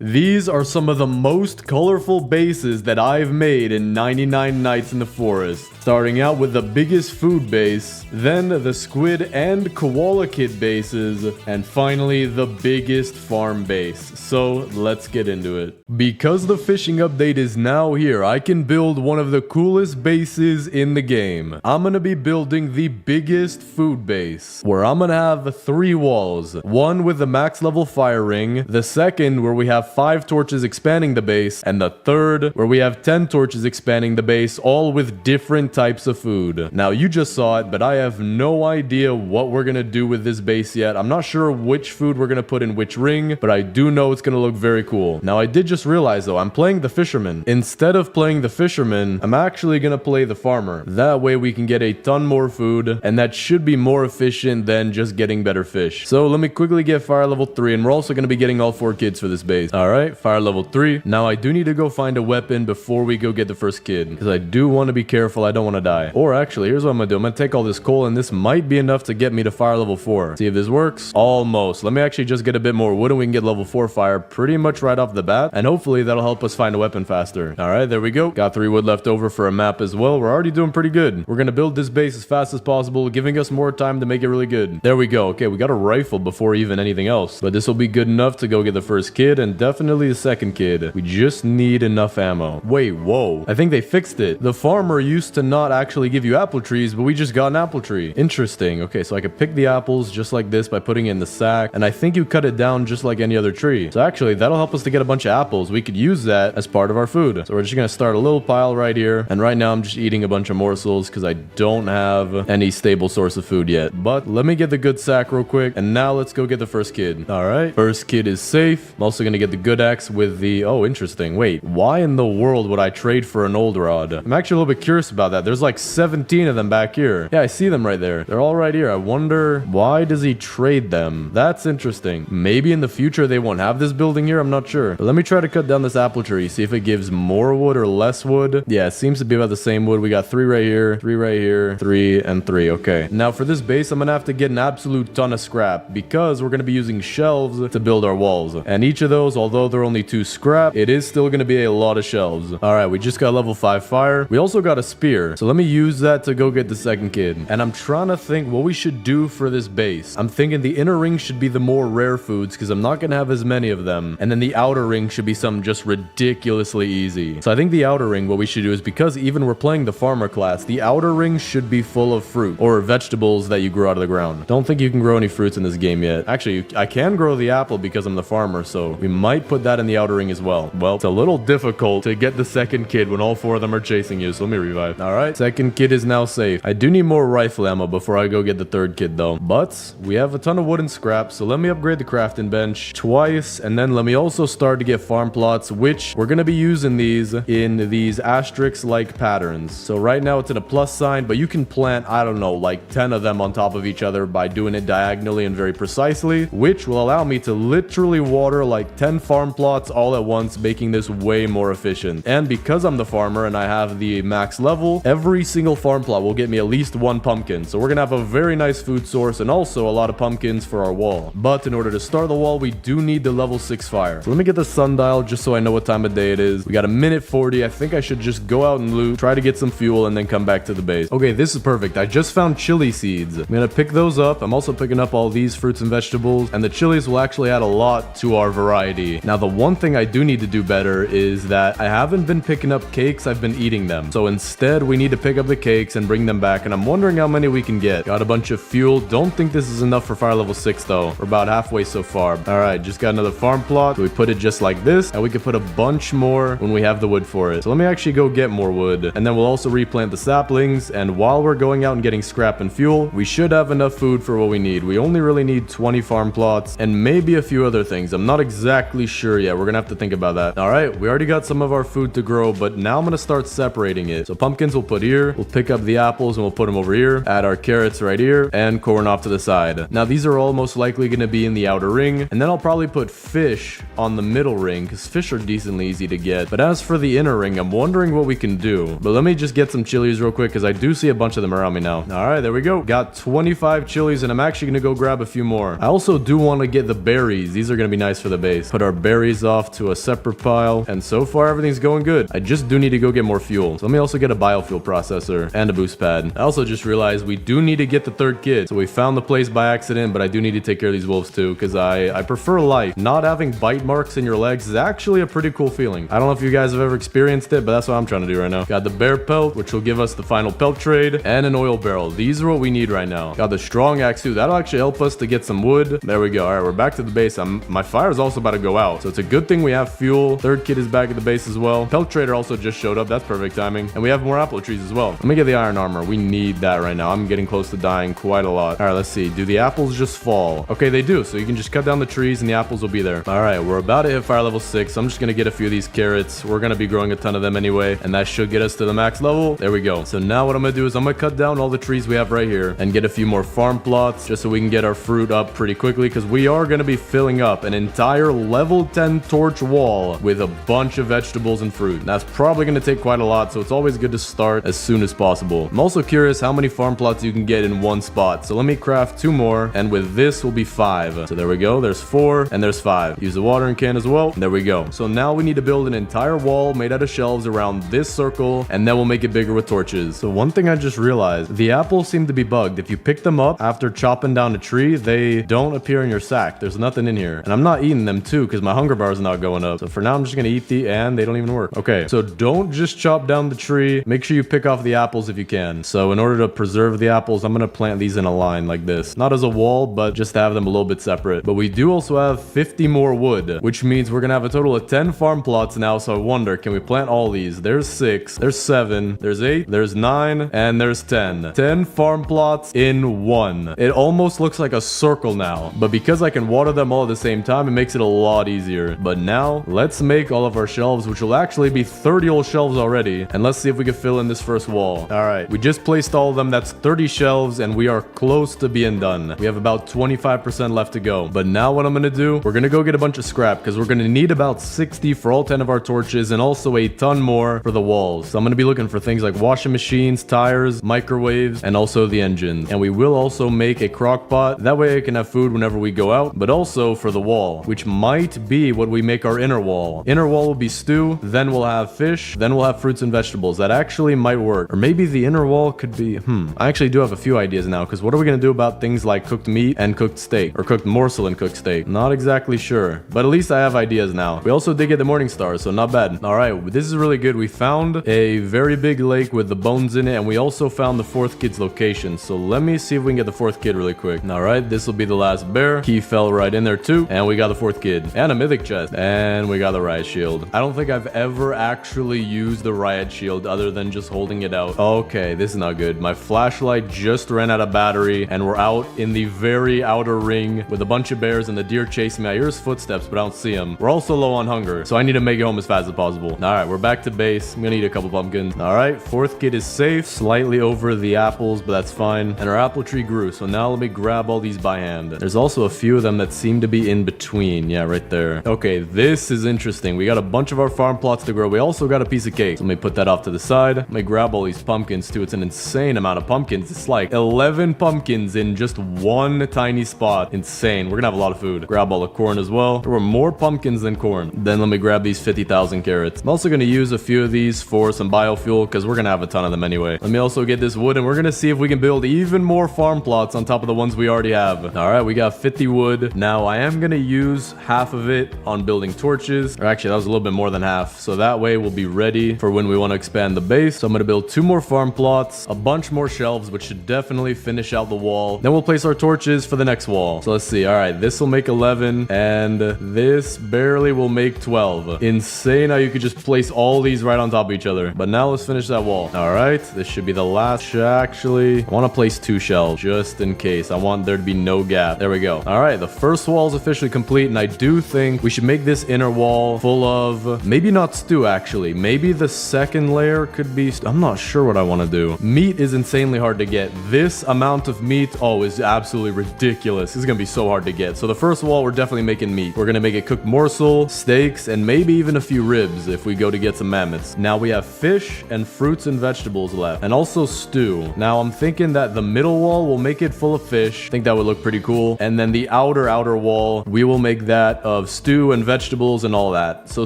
These are some of the most colorful bases that I've made in 99 Nights in the Forest. Starting out with the biggest food base, then the Squid and Koala Kid bases, and finally the biggest farm base. So let's get into it. Because the fishing update is now here, I can build one of the coolest bases in the game. I'm gonna be building the biggest food base, where I'm gonna have 3 walls. One with the max level fire ring, the second where we have 5 torches expanding the base, and the third where we have 10 torches expanding the base, all with different types of food. Now you just saw it, but I have no idea what we're gonna do with this base yet. I'm not sure which food we're gonna put in which ring, but I do know it's gonna look very cool. Now I did just realize though, I'm playing the fisherman. Instead of playing the fisherman, I'm actually gonna play the farmer. That way we can get a ton more food, and that should be more efficient than just getting better fish. So let me quickly get fire level 3, and we're also gonna be getting all 4 kids for this base. Alright, fire level 3. Now I do need to go find a weapon before we go get the first kid, because I do want to be careful. I don't want to die. Or actually, here's what I'm gonna do. I'm gonna take all this coal, and this might be enough to get me to fire level 4. See if this works. Almost. Let me actually just get a bit more wood, and we can get level 4 fire pretty much right off the bat, and hopefully that'll help us find a weapon faster. Alright, there we go. Got 3 wood left over for a map as well. We're already doing pretty good. We're gonna build this base as fast as possible, giving us more time to make it really good. There we go. Okay, we got a rifle before even anything else, but this will be good enough to go get the first kid, and definitely the second kid. We just need enough ammo. Wait, whoa. I think they fixed it. The farmer used to not actually give you apple trees, but we just got an apple tree. Interesting. Okay, so I could pick the apples just like this by putting it in the sack, and I think you cut it down just like any other tree. So actually, that'll help us to get a bunch of apples. We could use that as part of our food. So we're just gonna start a little pile right here, and right now I'm just eating a bunch of morsels because I don't have any stable source of food yet. But let me get the good sack real quick, and now let's go get the first kid. Alright, first kid is safe. I'm also gonna get the good axe with the... Oh, interesting. Wait, why in the world would I trade for an old rod? I'm actually a little bit curious about that. There's like 17 of them back here. Yeah, I see them right there. They're all right here. I wonder, why does he trade them? That's interesting. Maybe in the future they won't have this building here. I'm not sure. But let me try to cut down this apple tree, see if it gives more wood or less wood. Yeah, it seems to be about the same wood. We got 3 right here, 3 right here, 3 and 3. Okay. Now for this base, I'm gonna have to get an absolute ton of scrap because we're gonna be using shelves to build our walls. And each of those, although they're only 2 scrap, it is still gonna be a lot of shelves. Alright, we just got level 5 fire. We also got a spear. So let me use that to go get the second kid. And I'm trying to think what we should do for this base. I'm thinking the inner ring should be the more rare foods because I'm not gonna have as many of them. And then the outer ring should be some just ridiculously easy. So I think the outer ring, what we should do is, because even we're playing the farmer class, the outer ring should be full of fruit or vegetables that you grow out of the ground. Don't think you can grow any fruits in this game yet. Actually, I can grow the apple because I'm the farmer, so we might put that in the outer ring as well. Well, it's a little difficult to get the second kid when all 4 of them are chasing you, so let me revive. Alright, second kid is now safe. I do need more rifle ammo before I go get the third kid though. But we have a ton of wood and scrap, so let me upgrade the crafting bench twice, and then let me also start to get farm plots, which we're gonna be using these in these asterisk-like patterns. So right now it's in a plus sign, but you can plant, I don't know, like 10 of them on top of each other by doing it diagonally and very precisely, which will allow me to literally water like 10 farm plots all at once, making this way more efficient. And because I'm the farmer and I have the max level, every single farm plot will get me at least 1 pumpkin. So we're gonna have a very nice food source and also a lot of pumpkins for our wall. But in order to start the wall, we do need the level 6 fire. So let me get the sundial just so I know what time of day it is. We got a minute 40. I think I should just go out and loot, try to get some fuel, and then come back to the base. Okay, this is perfect. I just found chili seeds. I'm gonna pick those up. I'm also picking up all these fruits and vegetables, and the chilies will actually add a lot to our variety. Now, the one thing I do need to do better is that I haven't been picking up cakes. I've been eating them. So instead, we need to pick up the cakes and bring them back, and I'm wondering how many we can get. Got a bunch of fuel. Don't think this is enough for fire level 6 though. We're about halfway so far. Alright, just got another farm plot. So we put it just like this, and we can put a bunch more when we have the wood for it. So let me actually go get more wood, and then we'll also replant the saplings, and while we're going out and getting scrap and fuel, we should have enough food for what we need. We only really need 20 farm plots and maybe a few other things. I'm not exactly sure yet. We're gonna have to think about that. Alright, we already got some of our food to grow, but now I'm gonna start separating it. So pumpkins we'll put here, we'll pick up the apples and we'll put them over here, add our carrots right here, and corn off to the side. Now these are all most likely gonna be in the outer ring, and then I'll probably put fish on the middle ring because fish are decently easy to get. But as for the inner ring, I'm wondering what we can do. But let me just get some chilies real quick because I do see a bunch of them around me now. Alright, there we go. Got 25 chilies, and I'm actually gonna go grab a few more. I also do want to get the berries. These are gonna be nice for the base. Put our our berries off to a separate pile. And so far, everything's going good. I just do need to go get more fuel. So let me also get a biofuel processor and a boost pad. I also just realized we do need to get the third kid. So we found the place by accident, but I do need to take care of these wolves too, because I prefer life. Not having bite marks in your legs is actually a pretty cool feeling. I don't know if you guys have ever experienced it, but that's what I'm trying to do right now. Got the bear pelt, which will give us the final pelt trade, and an oil barrel. These are what we need right now. Got the strong axe too. That'll actually help us to get some wood. There we go. All right, we're back to the base. My fire is also about to go out, so it's a good thing we have fuel. Third kid is back at the base as well. Pelt trader also just showed up. That's perfect timing. And we have more apple trees as well. Let me get the iron armor. We need that right now. I'm getting close to dying quite a lot. All right, let's see. Do the apples just fall? Okay, they do. So you can just cut down the trees and the apples will be there. All right, we're about to hit fire level 6. I'm just going to get a few of these carrots. We're going to be growing a ton of them anyway, and that should get us to the max level. There we go. So now what I'm going to do is I'm going to cut down all the trees we have right here and get a few more farm plots just so we can get our fruit up pretty quickly, because we are going to be filling up an entire level 10 torch wall with a bunch of vegetables and fruit. And that's probably going to take quite a lot, so it's always good to start as soon as possible. I'm also curious how many farm plots you can get in one spot. So let me craft 2 more, and with this will be 5. So there we go. There's 4 and there's 5. Use the watering can as well. There we go. So now we need to build an entire wall made out of shelves around this circle, and then we'll make it bigger with torches. So one thing I just realized, the apples seem to be bugged. If you pick them up after chopping down a tree, they don't appear in your sack. There's nothing in here. And I'm not eating them too, because my hunger bar is not going up. So for now, I'm just going to eat and they don't even work. Okay, so don't just chop down the tree. Make sure you pick off the apples if you can. So in order to preserve the apples, I'm going to plant these in a line like this. Not as a wall, but just to have them a little bit separate. But we do also have 50 more wood, which means we're going to have a total of 10 farm plots now. So I wonder, can we plant all these? There's 6, there's 7, there's 8, there's 9, and there's 10. 10 farm plots in one. It almost looks like a circle now, but because I can water them all at the same time, it makes it a lot easier. But now let's make all of our shelves, which will actually be 30 whole shelves already, and let's see if we can fill in this first wall. All right, we just placed all of them. That's 30 shelves, and we are close to being done. We have about 25% left to go. But now what I'm gonna do, we're gonna go get a bunch of scrap, because we're gonna need about 60 for all 10 of our torches, and also a ton more for the walls. So I'm gonna be looking for things like washing machines, tires, microwaves, and also the engine. And we will also make a crock pot. That way I can have food whenever we go out, but also for the wall, which might be what we make our inner wall. Inner wall will be stew, then we'll have fish, then we'll have fruits and vegetables. That actually might work. Or maybe the inner wall could be, I actually do have a few ideas now, because what are we going to do about things like cooked meat and cooked steak, or cooked morsel and cooked steak? Not exactly sure, but at least I have ideas now. We also did get the morning star, so not bad. All right, this is really good. We found a very big lake with the bones in it, and we also found the 4th kid's location. So let me see if we can get the 4th kid really quick. All right, this will be the last bear. He fell right in there too, and we got the 4th kid and a mythic chest, and we got the riot shield. I don't think I've ever actually used the riot shield other than just holding it out. Okay, this is not good. My flashlight just ran out of battery, and we're out in the very outer ring with a bunch of bears, and the deer chasing me. I hear his footsteps, but I don't see him. We're also low on hunger, so I need to make it home as fast as possible. All right, we're back to base. I'm gonna eat a couple pumpkins. All right, 4th kid is safe, slightly over the apples, but that's fine. And our apple tree grew, so now let me grab all these by hand. There's also a few of them that seem to be in between. Yeah, right there. Okay, this is interesting. We got a bunch of our farm plots to grow. We also got a piece of cake. So let me put that off to the side. Let me grab all these pumpkins too. It's an insane amount of pumpkins. It's like 11 pumpkins in just one tiny spot. Insane. We're gonna have a lot of food. Grab all the corn as well. There were more pumpkins than corn. Then let me grab these 50,000 carrots. I'm also gonna use a few of these for some biofuel, because we're gonna have a ton of them anyway. Let me also get this wood, and we're gonna see if we can build even more farm plots on top of the ones we already have. All right, we got 50 wood. Now I am gonna use half of it on building torches, or actually that was a little bit more than half, so that way we'll be ready for when we want to expand the base. So I'm gonna build 2 more farm plots, a bunch more shelves, which should definitely finish out the wall. Then we'll place our torches for the next wall. So let's see. All right, this will make 11, and this barely will make 12. Insane how you could just place all these right on top of each other. But now let's finish that wall. All right, this should be the last. Actually, I want to place 2 shelves just in case. I want there to be no gap. There we go. All right, the first wall is officially complete, and I do think we should make this inner wall full of, maybe not stew actually. Maybe the second layer could be, I'm not sure what I want to do. Meat is insanely hard to get. This amount of meat, oh, is absolutely ridiculous. This is going to be so hard to get. So the first wall, we're definitely making meat. We're going to make it cooked morsel, steaks, and maybe even a few ribs if we go to get some mammoths. Now we have fish and fruits and vegetables left, and also stew. Now I'm thinking that the middle wall will make it full of fish. I think that would look pretty cool. And then the outer wall, we will make that of stew and vegetables and all that. So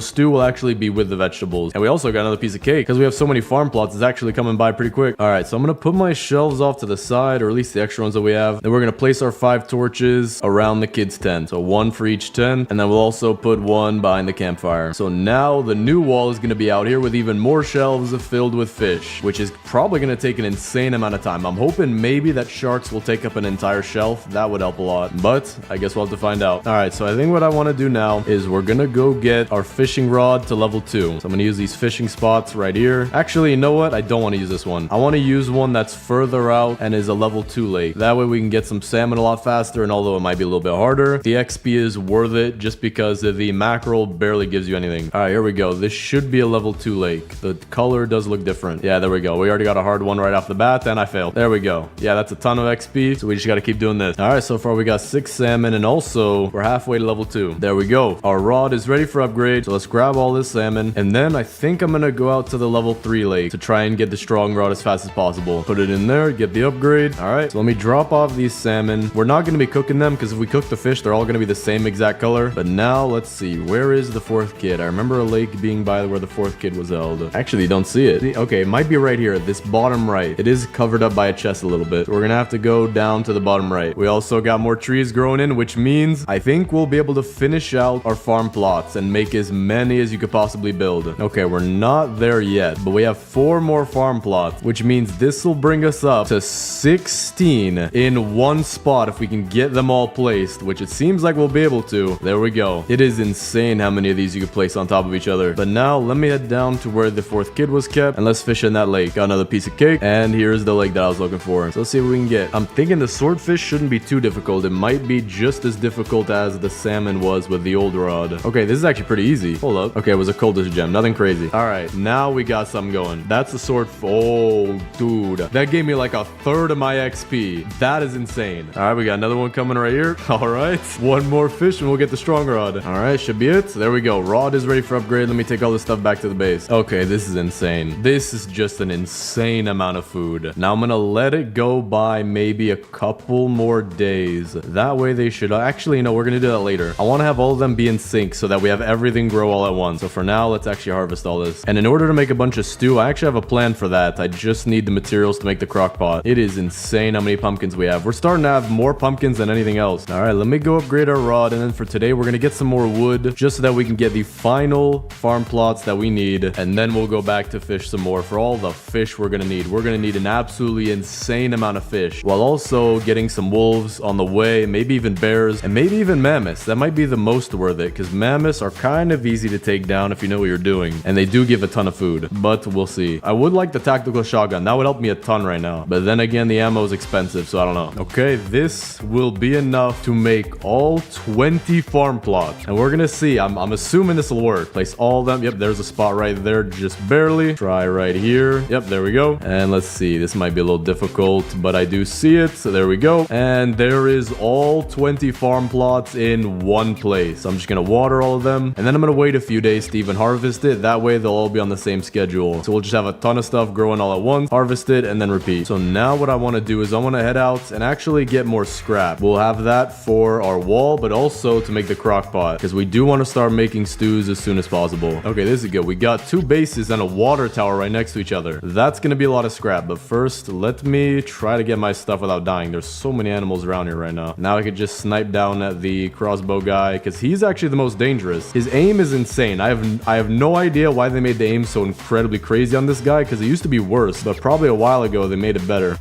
stew will actually be with the vegetables. And we also got another piece of cake because we have so many farm plots. It's actually coming by pretty quick. All right, so I'm going to put my shelves off to the side, or at least the extra ones that we have. Then we're going to place our 5 torches around the kids' tent. So 1 for each tent. And then we'll also put 1 behind the campfire. So now the new wall is going to be out here with even more shelves filled with fish, which is probably going to take an insane amount of time. I'm hoping maybe that sharks will take up an entire shelf. That would help a lot, but I guess we'll have to find out. All right, so I think what I want to do now is we're going to go get our fishing rod to level 2. So I'm going to use these fishing spots right here. Actually, you know what? I don't want to use this one. I want to use one that's further out and is a level 2 lake. That way we can get some salmon a lot faster, and although it might be a little bit harder, the XP is worth it just because the mackerel barely gives you anything. All right, here we go. This should be a level 2 lake. The color does look different. Yeah, there we go. We already got a hard one right off the bat, and I failed. There we go. Yeah, that's a ton of XP, so we just got to keep doing this. All right, so far we got 6 salmon, and also we're halfway to level 2. There we go. Our rod is ready for upgrade, so let's grab all this salmon, and then I think I'm gonna go out to the level 3 lake to try and get the strong rod as fast as possible. Put it in there, get the upgrade. All right, so let me drop off these salmon. We're not gonna be cooking them because if we cook the fish, they're all gonna be the same exact color. But now let's see, where is the 4th kid? I remember a lake being by where the 4th kid was held. Actually, you don't see it. Okay, it might be right here, this bottom right. It is covered up by a chest a little bit. So we're gonna have to go down to the bottom right. We also got more trees growing in, which means I think we'll be able to finish out our farm plots and make as many as you could possibly build. Okay, we're not there yet, but we have 4 more farm plots, which means this will bring us up to 16 in one spot if we can get them all placed, which it seems like we'll be able to. There we go. It is insane how many of these you could place on top of each other. But now let me head down to where the 4th kid was kept, and let's fish in that lake. Got another piece of cake, and here's the lake that I was looking for. So let's see what we can get. I'm thinking the swordfish shouldn't be too difficult. It might be just as difficult as the salmon was with the old rod. Okay, this is actually pretty easy. Hold up. Okay, it was a cultist gem. Nothing crazy. All right, now we got something going. That's the sword. Oh, dude. That gave me like a third of my XP. That is insane. All right, we got another one coming right here. All right, 1 more fish and we'll get the strong rod. All right, should be it. There we go. Rod is ready for upgrade. Let me take all this stuff back to the base. Okay, this is insane. This is just an insane amount of food. Now I'm gonna let it go by maybe a couple more days. That way they should actually, no, we're gonna do that later. I want to have all of them be in sync so that we have everything grow all at once. So for now, let's actually harvest all this. And in order to make a bunch of stew, I actually have a plan for that. I just need the materials to make the crock pot. It is insane how many pumpkins we have. We're starting to have more pumpkins than anything else. All right, let me go upgrade our rod, and then for today we're gonna get some more wood just so that we can get the final farm plots that we need, and then we'll go back to fish some more for all the fish we're gonna need. We're gonna need an absolutely insane amount of fish, while also getting some wolves on the way, maybe even bears, and maybe even mammoths. That might be the most worth it, because mammoths are kind of easy to take down if you know what you're doing, and they do give a ton of food, but we'll see. I would like the tactical shotgun. That would help me a ton right now, but then again, the ammo is expensive, so I don't know. Okay, this will be enough to make all 20 farm plots, and we're gonna see. I'm assuming this will work. Place all of them. Yep, there's a spot right there, just barely. Try right here. Yep, there we go. And let's see, this might be a little difficult, but I do see it, so there we go. And there is all 20 farm plots in one place. I'm just gonna water all of them, and then I'm gonna wait a few days to even harvest it. That way they'll all be on the same schedule, so we'll just have a ton of stuff growing all at once, harvest it, and then repeat. So now what I want to do is I want to head out and actually get more scrap. We'll have that for our wall, but also to make the crock pot, because we do want to start making stews as soon as possible. Okay, this is good. We got 2 bases and a water tower right next to each other. That's gonna be a lot of scrap, but first let me try to get my stuff without dying. There's so many animals around here right now. Now I could just snipe down at the crossbow guy, because he's actually the most dangerous. His aim is insane. I have no idea why they made the aim so incredibly crazy on this guy, because it used to be worse, but probably a while ago they made it better.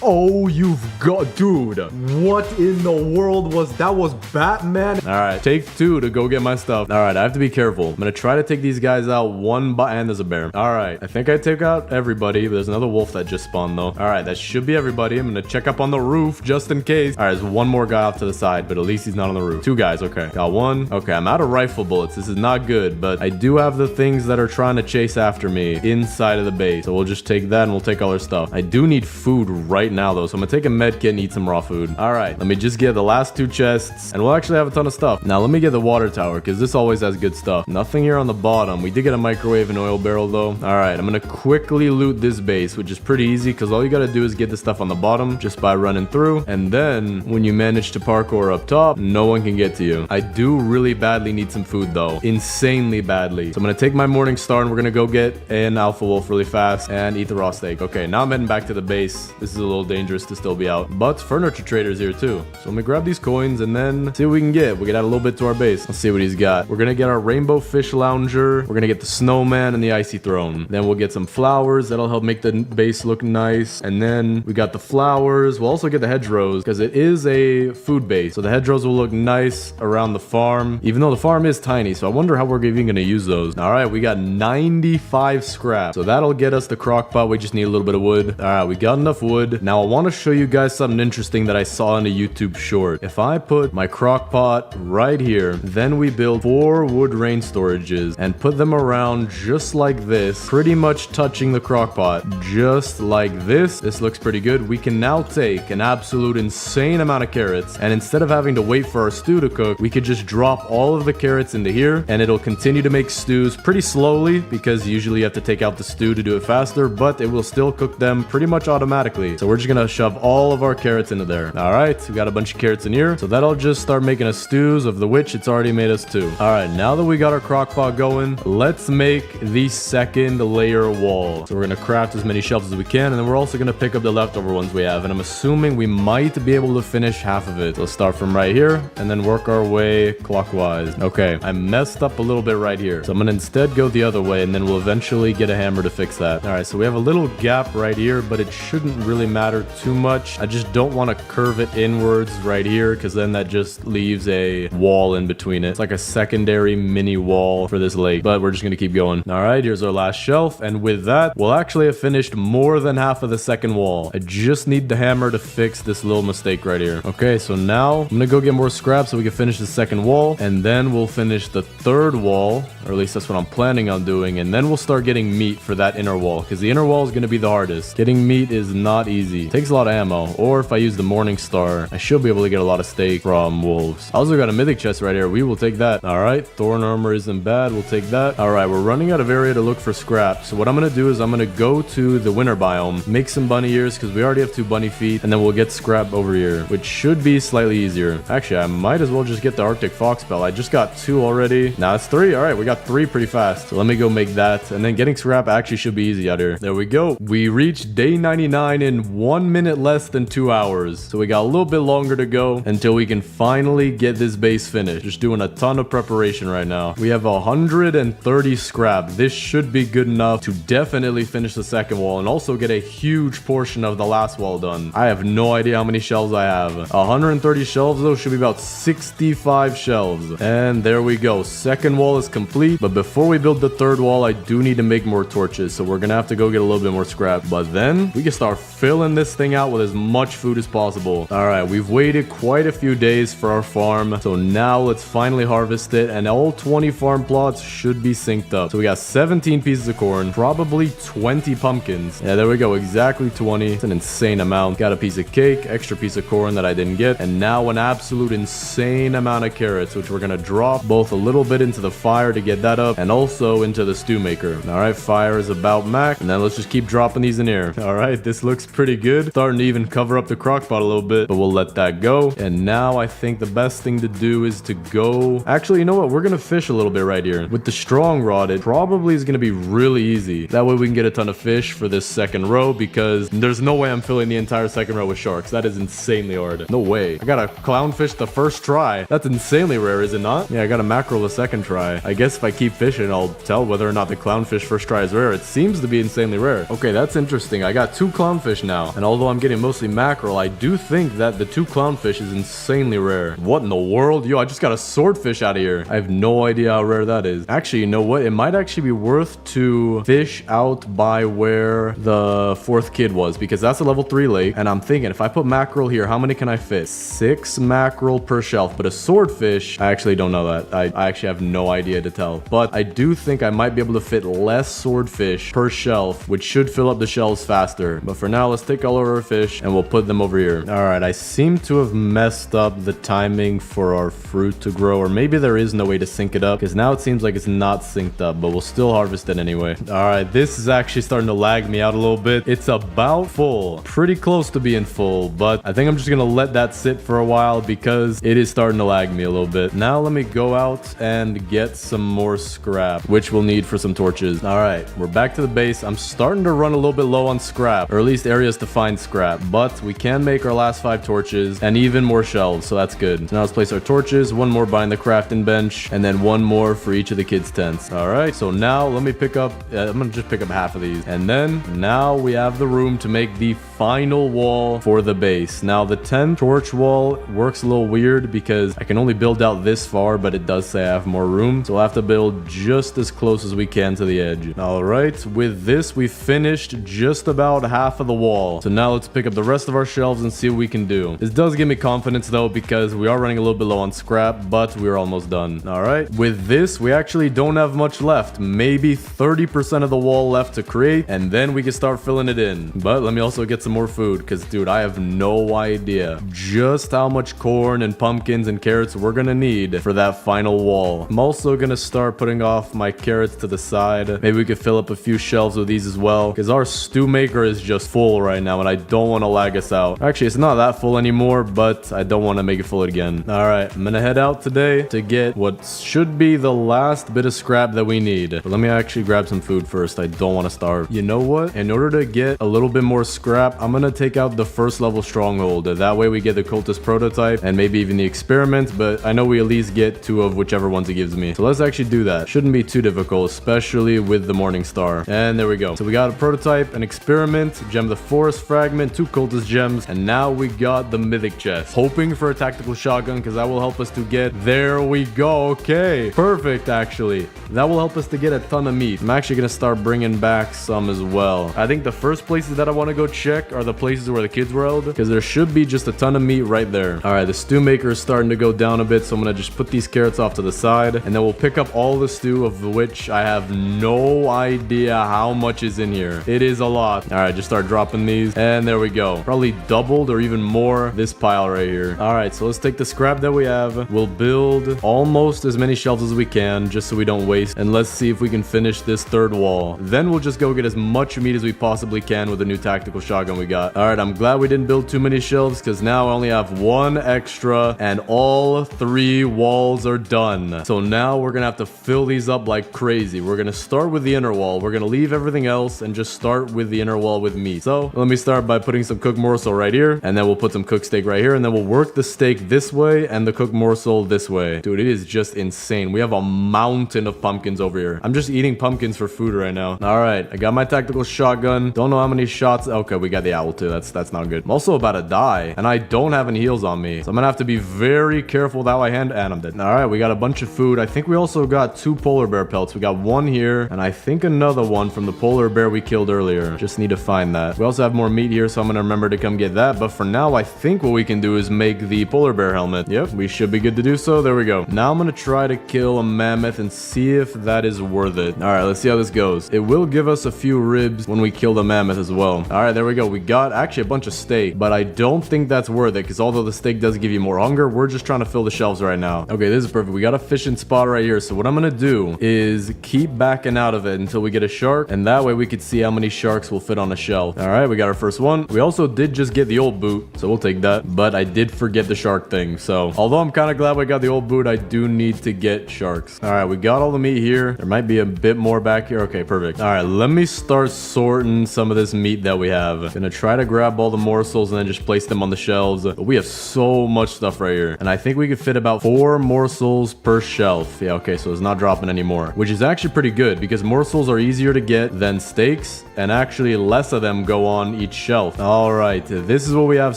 Oh, you've got... Dude, what in the world was... That was Batman? Alright, take 2 to go get my stuff. Alright, I have to be careful. I'm gonna try to take these guys out one by... And there's a bear. Alright, I think I took out everybody. There's another wolf that just spawned, though. Alright, that should be everybody. I'm gonna check up on the roof just in case. Alright, there's 1 more guy off to the side, but at least he's not on the roof. 2 guys, okay. Got 1. Okay, I'm out of rifle bullets. This is not good, but I do have the things that are trying to chase after me inside of the base. So we'll just take that and we'll take all our stuff. I do need food right now, though. So I'm gonna take a med kit and eat some raw food. All right, let me just get the last 2 chests, and we'll actually have a ton of stuff. Now, let me get the water tower, because this always has good stuff. Nothing here on the bottom. We did get a microwave and oil barrel, though. All right, I'm gonna quickly loot this base, which is pretty easy, because all you gotta do is get the stuff on the bottom just by running through. And then, when you manage to parkour up top, no one can get to you. I do really badly need some food, though. Insanely badly. So I'm gonna take my morning star, and we're gonna go get an alpha wolf really fast and eat the raw steak. Okay, now I'm heading back to the base. This is a little dangerous to still be out, but furniture trader's here too. So let me grab these coins and then see what we can get. We can add a little bit to our base. Let's see what he's got. We're gonna get our rainbow fish lounger. We're gonna get the snowman and the icy throne. Then we'll get some flowers. That'll help make the base look nice. And then we got the flowers. We'll also get the hedgerows because it is a food base. So the hedgerows will look nice around the farm, even though the farm is tiny. So I wonder how we're even gonna use those. All right, we got 95 scrap. So that'll get us the crock pot. We just need a little bit of wood. All right, we got enough wood. Now I want to show you guys something interesting that I saw in a YouTube short. If I put my crock pot right here, then we build 4 wood rain storages and put them around just like this, pretty much touching the crock pot, just like this. This looks pretty good. We can now take an absolute insane amount of carrots, and instead of having to wait for our stew to cook, we could just drop all of the carrots into here, and it'll continue to make stews pretty slowly, because usually you have to take out the stew to do it faster, but it will still cook them pretty much automatically. So we're just gonna shove all of our carrots into there. All right, we got a bunch of carrots in here, so that'll just start making us stews, of the which it's already made us 2. All right, now that we got our crock pot going, let's make the second layer wall. So we're gonna craft as many shelves as we can, and then we're also gonna pick up the leftover ones we have, and I'm assuming we might be able to finish half of it. So let's start from right here and then work our way clockwise. Okay, I messed up a little bit right here, so I'm gonna instead go the other way, and then we'll eventually get a hammer to fix that. All right, so we have a little gap right here, but it shouldn't really matter too much. I just don't want to curve it inwards right here, because then that just leaves a wall in between it. It's like a secondary mini wall for this lake, but we're just gonna keep going. All right, here's our last shelf, and with that, we'll actually have finished more than half of the second wall. I just need the hammer to fix this little mistake right here. Okay, so now I'm gonna go get more scrap so we can finish the second wall, and then we'll finish the third wall, or at least that's what I'm planning on doing, and then we'll start getting meat for that inner wall, because the inner wall is going to be the hardest. Getting meat is not easy. It takes a lot of ammo, or if I use the morning star, I should be able to get a lot of steak from wolves. I also got a mythic chest right here. We will take that. All right, thorn armor isn't bad. We'll take that. All right, we're running out of area to look for scrap, so what I'm going to do is I'm going to go to the winter biome, make some bunny ears, because we already have 2 bunny feet, and then we'll get scrap over here, which should be slightly easier. Actually, I might as well just get the Arctic fox bell. I just got 2 already. Now it's 3. All right, we got 3 pretty fast. So let me go make that, and then getting scrap actually should be easy out here. There we go. We reached day 99 in 1 minute less than 2 hours. So we got a little bit longer to go until we can finally get this base finished. Just doing a ton of preparation right now. We have 130 scrap. This should be good enough to definitely finish the second wall and also get a huge portion of the last wall done. I have no idea how many shelves I have. 130 shelves though should be about 65 shelves. And there we go. Second wall is complete, but before we build the third wall, I do need to make more torches, so we're gonna have to go get a little bit more scrap, but then we can start filling this thing out with as much food as possible. All right, we've waited quite a few days for our farm, so now let's finally harvest it, and all 20 farm plots should be synced up. So we got 17 pieces of corn, probably 20 pumpkins. Yeah, there we go, exactly 20. It's an insane amount. Got a piece of cake, extra piece of corn that I didn't get, and now an absolute insane amount of carrots, which we're gonna drop both a little bit into the fire to get that up, and also into the stew maker. All right, fire is about max, and then let's just keep dropping these in here. All right, this looks pretty good. Starting to even cover up the crock pot a little bit, but we'll let that go. And now I think the best thing to do is to go... Actually, you know what? We're gonna fish a little bit right here. With the strong rod, it probably is gonna be really easy. That way we can get a ton of fish for this second row, because there's no way I'm filling the entire second row with sharks. That is insanely hard. No way. I got a clownfish the first try. That's insanely rare, is it not? Yeah, I got a mackerel the second try. I guess if I keep fishing, I'll tell whether or not the clownfish first try is rare. It seems to be insanely rare. Okay, that's interesting. I got 2 clownfish now, and although I'm getting mostly mackerel, I do think that the 2 clownfish is insanely rare. What in the world? Yo, I just got a swordfish out of here. I have no idea how rare that is. Actually, you know what? It might actually be worth to fish out by where the 4th kid was, because that's a level 3 lake, and I'm thinking if I put mackerel here, how many can I fit? 6 mackerel per shelf, but a swordfish, I actually don't know that. I actually have no idea to tell, but I do think I might be able to fit less swordfish per shelf, which should fill up the shelves faster. But for now, let's take take all of our fish and we'll put them over here. All right, I seem to have messed up the timing for our fruit to grow, or maybe there is no way to sync it up because now it seems like it's not synced up, but we'll still harvest it anyway. All right, this is actually starting to lag me out a little bit. It's about full, pretty close to being full, but I think I'm just gonna let that sit for a while because it is starting to lag me a little bit. Now let me go out and get some more scrap, which we'll need for some torches. All right, we're back to the base. I'm starting to run a little bit low on scrap, or at least areas to find scrap, but we can make our last 5 torches and even more shelves, so that's good. So now let's place our torches, one more behind the crafting bench, and then one more for each of the kids' tents. All right, so now let me pick up, I'm gonna just pick up half of these, and then now we have the room to make the final wall for the base. Now the 10 torch wall works a little weird because I can only build out this far, but it does say I have more room, so we'll have to build just as close as we can to the edge. All right, with this we finished just about half of the wall, so now let's pick up the rest of our shelves and see what we can do. This does give me confidence though because we are running a little bit low on scrap, but we're almost done. All right, with this we actually don't have much left, maybe 30% of the wall left to create, and then we can start filling it in. But let me also get some more food because dude, I have no idea just how much corn and pumpkins and carrots we're gonna need for that final wall. I'm also gonna start putting off my carrots to the side. Maybe we could fill up a few shelves with these as well because our stew maker is just full right now and I don't want to lag us out. Actually, it's not that full anymore, but I don't want to make it full again. All right, I'm gonna head out today to get what should be the last bit of scrap that we need. But let me actually grab some food first. I don't want to starve. You know what? In order to get a little bit more scrap, I'm gonna take out the first level stronghold. That way we get the cultist prototype and maybe even the experiment, but I know we at least get 2 of whichever ones it gives me. So let's actually do that. Shouldn't be too difficult, especially with the morning star. And there we go. So we got a prototype, an experiment, gem of the forest fragment, 2 cultist gems, and now we got the mythic chest. Hoping for a tactical shotgun because that will help us to get, there we go. Okay, perfect. Actually, that will help us to get a ton of meat. I'm actually gonna start bringing back some as well. I think the first places that I want to go check are the places where the kids were held because there should be just a ton of meat right there. All right, the stew maker is starting to go down a bit, so I'm gonna just put these carrots off to the side, and then we'll pick up all the stew, of which I have no idea how much is in here. It is a lot. All right, just start dropping these, and there we go. Probably doubled or even more this pile right here. All right, so let's take the scrap that we have. We'll build almost as many shelves as we can just so we don't waste, and let's see if we can finish this 3rd wall. Then we'll just go get as much meat as we possibly can with the new tactical shotgun we got. All right, I'm glad we didn't build too many shelves because now I only have 1 extra and all 3 walls are done. So now we're gonna have to fill these up like crazy. We're gonna start with the inner wall. We're gonna leave everything else and just start with the inner wall with meat. So let me start by putting some cooked morsel right here, and then we'll put some cooked steak right here, and then we'll work the steak this way and the cooked morsel this way. Dude, it is just insane. We have a mountain of pumpkins over here. I'm just eating pumpkins for food right now. All right, I got my tactical shotgun. Don't know how many shots. Okay, we got the owl too. That's not good. I'm also about to die, and I don't have any heals on me, so I'm gonna have to be very careful with how I hand, and I'm dead. All right, we got a bunch of food. I think we also got 2 polar bear pelts. We got 1 here, and I think another one from the polar bear we killed earlier. Just need to find that. We also have more meat here, so I'm gonna remember to come get that. But for now, I think what we can do is make the polar bear helmet. Yep, we should be good to do so. There we go. Now I'm gonna try to kill a mammoth and see if that is worth it. All right, let's see how this goes. It will give us a few ribs when we kill the mammoth as well. All right, there we go. We got actually a bunch of steak, but I don't think that's worth it because although the steak does give you more hunger, we're just trying to fill the shelves right now. Okay, this is perfect. We got a fishing spot right here. So what I'm gonna do is keep backing out of it until we get a shark, and that way we could see how many sharks will fit on a shelf. All right, we got our first one. We also did just get the old boot, so we'll take that, but I did forget the shark thing. So although I'm kind of glad we got the old boot, I do need to get sharks. All right, we got all the meat here. There might be a bit more back here. Okay, perfect. All right, let me start sorting some of this meat that we have. Gonna try to grab all the morsels and then just place them on the shelves. But we have so much stuff right here, and I think we could fit about 4 morsels per shelf. Yeah, okay, so it's not dropping anymore, which is actually pretty good because morsels are easier to get than steaks, and actually less of them go on each shelf. All right, this is what we have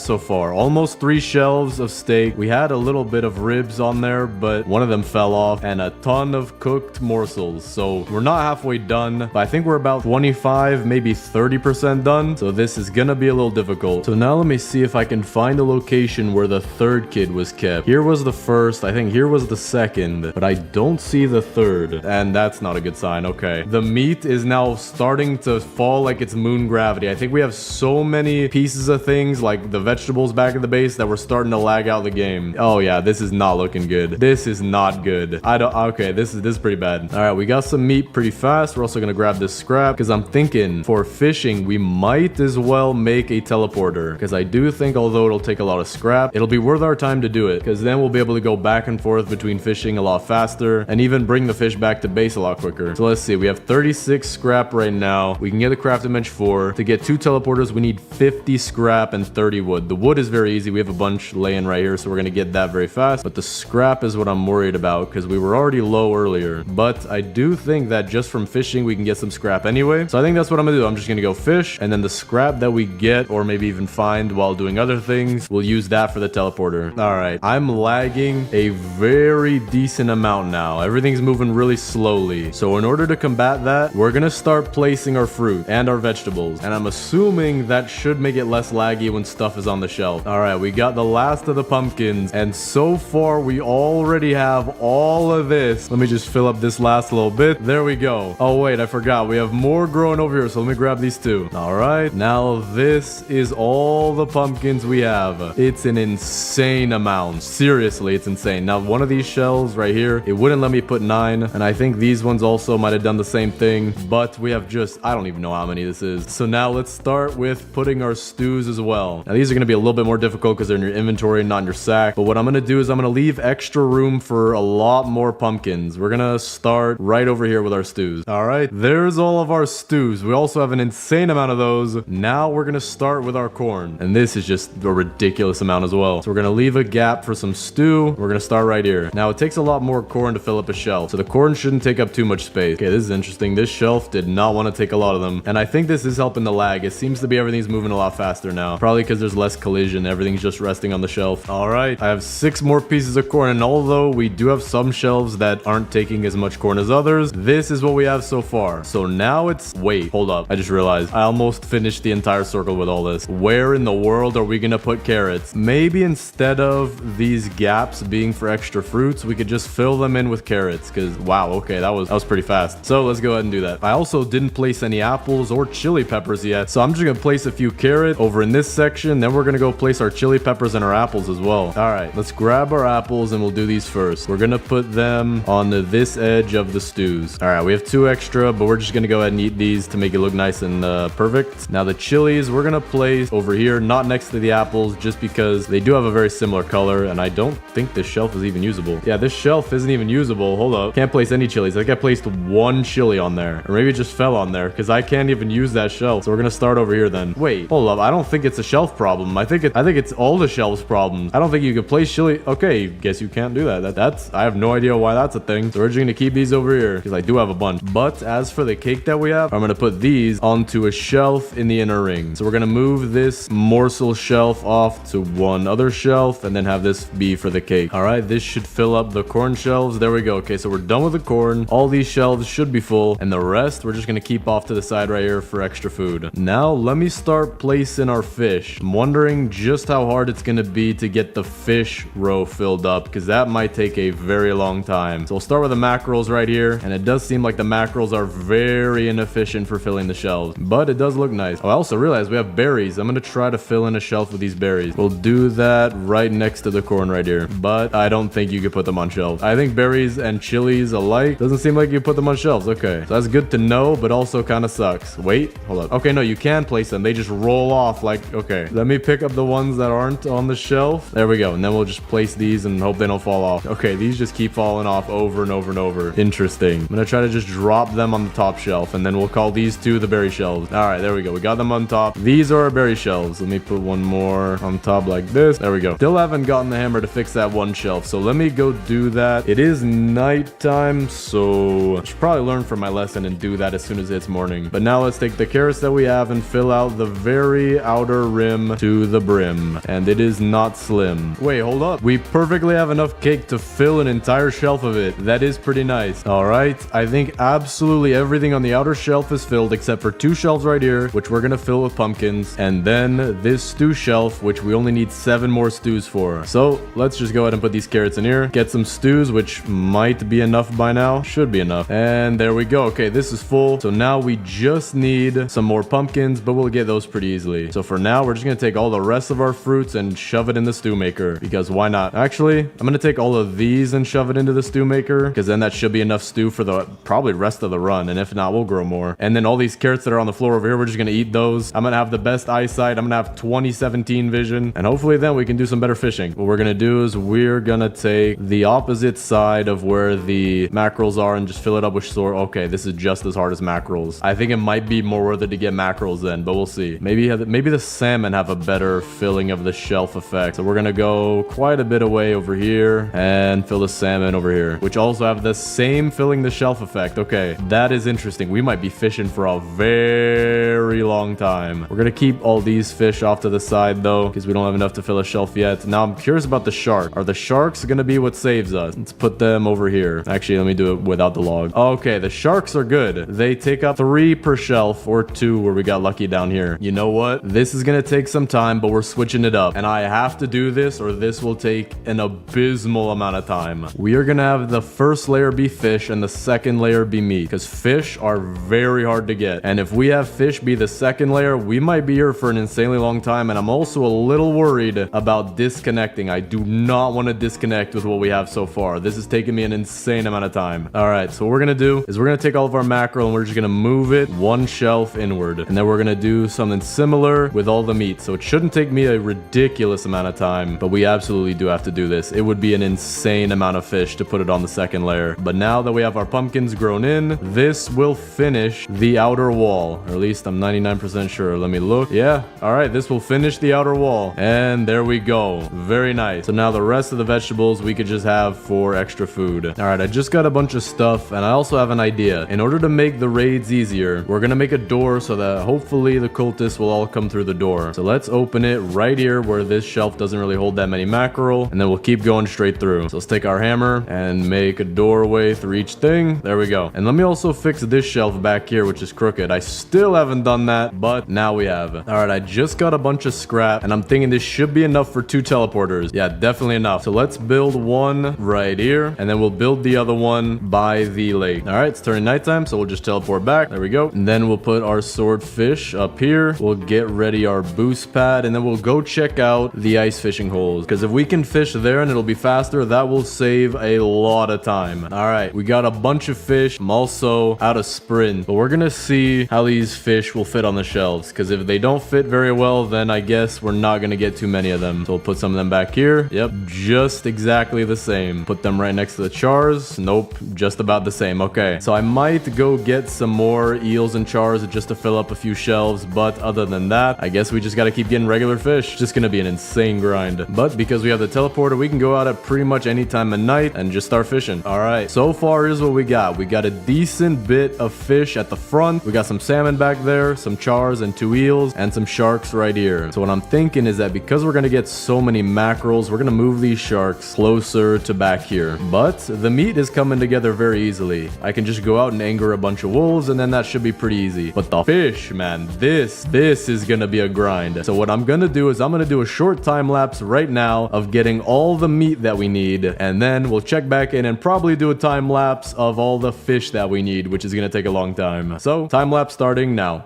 so far. Almost 3 shelves of steak. We had a little bit of ribs on there, but one of them fell off, and a ton of cooked morsels. So we're not halfway done, but I think we're about 25, maybe 30% done. So this is gonna be a little difficult. So now let me see if I can find the location where the 3rd kid was kept. Here was the 1st, I think here was the 2nd, but I don't see the 3rd, and that's not a good sign. Okay, the meat is now starting to fall like it's moon gravity. I think we have so many pieces of things like the vegetables back at the base that we're starting to lag out the game. Oh yeah, this is not looking good. This is not good. Okay, this is pretty bad. All right, we got some meat pretty fast. We're also gonna grab this scrap because I'm thinking for fishing, we might as well make a teleporter because I do think although it'll take a lot of scrap, it'll be worth our time to do it because then we'll be able to go back and forth between fishing a lot faster and even bring the fish back to base a lot quicker. So let's see, we have 36 scrap right now. We can get the crafting bench 4. To get 2 teleporters, we need 50 scrap and 30 wood. The wood is very easy. We have a bunch laying right here, so we're gonna get that very fast. But the scrap is what I'm worried about because we were already low earlier. But I do think that just from fishing, we can get some scrap anyway. So I think that's what I'm gonna do. I'm just gonna go fish, and then the scrap that we get or maybe even find while doing other things, we'll use that for the teleporter. All right, I'm lagging a very decent amount now. Everything's moving really slowly. So in order to combat that, we're gonna start placing our fruit and our vegetables. And I'm assuming that should make it less laggy when stuff is on the shelf. All right, we got the last of the pumpkins, and so far we already have all of this. Let me just fill up this last little bit. There we go. Oh wait, I forgot. We have more growing over here, so let me grab these too. All right, now this is all the pumpkins we have. It's an insane amount. Seriously, it's insane. Now, one of these shelves right here, it wouldn't let me put 9, and I think these ones also might have done the same thing, but we have just, I don't even know how many this is. So now let's start with putting our stews as well. Now, these are going to be a little bit more difficult because they're in your inventory, not in your sack, but what I'm going to do is I'm going to leave extra room for a lot more pumpkins. We're going to start right over here with our stews. All right, there's all of our stews. We also have an insane amount of those. Now we're going to start with our corn, and this is just a ridiculous amount as well. So we're going to leave a gap for some stew. We're going to start right here. Now, it takes a lot more corn to fill up a shelf, so the corn shouldn't take up too much space. Okay, this is interesting. This shelf did not want to take a lot of them, and I think this is helping the lag. It seems to be everything's moving a lot faster now, probably because there's less collision. Everything's just resting on the shelf. All right, I have 6 more pieces of corn, and although we do have some shelves that aren't taking as much corn as others, this is what we have so far. So now it's, wait, hold up, I just realized I almost finished the entire circle with all this. Where in the world are we gonna put carrots? Maybe instead of these gaps being for extra fruits, we could just fill them in with carrots, because wow, okay, that was pretty fast. So let's go ahead and do that. I also didn't place any apples or chili peppers yet, so I'm just gonna place a few carrots over in this section, then we're gonna go place our chili peppers and our apples as well. All right, let's grab our apples and we'll do these first. We're gonna put them on this edge of the stews. All right, we have 2 extra, but we're just gonna go ahead and eat these to make it look nice and perfect. Now the chilies we're gonna place over here, not next to the apples, just because they do have a very similar color, and I don't think this shelf is even usable. Yeah, this shelf isn't even usable. Hold up, can't place any chilies. I think I placed 1 chili on there, or maybe it just fell on there because I can't even use that shelf. So we're gonna start over here then. Wait, hold up, I don't think it's a shelf problem. I think it's all the shelves problems. I don't think you could place chili. Okay, guess you can't do that. That's I have no idea why that's a thing. So we're just gonna keep these over here because I do have a bunch. But as for the cake that we have, I'm gonna put these onto a shelf in the inner ring. So we're gonna move this morsel shelf off to one other shelf and then have this be for the cake. All right, this should fill up the corn shelves. There we go. Okay, so we're done with the corn. All these shelves should be full, and the rest we're just gonna keep off to the side right here for extra food. Now let me start placing our fish. I'm wondering just how hard it's gonna be to get the fish row filled up, because that might take a very long time. So we'll start with the mackerels right here, and it does seem like the mackerels are very inefficient for filling the shelves, but it does look nice. Oh, I also realized we have berries. I'm gonna try to fill in a shelf with these berries. We'll do that right next to the corn right here, but I don't think you could put them on shelves. I think berries and chilies alike doesn't seem like you put them on shelves. Okay, so that's good to know, but also kind of sucks. Wait, hold up. Okay, no, you can place them. They just roll off like, okay. Let me pick up the ones that aren't on the shelf. There we go, and then we'll just place these and hope they don't fall off. Okay, these just keep falling off over and over and over. Interesting. I'm gonna try to just drop them on the top shelf, and then we'll call these 2 the berry shelves. All right, there we go. We got them on top. These are our berry shelves. Let me put one more on top like this. There we go. Still haven't gotten the hammer to fix that one shelf, so let me go do that. It is nighttime, so I should probably learn from my lesson and do that as soon as it's morning. But now let's take the carrots that we have and fill out the very outer rim to the brim, and it is not slim. Wait, hold up. We perfectly have enough cake to fill an entire shelf of it. That is pretty nice. All right, I think absolutely everything on the outer shelf is filled except for 2 shelves right here, which we're gonna fill with pumpkins, and then this stew shelf, which we only need 7 more stews for. So let's just go ahead and put these carrots in here, get some stews, which might be enough by now. Should be enough. And there we go. Okay, this is full. So now we just need some more pumpkins, but we'll we'll get those pretty easily. So for now, we're just gonna take all the rest of our fruits and shove it in the stew maker, because why not? Actually, I'm gonna take all of these and shove it into the stew maker, because then that should be enough stew for the probably rest of the run, and if not, we'll grow more. And then all these carrots that are on the floor over here, we're just gonna eat those. I'm gonna have the best eyesight. I'm gonna have 2017 vision, and hopefully then we can do some better fishing. What we're gonna do is we're gonna take the opposite side of where the mackerels are and just fill it up with sword. Okay, this is just as hard as mackerels. I think it might be more worth it to get mackerels then, but we'll see. Maybe the salmon have a better filling of the shelf effect. So we're gonna go quite a bit away over here and fill the salmon over here, which also have the same filling the shelf effect. Okay, that is interesting. We might be fishing for a very long time. We're gonna keep all these fish off to the side though, because we don't have enough to fill a shelf yet. Now I'm curious about the shark. Are the sharks gonna be what saves us? Let's put them over here. Actually, let me do it without the log. Okay, the sharks are good. They take up 3 per shelf, or 2 where we got lucky down here. You know what? This is gonna take some time, but we're switching it up. And I have to do this or this will take an abysmal amount of time. We are gonna have the first layer be fish and the second layer be meat, because fish are very hard to get. And if we have fish be the second layer, we might be here for an insanely long time. And I'm also a little worried about disconnecting. I do not want to disconnect with what we have so far. This is taking me an insane amount of time. All right, so what we're gonna do is we're gonna take all of our mackerel and we're just gonna move it 1 shelf inward, and then we're gonna do something similar with all the meat. So it shouldn't take me a ridiculous amount of time, but we absolutely do have to do this. It would be an insane amount of fish to put it on the second layer. But now that we have our pumpkins grown in, this will finish the outer wall, or at least I'm 99% sure. Let me look. Yeah, all right, this will finish the outer wall, and there we go. Very nice. So now the rest of the vegetables we could just have for extra food. All right, I just got a bunch of stuff, and I also have an idea. In order to make the raids easier, we're gonna make a door so that hopefully the cultists will all come through the door. So let's open it right here where this shelf doesn't really hold that many mackerel, and then we'll keep going straight through. So let's take our hammer and make a doorway through each thing. There we go. And let me also fix this shelf back here, which is crooked. I still haven't done that, but now we have. All right, I just got a bunch of scrap, and I'm thinking this should be enough for 2 teleporters. Yeah, definitely enough. So let's build one right here, and then we'll build the other one by the lake. All right, it's turning nighttime, so we'll just teleport back. There we go. And then we'll put our swordfish up here. We'll get ready our boost pad, and then we'll go check out the ice fishing holes, because if we can fish there and it'll be faster, that will save a lot of time. All right, we got a bunch of fish. I'm also out of sprint, but we're gonna see how these fish will fit on the shelves, because if they don't fit very well, then I guess we're not gonna get too many of them. So we'll put some of them back here. Yep, just exactly the same. Put them right next to the chars. Nope, just about the same. Okay, so I might go get some more eels and chars just to fill up a few shelves, but other than that, I guess we just gotta keep getting regular fish. Just gonna be an insane grind. But because we have the teleporter, we can go out at pretty much any time of night and just start fishing. All right, so far here's what we got. We got a decent bit of fish at the front. We got some salmon back there, some chars and 2 eels, and some sharks right here. So what I'm thinking is that because we're gonna get so many mackerels, we're gonna move these sharks closer to back here. But the meat is coming together very easily. I can just go out and anger a bunch of wolves, and then that should be pretty easy. But the fish, man, this is gonna be a grind. So what I'm gonna do is I'm gonna do a short time lapse right now of getting all the meat that we need, and then we'll check back in and probably do a time lapse of all the fish that we need, which is gonna take a long time. So time lapse starting now.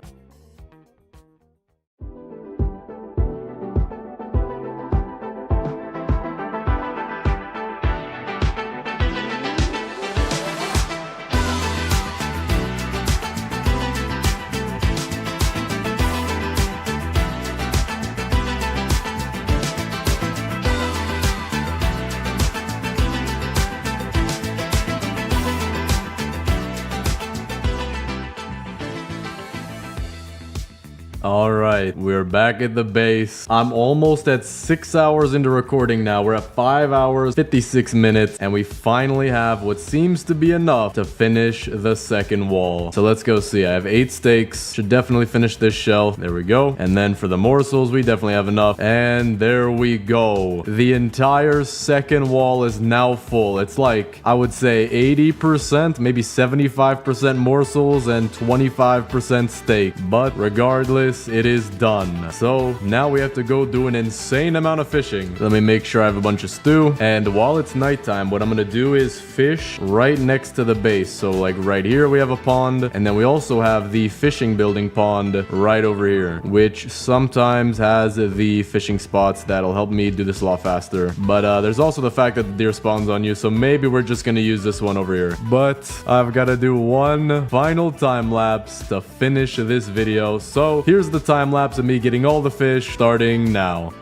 All right, we're back at the base. I'm almost at 6 hours into recording now. We're at 5 hours, 56 minutes, and we finally have what seems to be enough to finish the second wall. So let's go see. I have 8 steaks. Should definitely finish this shelf. There we go. And then for the morsels, we definitely have enough. And there we go. The entire second wall is now full. It's like, I would say 80%, maybe 75% morsels and 25% steak. But regardless, this, it is done. So now we have to go do an insane amount of fishing. Let me make sure I have a bunch of stew. And while it's nighttime, what I'm gonna do is fish right next to the base. So like right here we have a pond, and then we also have the fishing building pond right over here, which sometimes has the fishing spots that'll help me do this a lot faster. But there's also the fact that the deer spawns on you, so maybe we're just gonna use this one over here. But I've got to do one final time lapse to finish this video. So here's the time lapse of me getting all the fish starting now.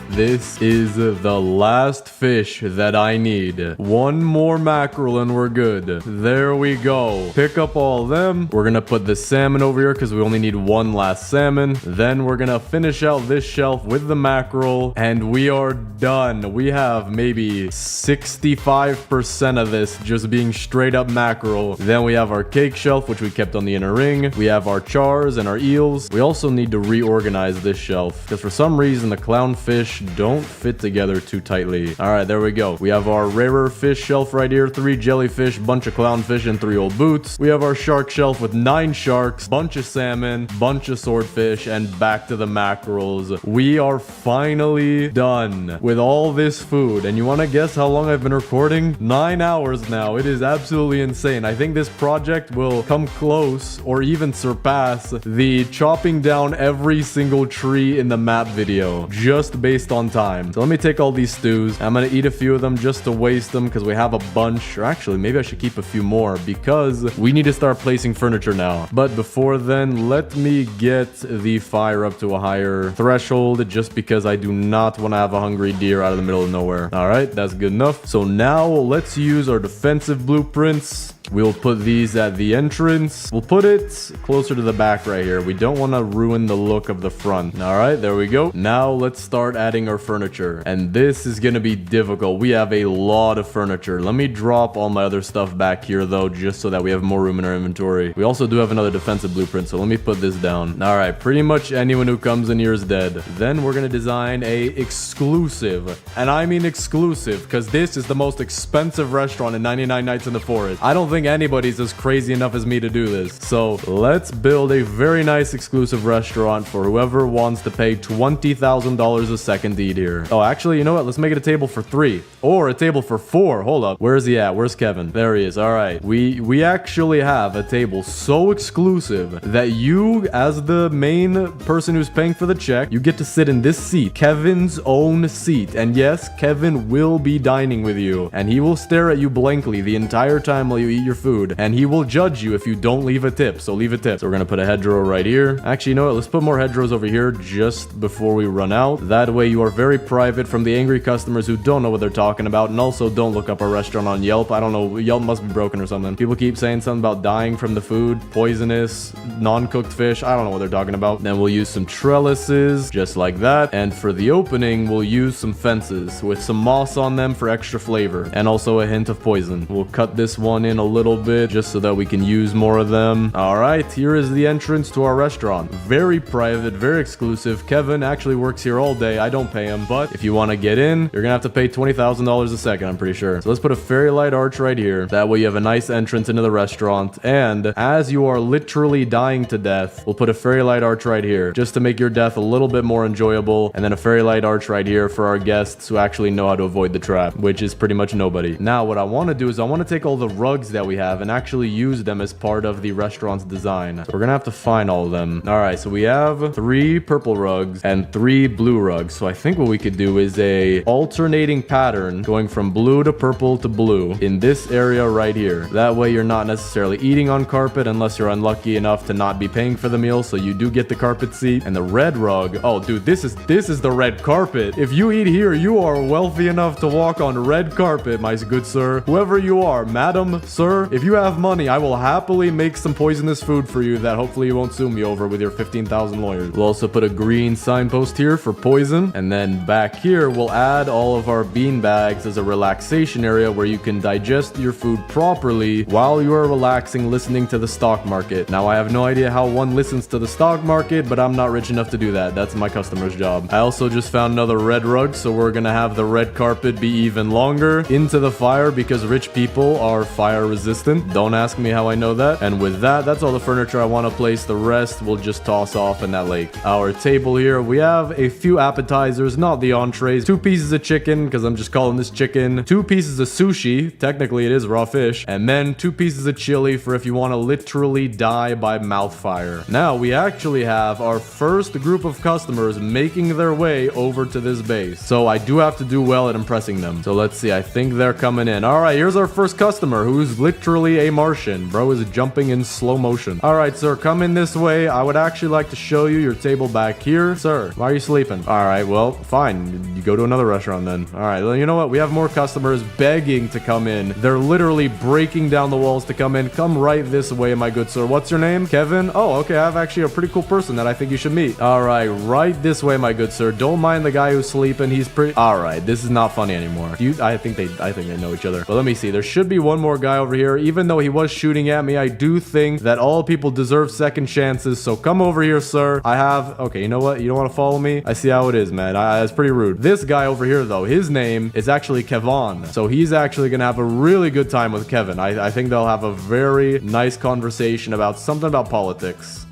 This is the last fish that I need. One more mackerel and we're good. There we go. Pick up all of them. We're gonna put the salmon over here because we only need one last salmon. Then we're gonna finish out this shelf with the mackerel and we are done. We have maybe 65% of this just being straight up mackerel. Then we have our cake shelf, which we kept on the inner ring. We have our chars and our eels. We also need to reorganize this shelf because for some reason the clownfish don't fit together too tightly. All right, there we go. We have our rarer fish shelf right here, 3 jellyfish, bunch of clownfish, and 3 old boots. We have our shark shelf with 9 sharks, bunch of salmon, bunch of swordfish, and back to the mackerels. We are finally done with all this food. And you want to guess how long I've been recording? 9 hours now. It is absolutely insane. I think this project will come close or even surpass the chopping down every single tree in the map video, just based on time. So let me take all these stews. I'm gonna eat a few of them just to waste them because we have a bunch. Or actually, maybe I should keep a few more because we need to start placing furniture now. But before then, let me get the fire up to a higher threshold just because I do not want to have a hungry deer out of the middle of nowhere. All right, that's good enough. So now let's use our defensive blueprints. We'll put these at the entrance. We'll put it closer to the back right here. We don't want to ruin the look of the front. All right, there we go. Now let's start adding our furniture. And this is going to be difficult. We have a lot of furniture. Let me drop all my other stuff back here though, just so that we have more room in our inventory. We also do have another defensive blueprint, so let me put this down. All right, pretty much anyone who comes in here is dead. Then we're going to design a exclusive, and I mean exclusive, because this is the most expensive restaurant in 99 Nights in the Forest. I don't think anybody's as crazy enough as me to do this. So let's build a very nice exclusive restaurant for whoever wants to pay $20,000 a second to eat here. Oh, actually, you know what? Let's make it a table for 3 or a table for 4. Hold up. Where's he at? Where's Kevin? There he is. All right. We actually have a table so exclusive that you, as the main person who's paying for the check, you get to sit in this seat, Kevin's own seat. And yes, Kevin will be dining with you, and he will stare at you blankly the entire time while you eat your food, and he will judge you if you don't leave a tip. So leave a tip. So we're gonna put a hedgerow right here. Actually, you know what? Let's put more hedgerows over here just before we run out. That way you are very private from the angry customers who don't know what they're talking about, and also don't look up our restaurant on Yelp. I don't know, Yelp must be broken or something. People keep saying something about dying from the food, poisonous, non-cooked fish. I don't know what they're talking about. Then we'll use some trellises just like that, and for the opening we'll use some fences with some moss on them for extra flavor and also a hint of poison. We'll cut this one in a little bit just so that we can use more of them. All right, here is the entrance to our restaurant. Very private, very exclusive. Kevin actually works here all day. I don't pay him, but if you want to get in, you're gonna have to pay $20,000 a second, I'm pretty sure. So let's put a fairy light arch right here. That way you have a nice entrance into the restaurant, and as you are literally dying to death, we'll put a fairy light arch right here just to make your death a little bit more enjoyable, and then a fairy light arch right here for our guests who actually know how to avoid the trap, which is pretty much nobody. Now what I want to do is I want to take all the rugs that we have and actually use them as part of the restaurant's design. So we're gonna have to find all of them. All right, so we have 3 purple rugs and 3 blue rugs. So I think what we could do is a alternating pattern going from blue to purple to blue in this area right here. That way you're not necessarily eating on carpet unless you're unlucky enough to not be paying for the meal, so you do get the carpet seat. And the red rug, oh dude, this is the red carpet. If you eat here, you are wealthy enough to walk on red carpet, my good sir. Whoever you are, madam, sir, sir, if you have money, I will happily make some poisonous food for you that hopefully you won't sue me over with your 15,000 lawyers. We'll also put a green signpost here for poison. And then back here, we'll add all of our bean bags as a relaxation area where you can digest your food properly while you are relaxing listening to the stock market. Now, I have no idea how one listens to the stock market, but I'm not rich enough to do that. That's my customer's job. I also just found another red rug, so we're gonna have the red carpet be even longer into the fire because rich people are fire resistant. Don't ask me how I know that. And with that, that's all the furniture I want to place. The rest we'll just toss off in that lake. Our table here, we have a few appetizers, not the entrees. 2 pieces of chicken, because I'm just calling this chicken. 2 pieces of sushi. Technically, it is raw fish. And then 2 pieces of chili for if you want to literally die by mouth fire. Now, we actually have our first group of customers making their way over to this base. So I do have to do well at impressing them. So let's see. I think they're coming in. All right, here's our first customer, who's literally a Martian. Bro is jumping in slow motion. All right, sir, come in this way. I would actually like to show you your table back here. Sir, why are you sleeping? All right, well, fine. You go to another restaurant then. All right, well, you know what? We have more customers begging to come in. They're literally breaking down the walls to come in. Come right this way, my good sir. What's your name? Kevin? Oh, okay. I have actually a pretty cool person that I think you should meet. All right, right this way, my good sir. Don't mind the guy who's sleeping. He's pretty... All right, this is not funny anymore. I think they know each other. But let me see. There should be one more guy over here. Even though he was shooting at me, I do think that all people deserve second chances. So come over here, sir. I have... Okay, you know what? You don't want to follow me? I see how it is, man. It's pretty rude. This guy over here, though, his name is actually Kevon. So he's actually going to have a really good time with Kevin. I think they'll have a very nice conversation about something about politics.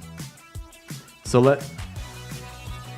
So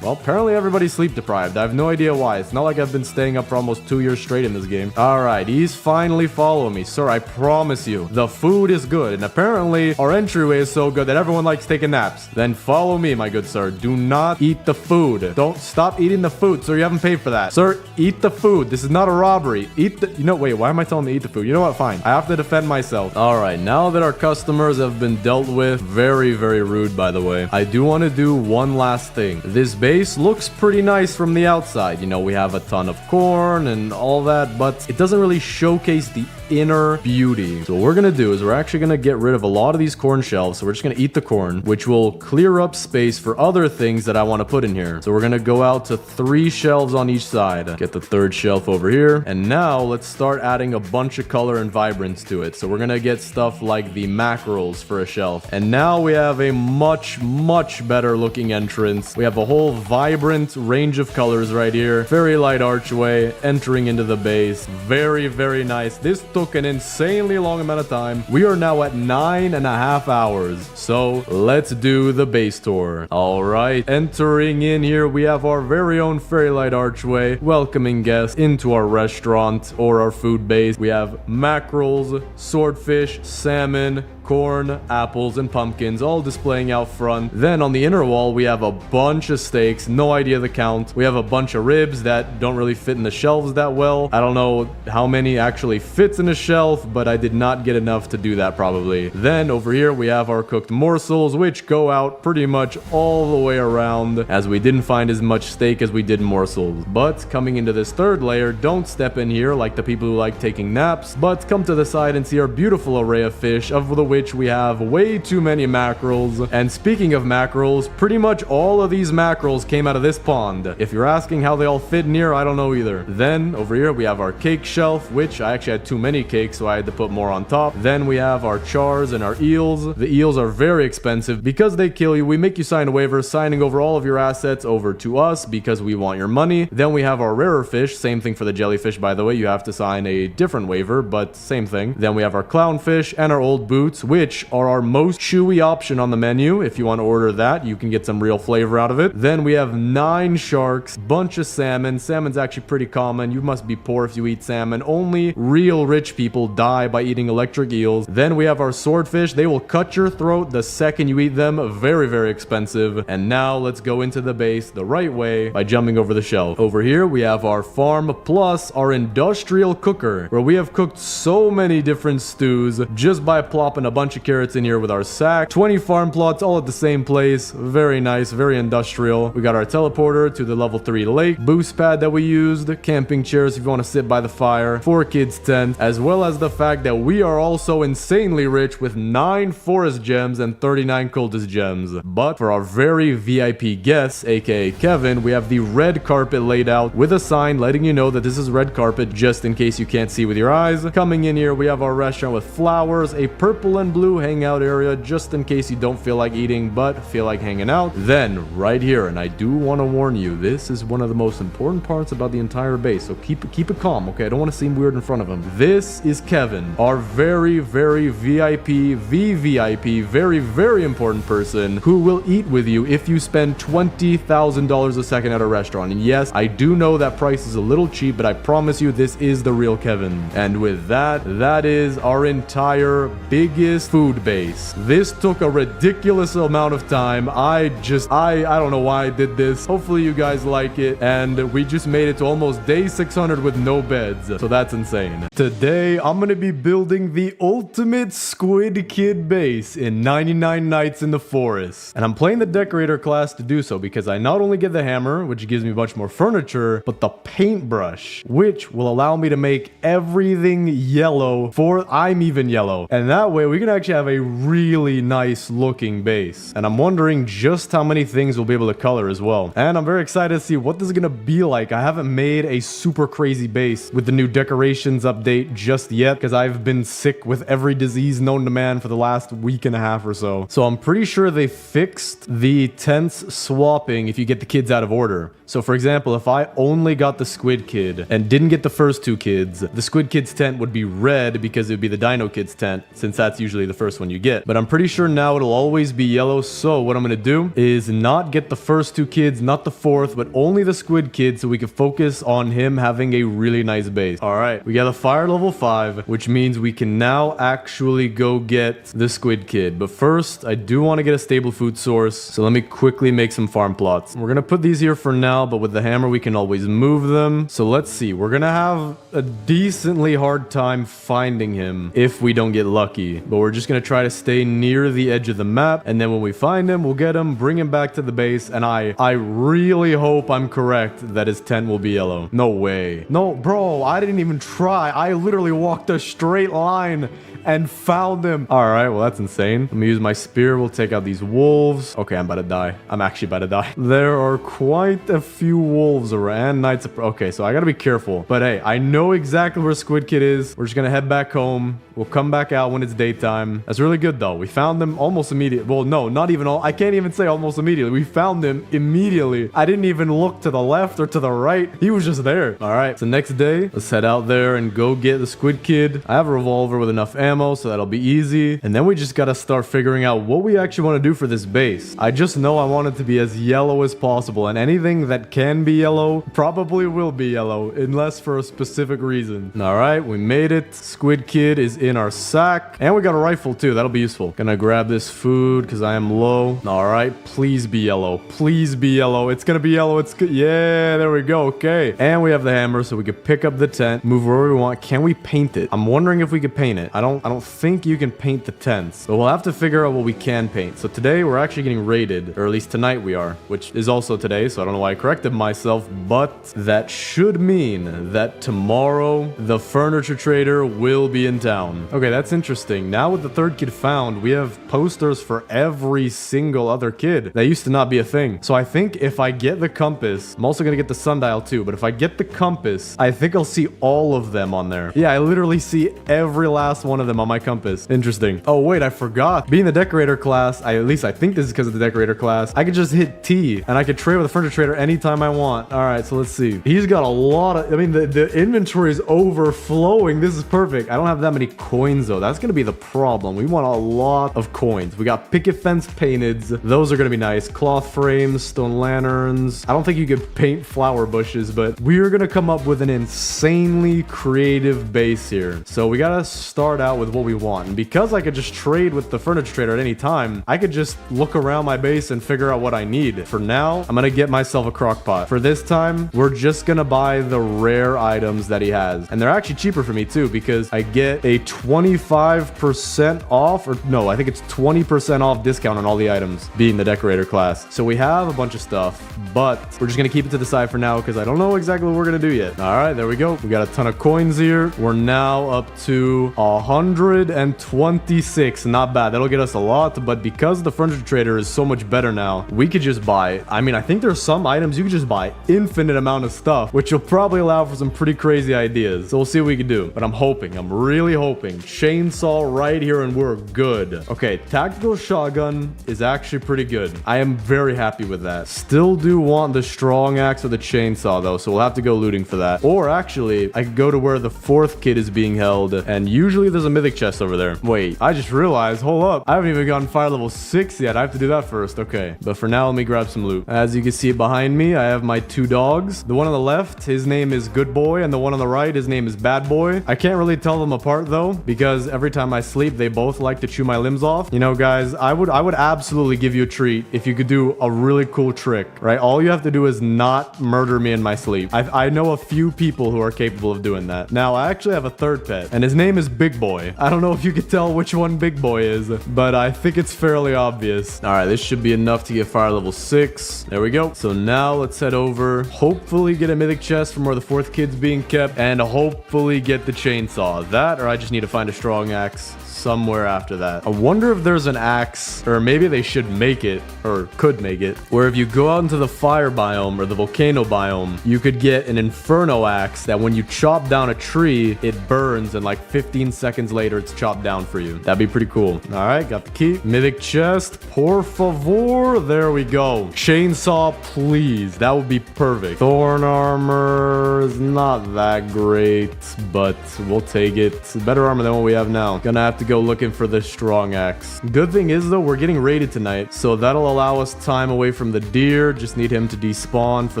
well, apparently everybody's sleep deprived. I have no idea why. It's not like I've been staying up for almost 2 years straight in this game. All right, he's finally following me. Sir, I promise you, the food is good. And apparently, our entryway is so good that everyone likes taking naps. Then follow me, my good sir. Do not eat the food. Don't stop eating the food, sir. You haven't paid for that. Sir, eat the food. This is not a robbery. Eat the... wait, why am I telling them to eat the food? You know what? Fine. I have to defend myself. All right, now that our customers have been dealt with, very, very rude, by the way, I do want to do one last thing. This base looks pretty nice from the outside. You know, we have a ton of corn and all that, but it doesn't really showcase the inner beauty. So what we're gonna do is we're actually gonna get rid of a lot of these corn shelves. So we're just gonna eat the corn, which will clear up space for other things that I want to put in here. So we're gonna go out to 3 shelves on each side. Get the 3rd shelf over here. And now let's start adding a bunch of color and vibrance to it. So we're gonna get stuff like the mackerels for a shelf. And now we have a much, much better looking entrance. We have a whole vibrant range of colors right here. Very light archway entering into the base. Very, very nice. This took an insanely long amount of time. We are now at 9.5 hours. So let's do the base tour. All right, entering in here, we have our very own fairy light archway, welcoming guests into our restaurant or our food base. We have mackerels, swordfish, salmon, corn, apples, and pumpkins all displaying out front. Then on the inner wall, we have a bunch of steaks, no idea the count. We have a bunch of ribs that don't really fit in the shelves that well. I don't know how many actually fits in a shelf, but I did not get enough to do that probably. Then over here, we have our cooked morsels, which go out pretty much all the way around, as we didn't find as much steak as we did morsels. But coming into this 3rd layer, don't step in here like the people who like taking naps, but come to the side and see our beautiful array of fish, of the which we have way too many mackerels. And speaking of mackerels, pretty much all of these mackerels came out of this pond. If you're asking how they all fit in here, I don't know either. Then over here we have our cake shelf, which I actually had too many cakes, so I had to put more on top. Then we have our chars and our eels. The eels are very expensive because they kill you. We make you sign a waiver signing over all of your assets over to us because we want your money. Then we have our rarer fish, same thing for the jellyfish, by the way. You have to sign a different waiver, but same thing. Then we have our clownfish and our old boots, which are our most chewy option on the menu. If you want to order that, you can get some real flavor out of it. Then we have 9 sharks, bunch of salmon. Salmon's actually pretty common. You must be poor if you eat salmon. Only real rich people die by eating electric eels. Then we have our swordfish. They will cut your throat the second you eat them. Very, very expensive. And now let's go into the base the right way by jumping over the shelf. Over here, we have our farm plus our industrial cooker, where we have cooked so many different stews just by plopping a bunch of carrots in here with our sack. 20 farm plots all at the same place. Very nice, very industrial. We got our teleporter to the level 3 lake. Boost pad that we used. Camping chairs if you want to sit by the fire. 4 kids tent. As well as the fact that we are also insanely rich with 9 forest gems and 39 cultist gems. But for our very VIP guests, aka Kevin, we have the red carpet laid out with a sign letting you know that this is red carpet just in case you can't see with your eyes. Coming in here, we have our restaurant with flowers, a purple and blue hangout area just in case you don't feel like eating but feel like hanging out. Then right here, and I do want to warn you, this is one of the most important parts about the entire base, so keep it calm, okay? I don't want to seem weird in front of him. This is Kevin, our very VIP, VVIP, very important person who will eat with you if you spend $20,000 a second at a restaurant. And yes, I do know that price is a little cheap, but I promise you this is the real Kevin. And with that, that is our entire biggest food base. This took a ridiculous amount of time. I don't know why I did this. Hopefully you guys like it. And we just made it to almost day 600 with no beds. So that's insane. Today, I'm going to be building the ultimate Squid Kid base in 99 Nights in the Forest. And I'm playing the decorator class to do so because I not only get the hammer, which gives me much more furniture, but the paintbrush, which will allow me to make everything yellow for I'm even yellow. And that way we can actually have a really nice looking base. And I'm wondering just how many things we'll be able to color as well. And I'm very excited to see what this is going to be like. I haven't made a super crazy base with the new decorations update just yet because I've been sick with every disease known to man for the last week and a half or so. So I'm pretty sure they fixed the tents swapping if you get the kids out of order. So for example, if I only got the Squid Kid and didn't get the first 2 kids, the Squid Kid's tent would be red because it would be the Dino Kid's tent, since that's usually the first one you get. But I'm pretty sure now it'll always be yellow. So what I'm going to do is not get the first 2 kids, not the 4th, but only the Squid Kid so we can focus on him having a really nice base. All right, we got a fire level 5, which means we can now actually go get the Squid Kid. But first, I do want to get a stable food source. So let me quickly make some farm plots. We're going to put these here for now, but with the hammer, we can always move them. So let's see. We're going to have a decently hard time finding him if we don't get lucky. But we're just going to try to stay near the edge of the map. And then when we find him, we'll get him, bring him back to the base. And I really hope I'm correct that his tent will be yellow. No way. No, bro, I didn't even try. I literally walked a straight line and found him. All right, well, that's insane. Let me use my spear. We'll take out these wolves. Okay, I'm about to die. I'm actually about to die. There are quite a few wolves around. Knights. Okay, so I gotta be careful. But hey, I know exactly where Squid Kid is. We're just gonna head back home. We'll come back out when it's daytime. That's really good, though. We found them almost immediately. Well, no, not even all. I can't even say almost immediately. We found him immediately. I didn't even look to the left or to the right. He was just there. All right, so next day, let's head out there and go get the Squid Kid. I have a revolver with enough ammo, so that'll be easy. And then we just gotta start figuring out what we actually want to do for this base. I just know I want it to be as yellow as possible, and anything that can be yellow probably will be yellow, unless for a specific reason. All right, we made it. Squid Kid is in our sack, and we got a rifle too. That'll be useful. Gonna grab this food because I am low. All right, please be yellow. Please be yellow. It's gonna be yellow. It's good. Yeah, there we go. Okay, and we have the hammer, so we could pick up the tent, move wherever we want. Can we paint it? I'm wondering if we could paint it. I don't think you can paint the tents, but we'll have to figure out what we can paint. So today we're actually getting raided, or at least tonight we are, which is also today, so I don't know why I corrected myself, but that should mean that tomorrow the furniture trader will be in town. Okay, that's interesting. Now with the 3rd kid found, we have posters for every single other kid. That used to not be a thing. So I think if I get the compass, I'm also gonna get the sundial too, but if I get the compass, I think I'll see all of them on there. Yeah, I literally see every last one of them on my compass. Interesting. Oh wait, I forgot. Being the decorator class, at least I think this is because of the decorator class, I could just hit T and I could trade with the furniture trader anytime I want. All right, so let's see. He's got a lot of, I mean, the inventory is overflowing. This is perfect. I don't have that many coins though. That's gonna be the problem. We want a lot of coins. We got picket fence painteds. Those are gonna be nice. Cloth frames, stone lanterns. I don't think you could paint flower bushes, but we're gonna come up with an insanely creative base here. So we gotta start out out with what we want. And because I could just trade with the furniture trader at any time, I could just look around my base and figure out what I need. For now, I'm gonna get myself a crock pot. For this time, we're just gonna buy the rare items that he has. And they're actually cheaper for me too, because I get a 25% off, or no, I think it's 20% off discount on all the items, being the decorator class. So we have a bunch of stuff, but we're just gonna keep it to the side for now because I don't know exactly what we're gonna do yet. All right, there we go. We got a ton of coins here. We're now up to 126. Not bad. That'll get us a lot, but because the furniture trader is so much better now, we could just buy. I mean, I think there's some items you could just buy infinite amount of stuff, which will probably allow for some pretty crazy ideas. So we'll see what we can do. But I'm really hoping. Chainsaw right here and we're good. Okay, tactical shotgun is actually pretty good. I am very happy with that. Still do want the strong axe or the chainsaw though, so we'll have to go looting for that. Or actually, I could go to where the fourth kid is being held, and usually there's a mythic chest over there. Wait, I just realized, hold up, I haven't even gotten fire level 6 yet. I have to do that first. Okay, but for now, let me grab some loot. As you can see behind me, I have my two dogs. The one on the left, his name is Good Boy, and the one on the right, his name is Bad Boy. I can't really tell them apart though, because every time I sleep, they both like to chew my limbs off. You know, guys, I would absolutely give you a treat if you could do a really cool trick, right? All you have to do is not murder me in my sleep. I know a few people who are capable of doing that. Now, I actually have a third pet, and his name is Big Boy. I don't know if you could tell which one Big Boy is, but I think it's fairly obvious. All right, this should be enough to get fire level 6. There we go. So now let's head over, hopefully get a mythic chest from where the fourth kid's being kept, and hopefully get the chainsaw. That, or I just need to find a strong axe somewhere after that. I wonder if there's an axe, or maybe they should make it, or could make it, where if you go out into the fire biome or the volcano biome, you could get an inferno axe that when you chop down a tree, it burns, and like 15 seconds later, it's chopped down for you. That'd be pretty cool. All right, got the key. Mythic chest, por favor. There we go. Chainsaw, please. That would be perfect. Thorn armor is not that great, but we'll take it. It's better armor than what we have now. Gonna have to go looking for this strong axe. Good thing is though, we're getting raided tonight, so that'll allow us time away from the deer. Just need him to despawn for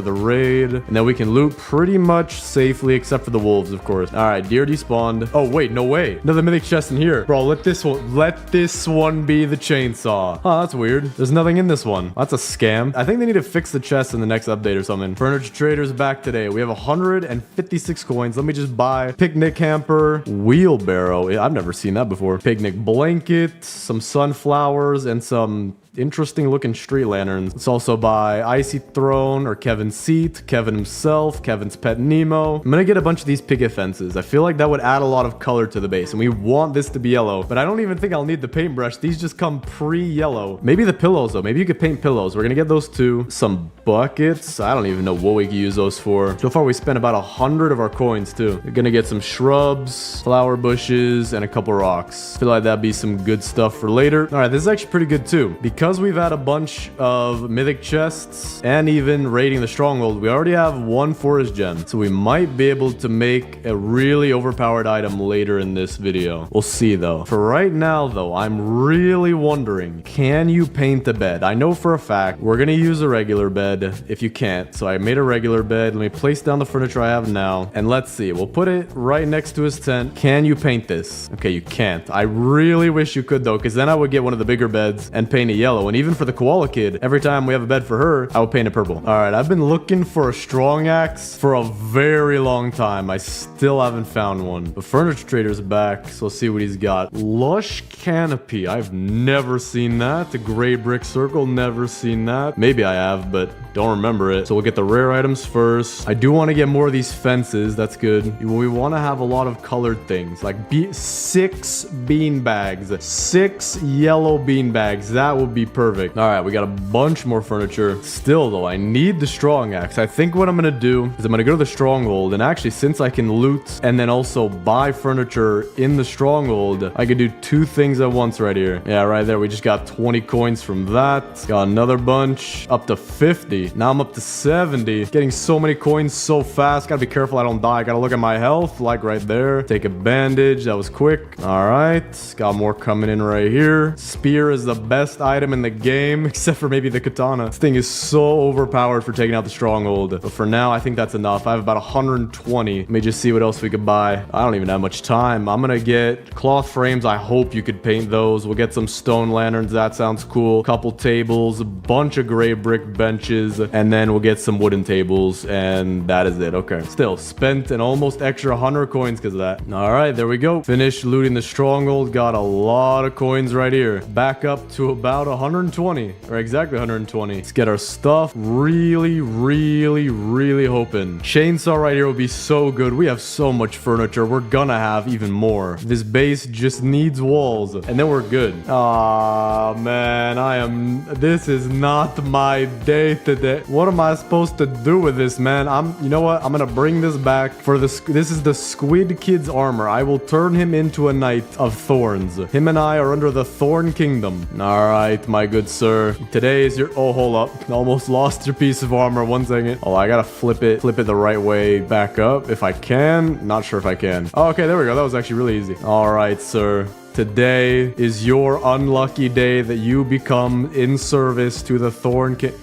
the raid, and then we can loot pretty much safely, except for the wolves, of course. All right, deer despawned. Oh wait, no way, another mythic chest in here, bro. Let this one be the chainsaw. Oh, that's weird. There's nothing in this one. That's a scam. I think they need to fix the chest in the next update or something. Furniture trader's back today. We have 156 coins. Let me just buy picnic hamper, wheelbarrow. I've never seen that before. Picnic blanket, some sunflowers, and some interesting looking street lanterns. Let's also buy Icy Throne or Kevin's Seat, Kevin himself, Kevin's Pet Nemo. I'm gonna get a bunch of these picket fences. I feel like that would add a lot of color to the base, and we want this to be yellow, but I don't even think I'll need the paintbrush. These just come pre-yellow. Maybe the pillows though. Maybe you could paint pillows. We're gonna get those too. Some buckets. I don't even know what we can use those for. So far we spent about 100 of our coins too. We're gonna get some shrubs, flower bushes, and a couple rocks. I feel like that'd be some good stuff for later. All right, this is actually pretty good too. Because we've had a bunch of mythic chests and even raiding the stronghold, we already have one forest gem. So we might be able to make a really overpowered item later in this video. We'll see though. For right now though, I'm really wondering, can you paint a bed? I know for a fact we're gonna use a regular bed if you can't. So I made a regular bed. Let me place down the furniture I have now. And let's see, we'll put it right next to his tent. Can you paint this? Okay, you can't. I really wish you could though, because then I would get one of the bigger beds and paint it yellow. And even for the koala kid, every time we have a bed for her, I will paint it purple. All right, I've been looking for a strong axe for a very long time. I still haven't found one. The furniture trader's back, so let's see what he's got. Lush canopy. I've never seen that. The gray brick circle, never seen that. Maybe I have, but don't remember it. So we'll get the rare items first. I do want to get more of these fences. That's good. We want to have a lot of colored things, like 6 bean bags, 6 yellow bean bags. That would be perfect. All right, we got a bunch more furniture. Still though, I need the strong axe. I think what I'm gonna do is I'm gonna go to the stronghold, and actually since I can loot and then also buy furniture in the stronghold, I could do 2 things at once right here. Yeah, right there. We just got 20 coins from that. Got another bunch, up to 50. Now I'm up to 70. Getting so many coins so fast. Gotta be careful I don't die. Gotta look at my health, like right there. Take a bandage. That was quick. All right, got more coming in right here. Spear is the best item item in the game, except for maybe the katana. This thing is so overpowered for taking out the stronghold. But for now, I think that's enough. I have about 120. Let me just see what else we could buy. I don't even have much time. I'm gonna get cloth frames. I hope you could paint those. We'll get some stone lanterns. That sounds cool. Couple tables, a bunch of gray brick benches, and then we'll get some wooden tables, and that is it. Okay. Still, spent an almost extra 100 coins because of that. All right, there we go. Finished looting the stronghold. Got a lot of coins right here. Back up to about 120, or exactly 120. Let's get our stuff. Really, really, really hoping. Chainsaw right here will be so good. We have so much furniture. We're gonna have even more. This base just needs walls, and then we're good. Ah, man, this is not my day today. What am I supposed to do with this, man? You know what? I'm gonna bring this back for this is the Squid Kid's armor. I will turn him into a knight of thorns. Him and I are under the Thorn Kingdom. All right, my good sir. Today is your... Oh, hold up. Almost lost your piece of armor. 1 second. Oh, I gotta flip it the right way back up if I can. Not sure if I can. Oh, okay, there we go. That was actually really easy. All right, sir. Today is your unlucky day that you become in service to the Thorn King.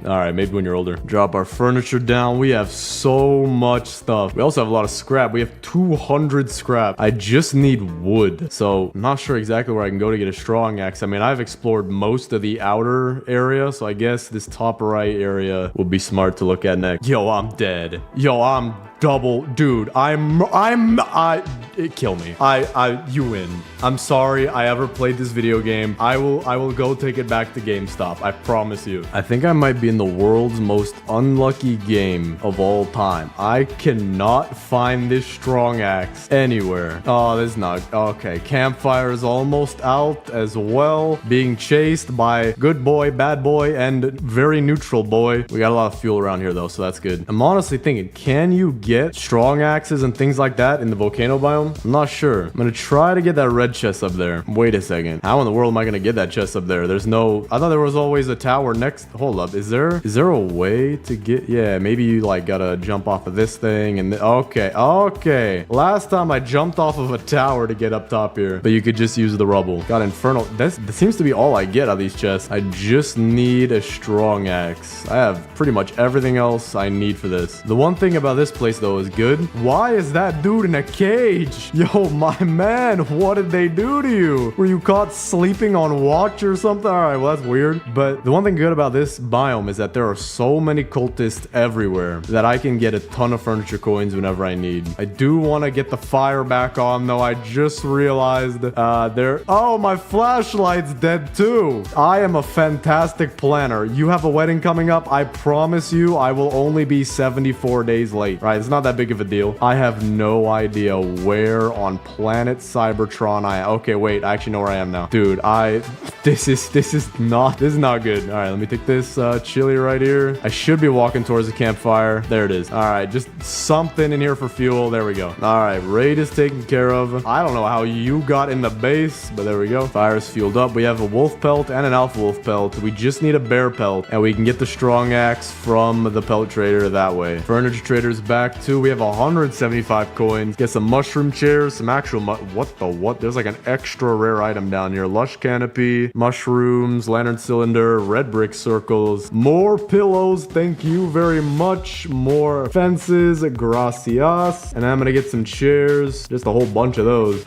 All right, maybe when you're older. Drop our furniture down. We have so much stuff. We also have a lot of scrap. We have 200 scrap. I just need wood. So I'm not sure exactly where I can go to get a strong axe. I mean, I've explored most of the outer area, so I guess this top right area would be smart to look at next. Yo, I'm dead. Yo, I'm double, dude. Kill me. You win. I'm sorry I ever played this video game. I will go take it back to GameStop. I promise you. I think I might be in the world's most unlucky game of all time. I cannot find this strong axe anywhere. Oh, this is not... Okay, campfire is almost out as well. Being chased by good boy, bad boy, and very neutral boy. We got a lot of fuel around here though, so that's good. I'm honestly thinking, can you get strong axes and things like that in the volcano biome? I'm not sure. I'm gonna try to get that red chest up there. Wait a second. How in the world am I gonna get that chest up there? There's no... I thought there was always a tower next... Hold up. Is there a way to get... Yeah, maybe you like gotta jump off of this thing and... Okay. Last time I jumped off of a tower to get up top here, but you could just use the rubble. Got infernal... This seems to be all I get out of these chests. I just need a strong axe. I have pretty much everything else I need for this. The one thing about this place though is good. Why is that dude in a cage? Yo, my man, what did they do to you? Were you caught sleeping on watch or something? All right, well, that's weird. But the one thing good about this biome is that there are so many cultists everywhere that I can get a ton of furniture coins whenever I need. I do want to get the fire back on, though. I just realized Oh, my flashlight's dead too. I am a fantastic planner. You have a wedding coming up. I promise you I will only be 74 days late. Right, it's not that big of a deal. I have no idea where on planet Cybertron I am. Okay, wait, I actually know where I am now. Dude, this is not good. All right, let me take this chili right here. I should be walking towards the campfire. There it is. All right, just something in here for fuel. There we go. All right, raid is taken care of. I don't know how you got in the base, but there we go. Fire's fueled up. We have a wolf pelt and an alpha wolf pelt. We just need a bear pelt, and we can get the strong axe from the pelt trader that way. Furniture trader's back too. We have 175 coins. Get some mushroom chairs, some actual what? There's like an extra rare item down here. Lush canopy, mushrooms, lantern cylinder, red brick circles, more pillows. Thank you very much. More fences. Gracias. And I'm gonna get some chairs. Just a whole bunch of those.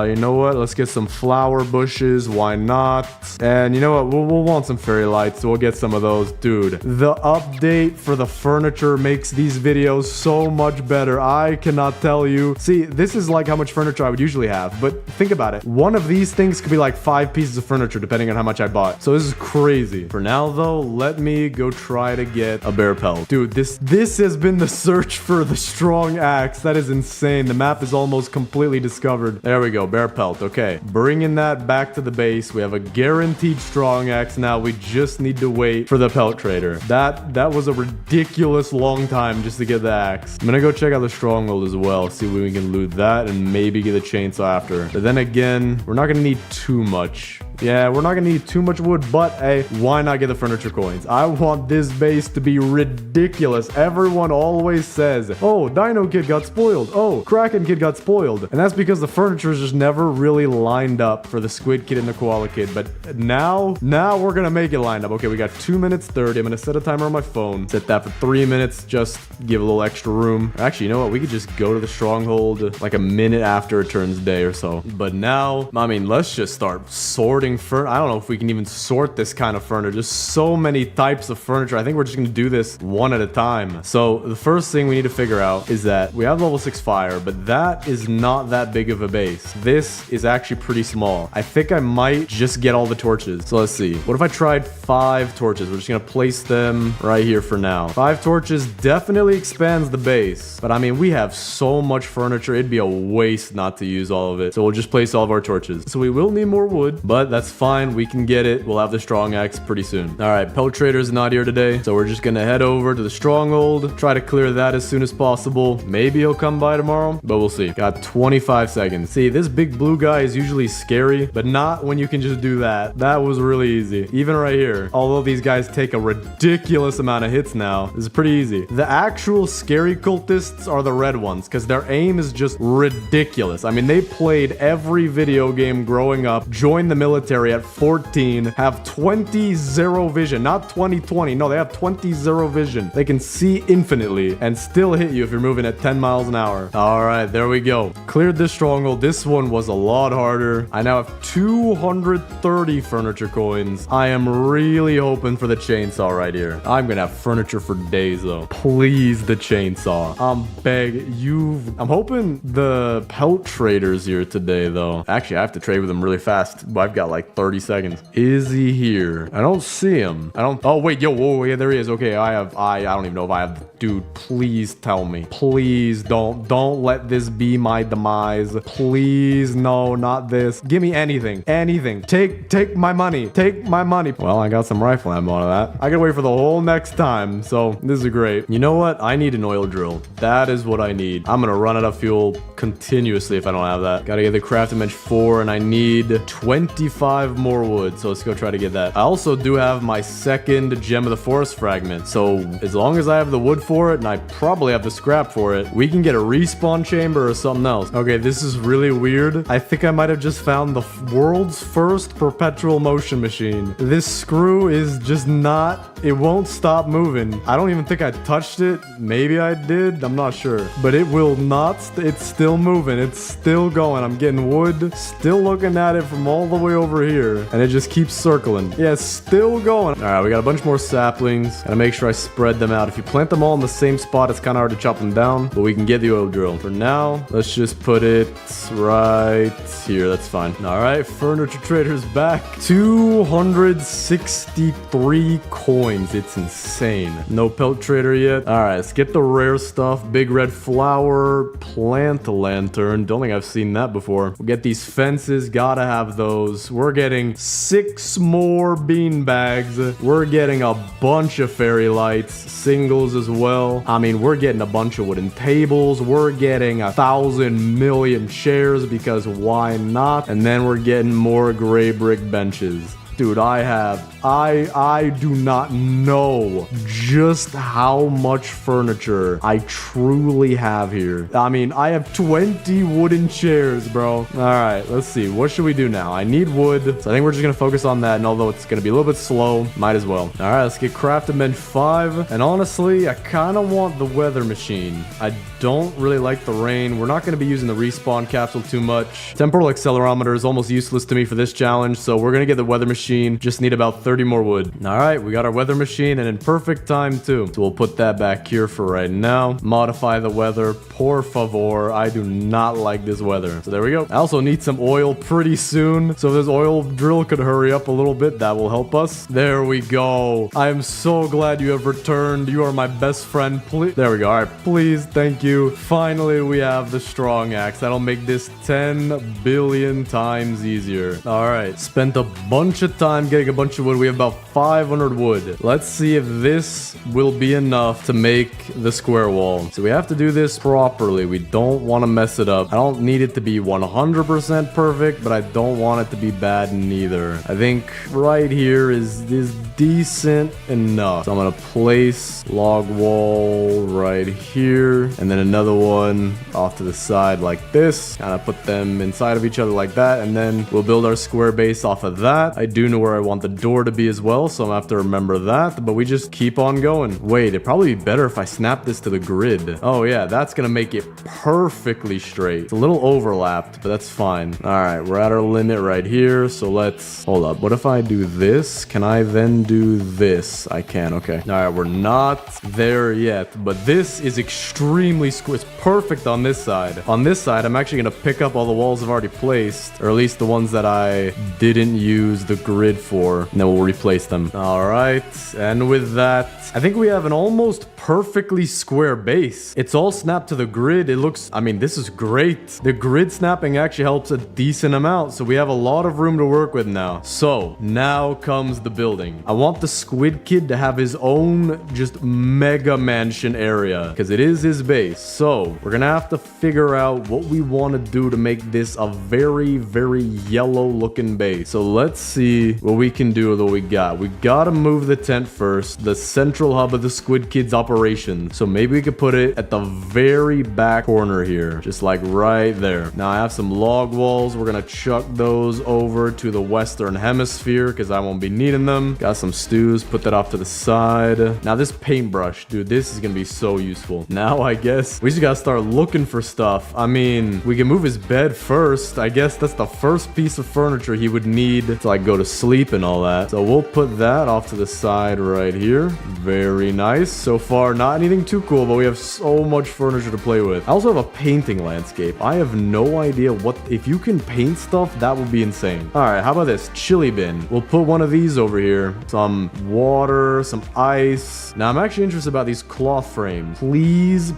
You know what? Let's get some flower bushes. Why not? And you know what? We'll want some fairy lights, so we'll get some of those. Dude, the update for the furniture makes these videos so much better. I cannot tell you. See, this is like how much furniture I would usually have, but think about it. One of these things could be like 5 pieces of furniture depending on how much I bought. So this is crazy. For now though, let me go try to get a bear pelt. Dude, this has been the search for the strong axe. That is insane. The map is almost completely discovered. There we go, bear pelt. Okay, bringing that back to the base. We have a guaranteed strong axe now. We just need to wait for the pelt trader. That was a ridiculous long time just to get the axe. I'm gonna go check out the stronghold as well, see if we can loot that and maybe get a chainsaw after. But then again, we're not gonna need too much. Yeah, we're not gonna need too much wood, but hey, why not get the furniture coins? I want this base to be ridiculous. Everyone always says, oh, Dino Kid got spoiled. Oh, Kraken Kid got spoiled. And that's because the furniture is just never really lined up for the Squid Kid and the Koala Kid. But now we're gonna make it lined up. Okay, we got 2 minutes 30. I'm gonna set a timer on my phone. Set that for 3 minutes. Just give a little extra room. Actually, you know what? We could just go to the stronghold like a minute after it turns day or so. But now, I mean, let's just start sorting furniture. I don't know if we can even sort this kind of furniture. There's so many types of furniture. I think we're just gonna do this one at a time. So the first thing we need to figure out is that we have level 6 fire, but that is not that big of a base. This is actually pretty small. I think I might just get all the torches. So let's see. What if I tried 5 torches? We're just gonna place them right here for now. 5 torches definitely expands the base, but I mean, we have so much furniture. It'd be a waste not to use all of it. So we'll just place all of our torches. So we will need more wood, but that's fine. We can get it. We'll have the strong axe pretty soon. All right, Pelt Trader's not here today, so we're just gonna head over to the stronghold, try to clear that as soon as possible. Maybe he'll come by tomorrow, but we'll see. Got 25 seconds. See, this big blue guy is usually scary, but not when you can just do that. That was really easy. Even right here, although these guys take a ridiculous amount of hits now, this is pretty easy. The actual scary cultists are the red ones, because their aim is just ridiculous. I mean, they played every video game growing up, joined the military at 14, have 20-0 vision, not 20-20. No, they have 20-0 vision. They can see infinitely and still hit you if you're moving at 10 miles an hour. All right, there we go. Cleared this stronghold. This one was a lot harder. I now have 230 furniture coins. I am really hoping for the chainsaw right here. I'm gonna have furniture for days though. Please, the chainsaw. I'm hoping the Pelt Trader's here today though. Actually, I have to trade with him really fast. I've got like 30 seconds. Is he here? I don't see him. Oh wait, whoa, yeah, there he is. Okay, I don't even know if I have. Dude, please tell me. Please don't let this be my demise. Please, no, not this. Give me anything. Take my money. Take my money. Well, I got some rifle ammo out of that. I gotta wait for the whole next time. So this is great. You know what? I need an oil drill. That is what I need. I'm gonna run out of fuel continuously if I don't have that. Gotta get the crafting bench 4 and I need 25 more wood. So let's go try to get that. I also do have my second gem of the forest fragment. So as long as I have the wood for it and I probably have the scrap for it, we can get a respawn chamber or something else. Okay, this is really weird. I think I might have just found the world's first perpetual motion machine. This screw is just not, it won't stop moving. I don't even think I touched it. Maybe I did. I'm not sure. But it will not, it's still moving. It's still going. I'm getting wood, still looking at it from all the way over here. And it just keeps circling. Yeah, it's still going. All right, we got a bunch more saplings. Gotta make sure I spread them out. If you plant them all in the same spot, it's kind of hard to chop them down, but we can get the oil drill. For now, let's just put it right here. That's fine. All right, Furniture Trader's back. 263 coins. It's insane. No Pelt Trader yet. All right, let's get the rare stuff. Big red flower, plant lantern. Don't think I've seen that before. We'll get these fences. Gotta have those. We're getting 6 more bean bags. We're getting a bunch of fairy lights, singles as well. I mean, we're getting a bunch of wooden tables. We're getting 1,000 million chairs because why not? And then we're getting more gray brick benches. Dude, I do not know just how much furniture I truly have here. I mean, I have 20 wooden chairs, bro. All right, let's see. What should we do now? I need wood, so I think we're just gonna focus on that. And although it's gonna be a little bit slow, might as well. All right, let's get crafting bench 5. And honestly, I kind of want the weather machine. I don't really like the rain. We're not gonna be using the respawn capsule too much. Temporal accelerometer is almost useless to me for this challenge, so we're gonna get the weather machine. Just need about 30 more wood. All right, we got our weather machine and in perfect time too. So we'll put that back here for right now. Modify the weather, por favor. I do not like this weather. So there we go. I also need some oil pretty soon. So if this oil drill could hurry up a little bit, that will help us. There we go. I am so glad you have returned. You are my best friend. Please. There we go. All right, please. Thank you. Finally, we have the strong axe. That'll make this 10 billion times easier. All right. Spent a bunch of of time getting a bunch of wood. We have about 500 wood. Let's see if this will be enough to make the square wall. So we have to do this properly. We don't want to mess it up. I don't need it to be 100% perfect, but I don't want it to be bad neither. I think right here is decent enough. So I'm gonna place log wall right here, and then another one off to the side like this. Kind of put them inside of each other like that, and then we'll build our square base off of that. I do know where I want the door to be as well, so I'm gonna have to remember that, but we just keep on going. Wait, it'd probably be better if I snap this to the grid. Oh yeah, that's gonna make it perfectly straight. It's a little overlapped, but that's fine. All right, we're at our limit right here, so let's hold up. What if I do this? Can I then do this? I can. Okay. All right, we're not there yet, but this is extremely square. It's perfect on this side. On this side, I'm actually gonna pick up all the walls I've already placed, or at least the ones that I didn't use the grid for, and then we'll replace them. All right, and with that, I think we have an almost perfectly square base. It's all snapped to the grid. It looks, I mean, this is great. The grid snapping actually helps a decent amount, so we have a lot of room to work with now. So now comes the building. I want the Squid Kid to have his own just mega mansion area, because it is his base. So we're gonna have to figure out what we want to do to make this a very, very yellow looking base. So let's see what we can do with what we got. We gotta move the tent first, the central hub of the Squid Kid's operation. So maybe we could put it at the very back corner here, just like right there. Now I have some log walls. We're gonna chuck those over to the Western Hemisphere because I won't be needing them. Got some stews, put that off to the side. Now this paintbrush, dude, this is gonna be so useful. Now I guess we just gotta start looking for stuff. I mean, we can move his bed first. I guess that's the first piece of furniture he would need to like go to sleep and all that. So we'll put that off to the side right here. Very nice. So far, not anything too cool, but we have so much furniture to play with. I also have a painting landscape. I have no idea what, if you can paint stuff, that would be insane. All right, how about this chili bin? We'll put one of these over here. Some water, some ice. Now I'm actually interested about these cloth frames. Please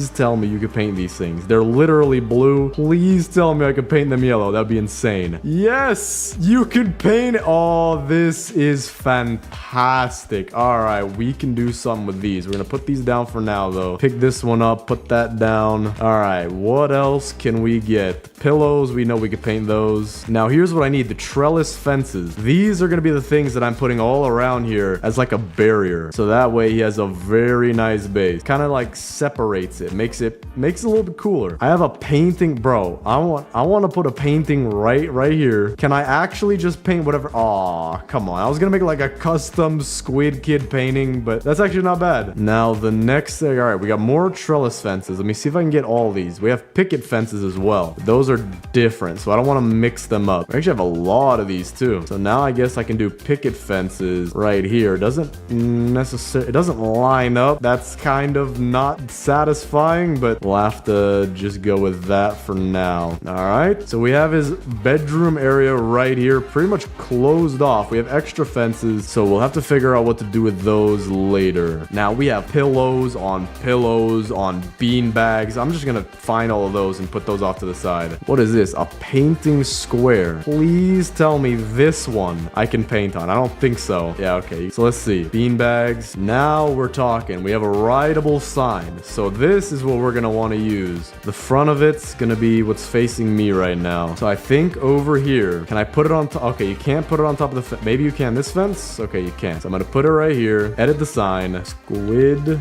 tell me you can paint these things. They're literally blue. Please tell me I can paint them yellow. That'd be insane. Yes, you can paint. Oh, this is fantastic. All right, we can do something with these. We're gonna put these down for now though. Pick this one up, put that down. All right, what else can we get? Pillows, we know we could paint those. Now here's what I need, the trellis fences. These are gonna be the things that I'm putting all around here as like a barrier, so that way he has a very nice base. Kind of like separates it, makes it a little bit cooler. I have a painting, bro. I want to put a painting right here. Can I actually just paint whatever? Aw, come on. I was gonna make like a custom Squid Kid painting, but that's actually not bad. Now the next thing, all right, we got more trellis fences. Let me see if I can get all these. We have picket fences as well. Those are different, so I don't want to mix them up. I actually have a lot of these too. So now I guess I can do picket fences right here. It doesn't line up. That's kind of not satisfying, but we'll have to just go with that for now. All right, so we have his bedroom area right here pretty much closed off. We have extra fences, so we'll have to figure out what to do with those later. Now we have pillows on bean bags. I'm just gonna find all of those and put those off to the side. What is this? A painting square. Please tell me this one I can paint on. I don't think so. Yeah, okay, so let's see. Bean bags. Now we're talking. We have a rideable sign, so this is what we're gonna want to use. The front of it's gonna be what's facing me right now. So I think over here, can I put it on top? Okay, you can't put it on top of the fence. Maybe you can. This fence? Okay, you can. So I'm gonna put it right here. Edit the sign. Squid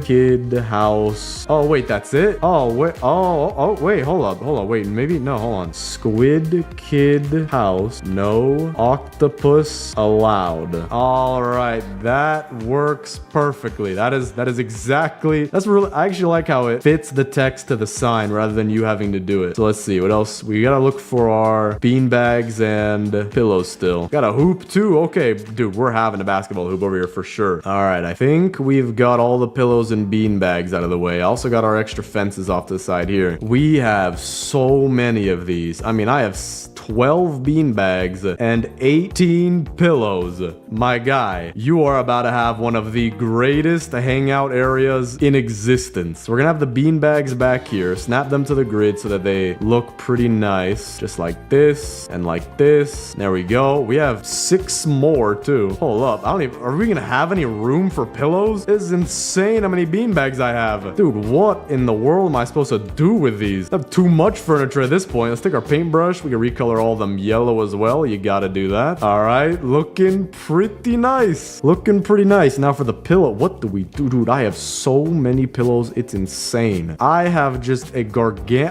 Kid house. Oh wait, that's it? Oh wait. Oh wait, hold on. Wait, maybe no, hold on. Squid Kid house. No octopus allowed. All right, that works perfectly. That is exactly. That's really. I actually like how it fits the text to the sign rather than you having to do it. So let's see what else. We gotta look for our bean bags and pillows still. Got a hoop too. Okay, dude, we're having a basketball hoop over here for sure. All right, I think we've got all the pillows and bean bags out of the way. I also got our extra fences off to the side here. We have so many of these. I mean, I have 12 bean bags and 18 pillows. My guy, you are about to have one of the greatest hangout areas in existence. We're gonna have the bean bags back here, snap them to the grid so that they look pretty nice, just like this and like like this. There we go. We have 6 more too. Hold up. Are we gonna have any room for pillows? This is insane how many beanbags I have. Dude, what in the world am I supposed to do with these? I have too much furniture at this point. Let's take our paintbrush. We can recolor all of them yellow as well. You gotta do that. All right. Looking pretty nice. Looking pretty nice. Now for the pillow. What do we do? Dude, I have so many pillows. It's insane. I have just a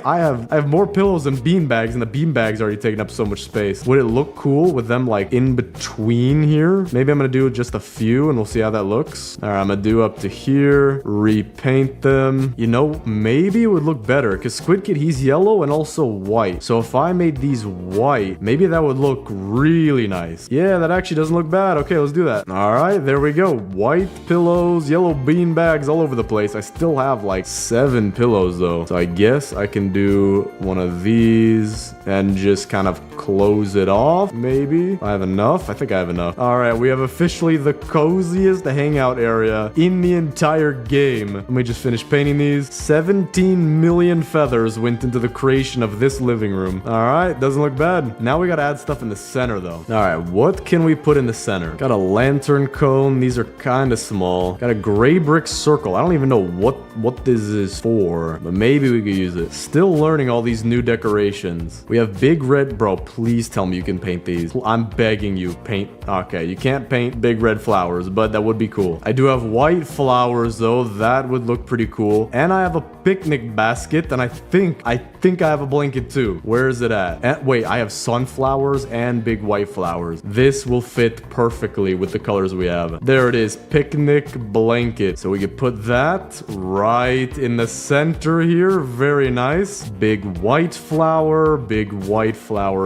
I have more pillows than beanbags, and the beanbags already taking up so much space. Would it look cool with them like in between here? Maybe I'm gonna do just a few and we'll see how that looks. All right, I'm gonna do up to here, repaint them. You know, maybe it would look better because Squid Kid, he's yellow and also white. So if I made these white, maybe that would look really nice. Yeah, that actually doesn't look bad. Okay, let's do that. All right, there we go. White pillows, yellow beanbags all over the place. I still have like 7 pillows though. So I guess I can do one of these and just kind of close it off. Maybe I have enough. I think I have enough. All right, we have officially the coziest hangout area in the entire game. Let me just finish painting these. 17 million feathers went into the creation of this living room. All right, doesn't look bad. Now we gotta add stuff in the center though. All right, what can we put in the center? Got a lantern cone. These are kind of small. Got a gray brick circle. I don't even know what this is for, but maybe we could use it. Still learning all these new decorations. We have big red, bro, please tell me you can paint these. I'm begging you, paint. Okay, you can't paint big red flowers, but that would be cool. I do have white flowers though. That would look pretty cool. And I have a picnic basket, and I think I have a blanket too. Where is it at? And wait, I have sunflowers and big white flowers. This will fit perfectly with the colors we have. There it is, picnic blanket. So we could put that right in the center here. Very nice. Big white flower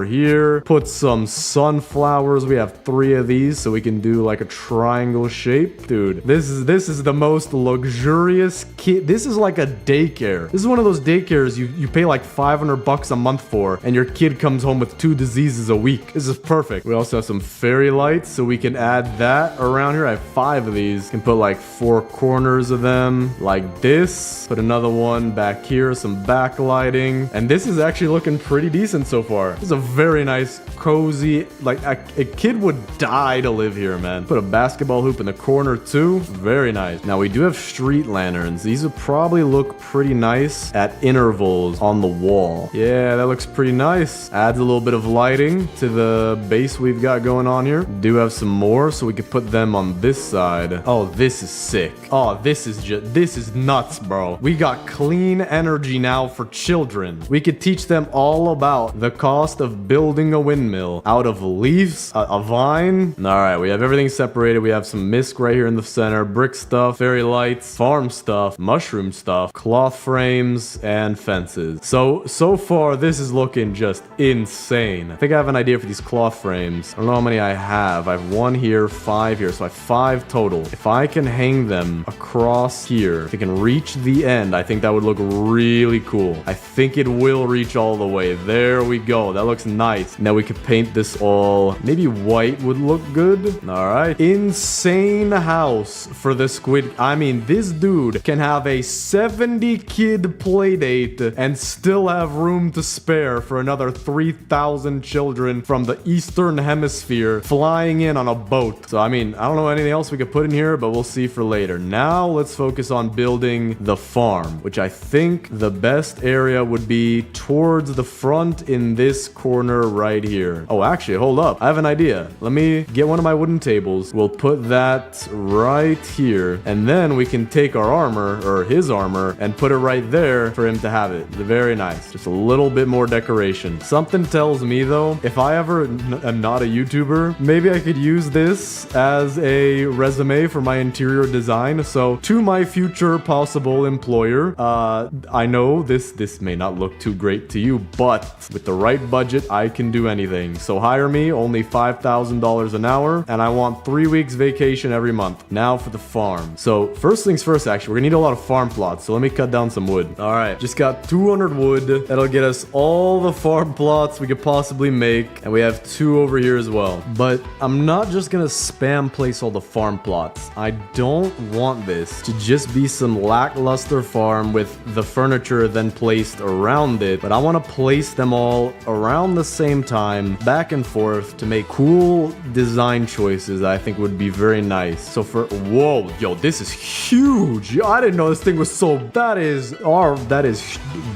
here. Put some sunflowers. We have 3 of these, so we can do like a triangle shape. Dude, this is the most luxurious kid. This is like a daycare. This is one of those daycares you pay like $500 a month for, and your kid comes home with 2 diseases a week. This is perfect. We also have some fairy lights, so we can add that around here. I have 5 of these. Can put like 4 corners of them like this. Put another one back here, some backlighting, and this is actually looking pretty decent so far. This is a very nice, cozy, like a kid would die to live here, man. Put a basketball hoop in the corner too. Very nice. Now we do have street lanterns. These would probably look pretty nice at intervals on the wall. Yeah, that looks pretty nice. Adds a little bit of lighting to the base we've got going on here. Do have some more, so we could put them on this side. Oh, this is sick. Oh, this is nuts, bro. We got clean energy now for children. We could teach them all about the cost of building a windmill out of leaves, a vine. All right, we have everything separated. We have some misc right here in the center, brick stuff, fairy lights, farm stuff, mushroom stuff, cloth frames, and fences. So far, this is looking just insane. I think I have an idea for these cloth frames. I don't know how many I have. I have 1 here, 5 here, so I have 5 total. If I can hang them across here, if it can reach the end, I think that would look really cool. I think it will reach all the way. There we go. That looks nice. Now we could paint this all. Maybe white would look good. All right. Insane house for the Squid. I mean, this dude can have a 70 kid play date and still have room to spare for another 3,000 children from the Eastern Hemisphere flying in on a boat. So, I mean, I don't know anything else we could put in here, but we'll see for later. Now, let's focus on building the farm, which I think the best area would be towards the front in this corner right here. Oh, actually, hold up. I have an idea. Let me get one of my wooden tables. We'll put that right here, and then we can take our armor, or his armor, and put it right there for him to have it. Very nice. Just a little bit more decoration. Something tells me, though, if I ever am not a YouTuber, maybe I could use this as a resume for my interior design. So, to my future possible employer, I know this may not look too great to you, but with the right budget, I can do anything. So hire me, only $5,000 an hour, and I want 3 weeks vacation every month. Now for the farm. So first things first, actually, we're gonna need a lot of farm plots. So let me cut down some wood. All right, just got 200 wood. That'll get us all the farm plots we could possibly make, and we have 2 over here as well. But I'm not just gonna spam place all the farm plots. I don't want this to just be some lackluster farm with the furniture then placed around it, but I want to place them all around the same time, back and forth, to make cool design choices I think would be very nice. So whoa, yo, this is huge. I didn't know this thing was so, that is,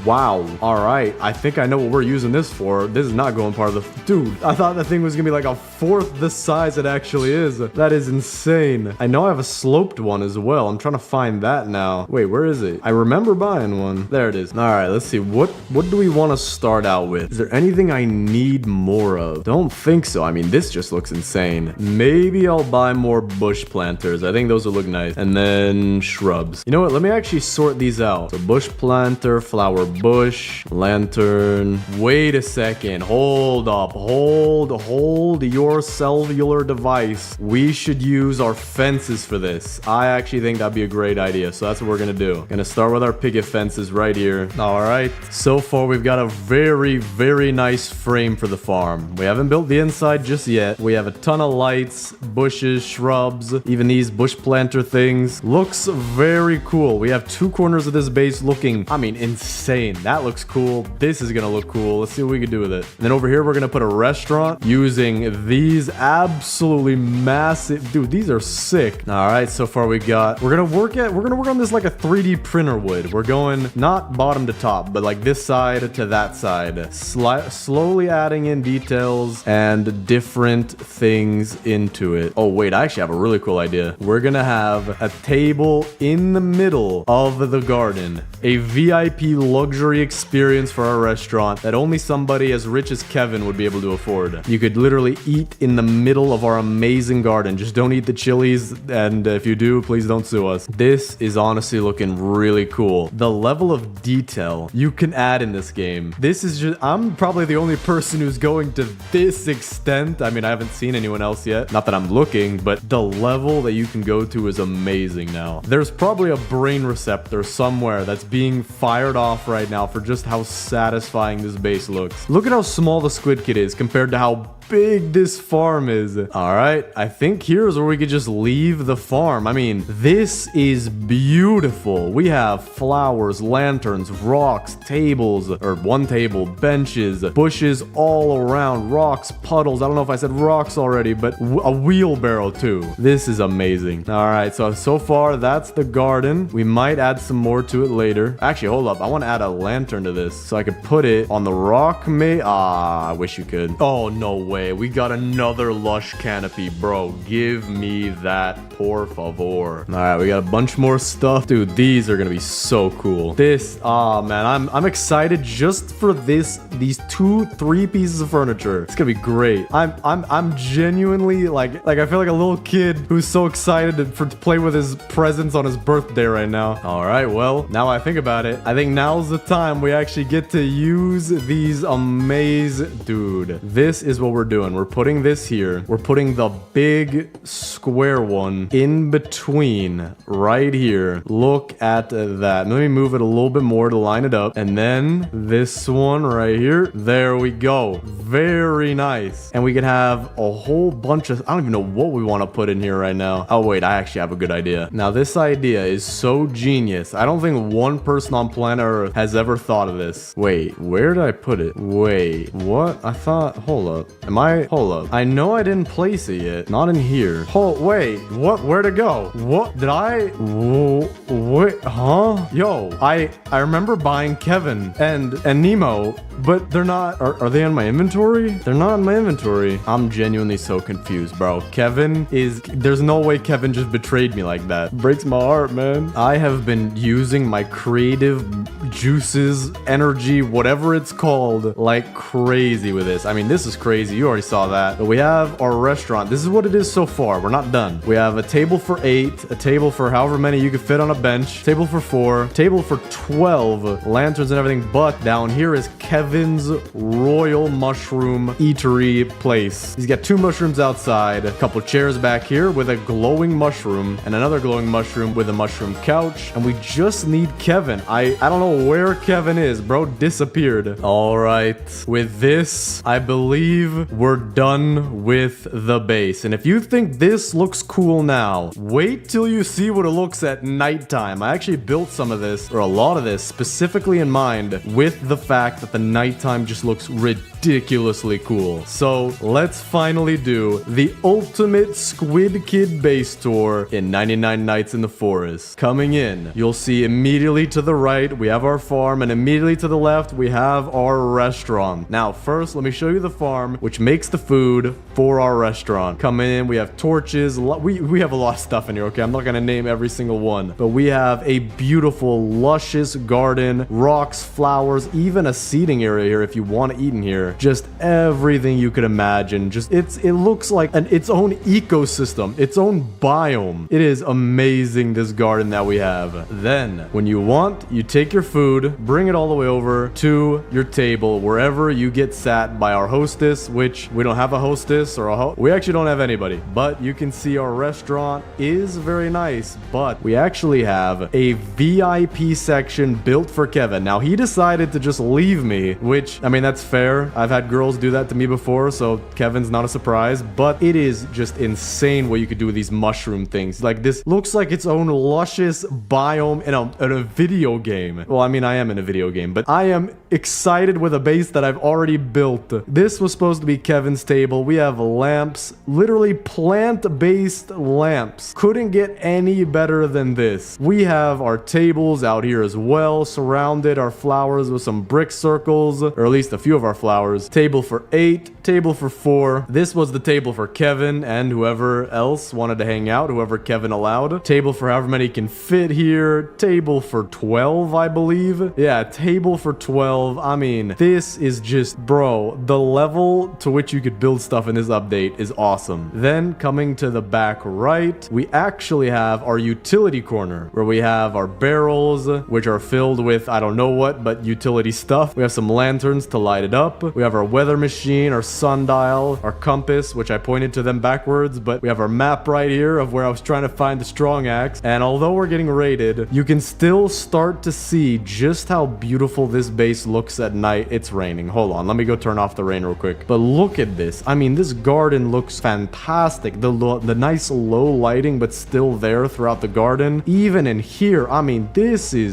wow. All right, I think I know what we're using this for. This is not going part of the, dude, I thought that thing was gonna be like a fourth the size it actually is. That is insane. I know I have a sloped one as well. I'm trying to find that now. Wait, where is it? I remember buying one. There it is. All right, let's see. What do we want to start out with? Is there anything I need more of? Don't think so. I mean, this just looks insane. Maybe I'll buy more bush planters. I think those will look nice. And then shrubs. You know what? Let me actually sort these out. So bush planter, flower bush, lantern. Wait a second. Hold up. Hold your cellular device. We should use our fences for this. I actually think that'd be a great idea. So that's what we're gonna do. Gonna start with our picket fences right here. All right. So far, we've got a very, very nice frame for the farm. We haven't built the inside just yet. We have a ton of lights, bushes, shrubs, even these bush planter things. Looks very cool. We have two corners of this base looking, I mean, insane. That looks cool. This is gonna look cool. Let's see what we can do with it. And then over here, we're gonna put a restaurant using these absolutely massive, dude, these are sick. All right, so far we're gonna work on this like a 3D printer would. We're going not bottom to top, but like this side to that side. Slowly adding in details and different things into it. Oh wait, I actually have a really cool idea. We're gonna have a table in the middle of the garden. A VIP luxury experience for our restaurant that only somebody as rich as Kevin would be able to afford. You could literally eat in the middle of our amazing garden. Just don't eat the chilies, and if you do, please don't sue us. This is honestly looking really cool. The level of detail you can add in this game. This is just, I'm probably the only person who's going to this extent. I mean, I haven't seen anyone else yet. Not that I'm looking, but the level that you can go to is amazing now. There's probably a brain receptor somewhere that's being fired off right now for just how satisfying this base looks. Look at how small the Squid Kid is compared to how big this farm is. All right, I think here's where we could just leave the farm. I mean, this is beautiful. We have flowers, lanterns, rocks, tables, or one table, benches, bushes all around, rocks, puddles. I don't know if I said rocks already, but a wheelbarrow too. This is amazing. All right, so far that's the garden. We might add some more to it later. Actually, hold up. I want to add a lantern to this so I could put it on the rock. I wish you could. Oh, no way. We got another lush canopy, bro. Give me that, por favor. All right, we got a bunch more stuff. Dude, these are gonna be so cool. This, man, I'm excited just for these 2-3 pieces of furniture. It's gonna be great. I'm genuinely like I feel like a little kid who's so excited to play with his presents on his birthday right now. All right, well, now I think about it, I think now's the time we actually get to use these amazing, dude. This is what we're doing. We're putting this here. We're putting the big square one in between right here. Look at that. Let me move it a little bit more to line it up. And then this one right here. There we go. Very nice. And we could have a whole bunch of, I don't even know what we want to put in here right now. Oh, wait, I actually have a good idea. Now, this idea is so genius. I don't think one person on planet Earth has ever thought of this. Wait, where did I put it? Wait, what? I thought, hold up. Hold up. I know I didn't place it yet. Not in here. Wait, what? Where'd it go? What? Did I? Wait, huh? Yo, I remember buying Kevin and Nemo, but they're not, are they in my inventory? They're not in my inventory. I'm genuinely so confused, bro. There's no way Kevin just betrayed me like that. Breaks my heart, man. I have been using my creative juices, energy, whatever it's called, like crazy with this. I mean, this is crazy. You already saw that. But we have our restaurant. This is what it is so far. We're not done. We have a table for 8, a table for however many you could fit on a bench, table for 4, table for 12, lanterns and everything. But down here is Kevin's Royal Mushroom Eatery place. He's got 2 mushrooms outside, a couple chairs back here with a glowing mushroom, and another glowing mushroom with a mushroom couch. And we just need Kevin. I don't know where Kevin is. Bro disappeared. All right. With this, I believe we're done with the base. And if you think this looks cool now, wait till you see what it looks at nighttime. I actually built some of this, or a lot of this, specifically in mind with the fact that the nighttime just looks ridiculously cool. So let's finally do the ultimate Squid Kid base tour in 99 Nights in the Forest. Coming in, you'll see immediately to the right, we have our farm, and immediately to the left, we have our restaurant. Now, first, let me show you the farm, which makes the food for our restaurant. Coming in, we have torches. We have a lot of stuff in here, okay? I'm not gonna name every single one, but we have a beautiful, luscious garden, rocks, flowers, even a seating area here if you want to eat in here. Just everything you could imagine. Just it looks like its own ecosystem, its own biome. It is amazing, this garden that we have. Then, when you want, you take your food, bring it all the way over to your table, wherever you get sat by our hostess, which we don't have a hostess or we actually don't have anybody. But you can see our restaurant is very nice, but we actually have a VIP section built for Kevin. Now, he decided to just leave me, which, I mean, that's fair. I've had girls do that to me before, so Kevin's not a surprise, but it is just insane what you could do with these mushroom things. Like, this looks like its own luscious biome in a video game. Well, I mean, I am in a video game, but I am excited with a base that I've already built. This was supposed to be Kevin's table. We have lamps, literally plant-based lamps. Couldn't get any better than this. We have our tables out here as well, surrounded our flowers with some brick circles, or at least a few of our flowers. Table for 8, table for 4. This was the table for Kevin and whoever else wanted to hang out, whoever Kevin allowed. Table for however many can fit here. Table for 12, I believe. Yeah, table for 12. I mean, this is just, bro, the level to which you could build stuff in this update is awesome. Then, coming to the back right, we actually have our utility corner, where we have our barrels, which are filled with, I don't know what, but utility stuff. We have some lanterns to light it up. We have our weather machine, our sundial, our compass, which I pointed to them backwards, but we have our map right here of where I was trying to find the strong axe. And although we're getting raided, you can still start to see just how beautiful this base looks at night. It's raining. Hold on, let me go turn off the rain real quick. But look at this. I mean, this garden looks fantastic. The nice low lighting, but still there throughout the garden. Even in here, I mean,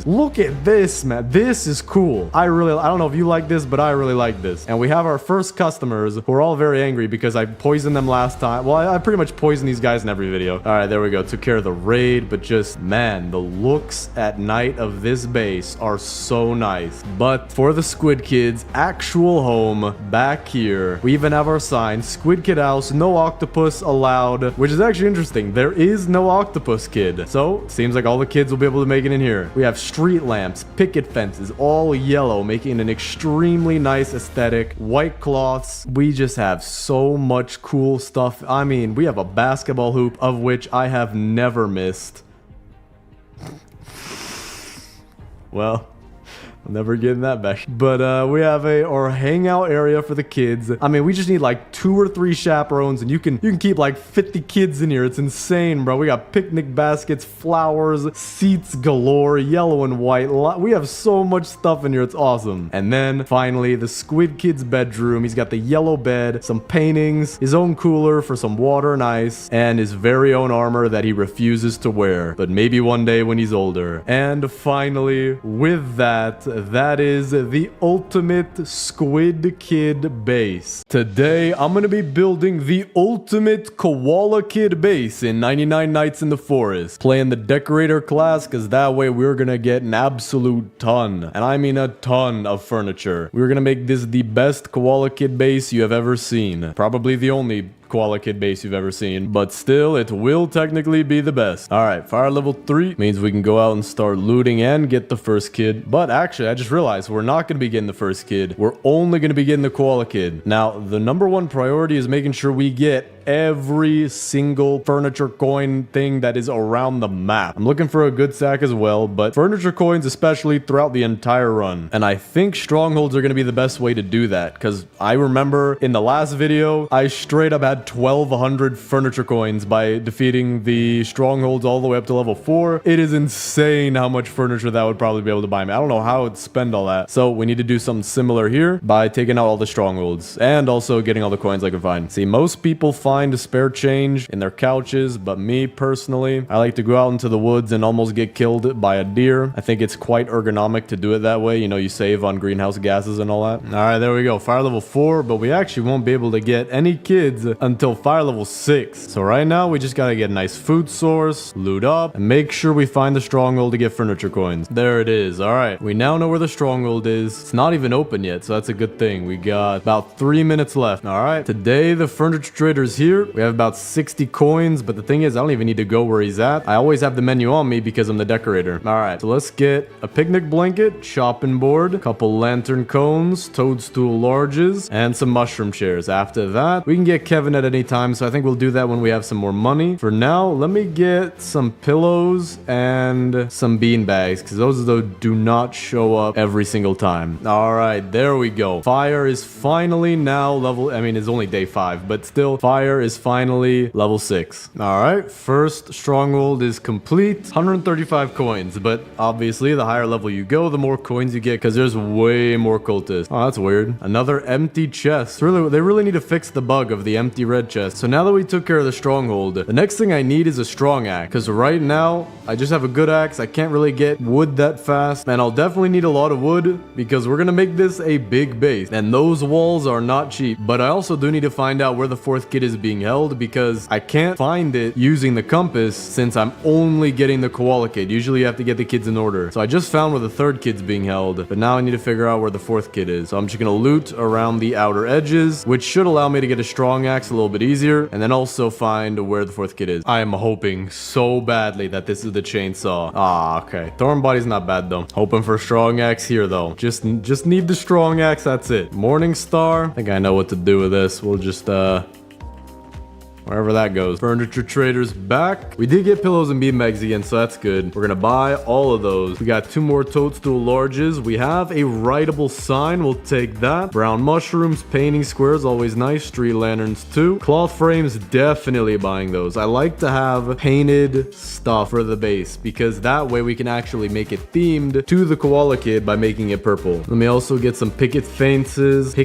look at this, man. This is cool. I don't know if you like this, but I really like this. And we have our first customers who are all very angry because I poisoned them last time. Well, I pretty much poison these guys in every video. All right, there we go. Took care of the raid, but just, man, the looks at night of this base are so nice. But for the Squid Kids actual home back here, we even have our sign, Squid Kid House, no octopus allowed, which is actually interesting. There is no octopus kid. So, seems like all the kids will be able to make it in here. We have street lamps, picket fences, all yellow, making an extremely nice aesthetic. White cloths. We just have so much cool stuff. I mean, we have a basketball hoop, of which I have never missed. Well, I'm never getting that back. But we have our hangout area for the kids. I mean, we just need like 2 or 3 chaperones, and you can keep like 50 kids in here. It's insane, bro. We got picnic baskets, flowers, seats galore, yellow and white. We have so much stuff in here. It's awesome. And then finally, the Squid Kid's bedroom. He's got the yellow bed, some paintings, his own cooler for some water and ice, and his very own armor that he refuses to wear, but maybe one day when he's older. And finally, with that is the ultimate Squid Kid base. Today, I'm gonna be building the ultimate Koala Kid base in 99 Nights in the Forest. Playing the decorator class, because that way we're gonna get an absolute ton, and I mean a ton of furniture. We're gonna make this the best Koala Kid base you have ever seen. Probably the only Koala Kid base you've ever seen, but still, it will technically be the best. All right, fire level 3 means we can go out and start looting and get the first kid. But actually, I just realized we're not going to be getting the first kid. We're only going to be getting the Koala Kid. Now, the #1 priority is making sure we get every single furniture coin thing that is around the map. I'm looking for a good sack as well, but furniture coins especially throughout the entire run. And I think strongholds are going to be the best way to do that, because I remember in the last video, I straight up had 1,200 furniture coins by defeating the strongholds all the way up to level 4. It is insane how much furniture that would probably be able to buy me. I don't know how I'd spend all that. So we need to do something similar here by taking out all the strongholds and also getting all the coins I can find. See, most people find a spare change in their couches, but me personally, I like to go out into the woods and almost get killed by a deer. I think it's quite ergonomic to do it that way. You know, you save on greenhouse gases and all that. All right, there we go. Fire level 4, but we actually won't be able to get any kids until fire level 6. So right now, we just gotta get a nice food source, loot up, and make sure we find the stronghold to get furniture coins. There it is. All right, we now know where the stronghold is. It's not even open yet, so that's a good thing. We got about 3 minutes left. All right, today the furniture trader's here. We have about 60 coins, but the thing is, I don't even need to go where he's at. I always have the menu on me because I'm the decorator. All right, so let's get a picnic blanket, chopping board, a couple lantern cones, toadstool larges, and some mushroom chairs. After that, we can get Kevin at any time, so I think we'll do that when we have some more money. For now, let me get some pillows and some bean bags, because those though do not show up every single time. All right, there we go. Fire is finally now level, I mean, it's only day 5, but still, fire is finally level 6. All right, first stronghold is complete. 135 coins, but obviously the higher level you go, the more coins you get, because there's way more cultists. Oh, that's weird. Another empty chest. They really need to fix the bug of the empty red chest. So now that we took care of the stronghold, the next thing I need is a strong axe, because right now I just have a good axe. I can't really get wood that fast, and I'll definitely need a lot of wood because we're gonna make this a big base, and those walls are not cheap. But I also do need to find out where the 4th kid is being held, because I can't find it using the compass since I'm only getting the koala kid. Usually you have to get the kids in order. So I just found where the 3rd kid's being held, but now I need to figure out where the 4th kid is. So I'm just gonna loot around the outer edges, which should allow me to get a strong axe a little bit easier, and then also find where the 4th kid is. I am hoping so badly that this is the chainsaw. Ah, okay. Thorn body's not bad though. Hoping for a strong axe here though. Just need the strong axe, that's it. Morning star. I think I know what to do with this. We'll just wherever that goes. Furniture trader's back. We did get pillows and beanbags again, so that's good. We're gonna buy all of those. We got 2 more toadstool larges. We have a writable sign. We'll take that. Brown mushrooms, painting squares, always nice. Street lanterns too. Cloth frames, definitely buying those. I like to have painted stuff for the base, because that way we can actually make it themed to the koala kid by making it purple. Let me also get some picket fences,